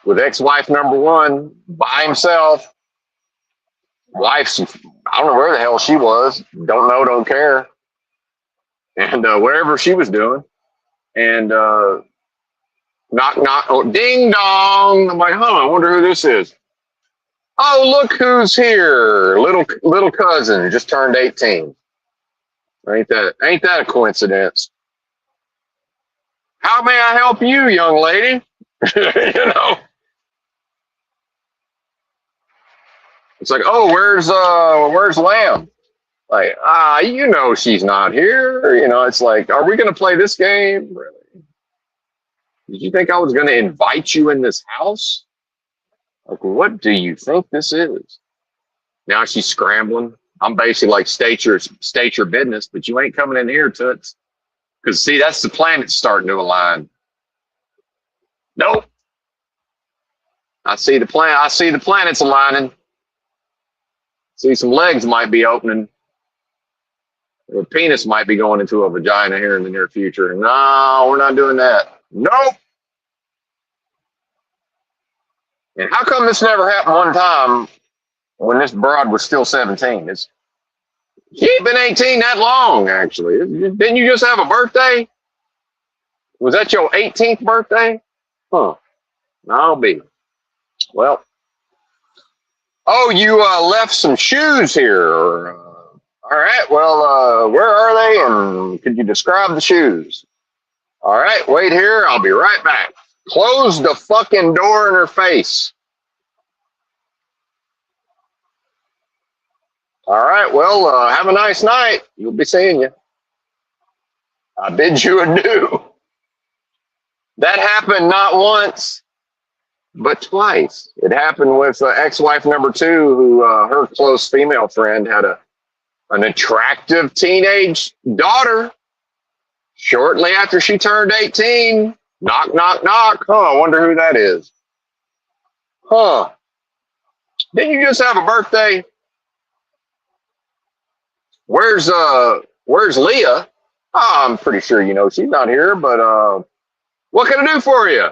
with ex-wife number one by himself. Wife's, I don't know where the hell she was. Don't know, don't care. And wherever she was doing. And knock, knock, oh, ding dong. I'm like, I wonder who this is. Oh, look who's here. Little cousin just turned 18. Ain't that a coincidence? How may I help you, young lady? You know. It's like, oh, where's Lamb? Like, you know she's not here. You know, it's like, are we gonna play this game? Really? Did you think I was gonna invite you in this house? Like, what do you think this is? Now she's scrambling. I'm basically like, state your business, but you ain't coming in here, toots. Because see, that's the planets starting to align. Nope. I see the planets aligning. See, some legs might be opening. The penis might be going into a vagina here in the near future. No, we're not doing that. Nope. And how come this never happened one time when this broad was still 17? She ain't been 18 that long, actually. Didn't you just have a birthday? Was that your 18th birthday? Huh. I'll be. Well. Oh, you left some shoes here. All right. Well, where are they? And could you describe the shoes? All right. Wait here. I'll be right back. Close the fucking door in her face. All right. Well, have a nice night. You'll be seeing you. I bid you adieu. That happened not once, but twice. It happened with ex-wife number two, who her close female friend had an attractive teenage daughter. Shortly after she turned 18, knock, knock, knock. I wonder who that is. Didn't you just have a birthday? Where's Leah? I'm pretty sure you know she's not here, but what can I do for you?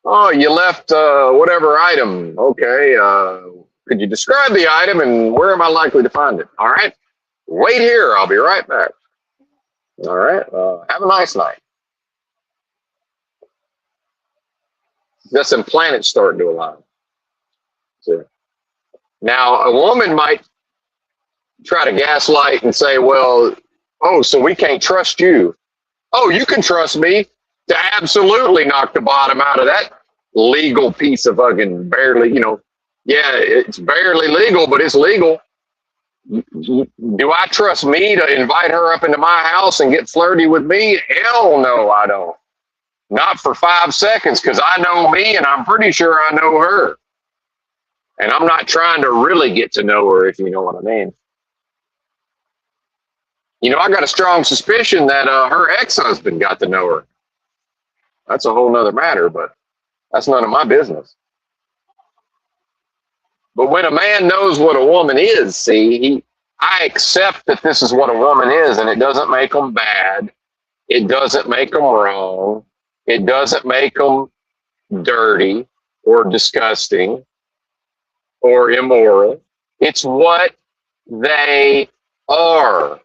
Oh, you left whatever item. Okay. Could you describe the item and where am I likely to find it? All right. Wait here. I'll be right back. All right. Have a nice night. Got some planets starting to align. So, now, a woman might try to gaslight and say, well, oh, so we can't trust you. Oh, you can trust me to absolutely knock the bottom out of that legal piece of fucking barely, yeah, it's barely legal, but it's legal. Do I trust me to invite her up into my house and get flirty with me? Hell no, I don't. Not for 5 seconds, because I know me and I'm pretty sure I know her. And I'm not trying to really get to know her, if you know what I mean. I got a strong suspicion that her ex-husband got to know her. That's a whole nother matter, but that's none of my business. But when a man knows what a woman is, see, I accept that this is what a woman is, and it doesn't make them bad. It doesn't make them wrong. It doesn't make them dirty or disgusting or immoral. It's what they are.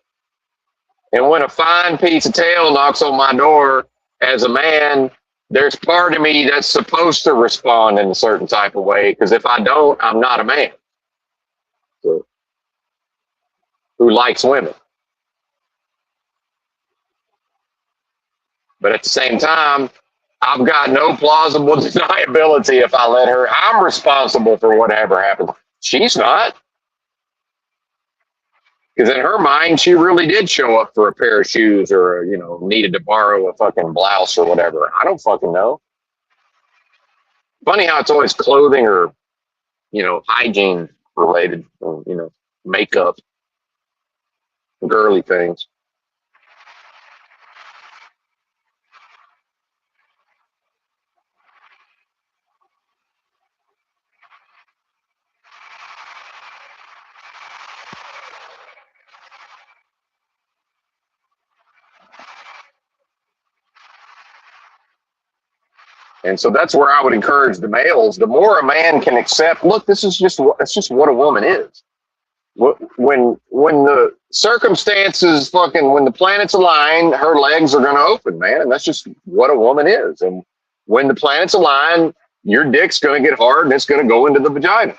And when a fine piece of tail knocks on my door as a man, there's part of me that's supposed to respond in a certain type of way, because if I don't, I'm not a man. So, who likes women. But at the same time, I've got no plausible deniability if I let her. I'm responsible for whatever happens. She's not. Because in her mind, she really did show up for a pair of shoes or, needed to borrow a fucking blouse or whatever. I don't fucking know. Funny how it's always clothing or, hygiene related, or, makeup, girly things. And so that's where I would encourage the males. The more a man can accept, look, it's just what a woman is. When the circumstances when the planets align, her legs are going to open, man, and that's just what a woman is. And when the planets align, your dick's going to get hard and it's going to go into the vagina.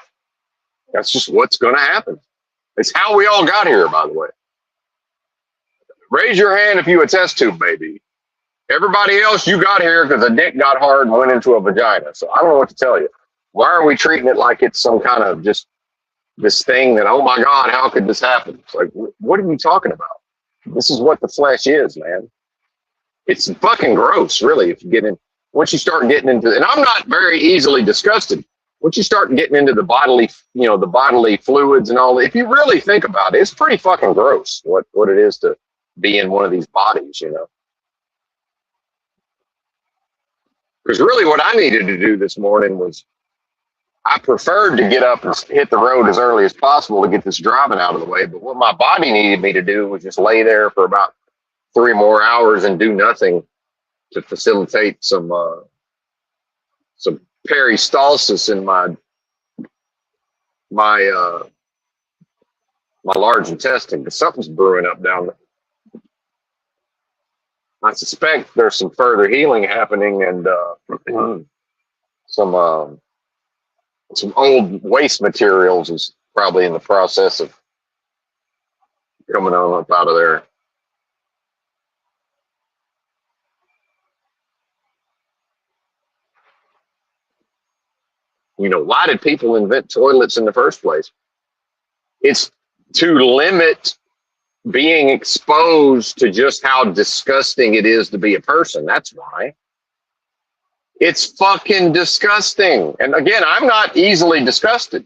That's just what's going to happen. It's how we all got here, by the way. Raise your hand if you attest to, baby. Everybody else, you got here because a dick got hard and went into a vagina. So I don't know what to tell you. Why are we treating it like it's some kind of just this thing that, oh my God, how could this happen? It's like, what are you talking about? This is what the flesh is, man. It's fucking gross, really, if you get in. Once you start getting into, and I'm not very easily disgusted. Once you start getting into the bodily, the bodily fluids and all that, if you really think about it, it's pretty fucking gross what it is to be in one of these bodies. Because really what I needed to do this morning was I preferred to get up and hit the road as early as possible to get this driving out of the way. But what my body needed me to do was just lay there for about 3 more hours and do nothing to facilitate some peristalsis in my my large intestine, because something's brewing up down there. I suspect there's some further healing happening, and some old waste materials is probably in the process of coming on up out of there. Why did people invent toilets in the first place? It's to limit being exposed to just how disgusting it is to be a person. That's why. It's fucking disgusting. And again, I'm not easily disgusted.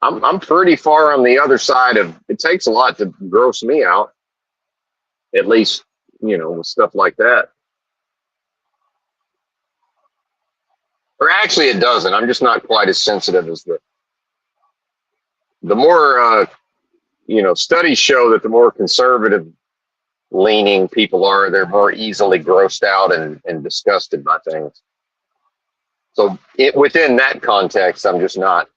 I'm pretty far on the other side of it. Takes a lot to gross me out, at least, with stuff like that. Or actually, it doesn't. I'm just not quite as sensitive as the more, studies show that the more conservative leaning people are, they're more easily grossed out and disgusted by things. So within that context, I'm just not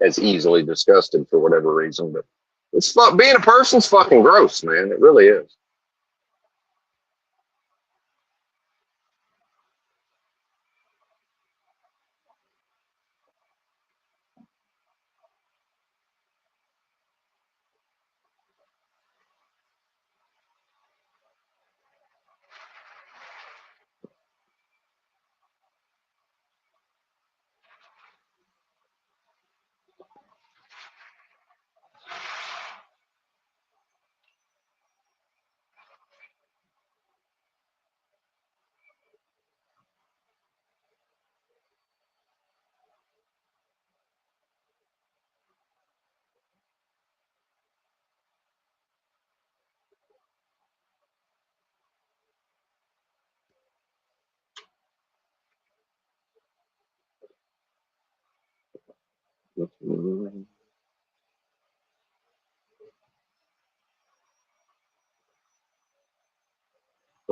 as easily disgusted for whatever reason. But being a person's fucking gross, man. It really is.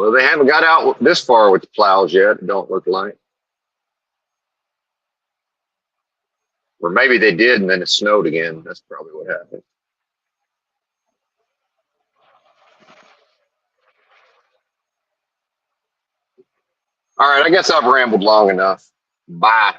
Well, they haven't got out this far with the plows yet. It don't look like. Or maybe they did and then it snowed again. That's probably what happened. All right, I guess I've rambled long enough. Bye.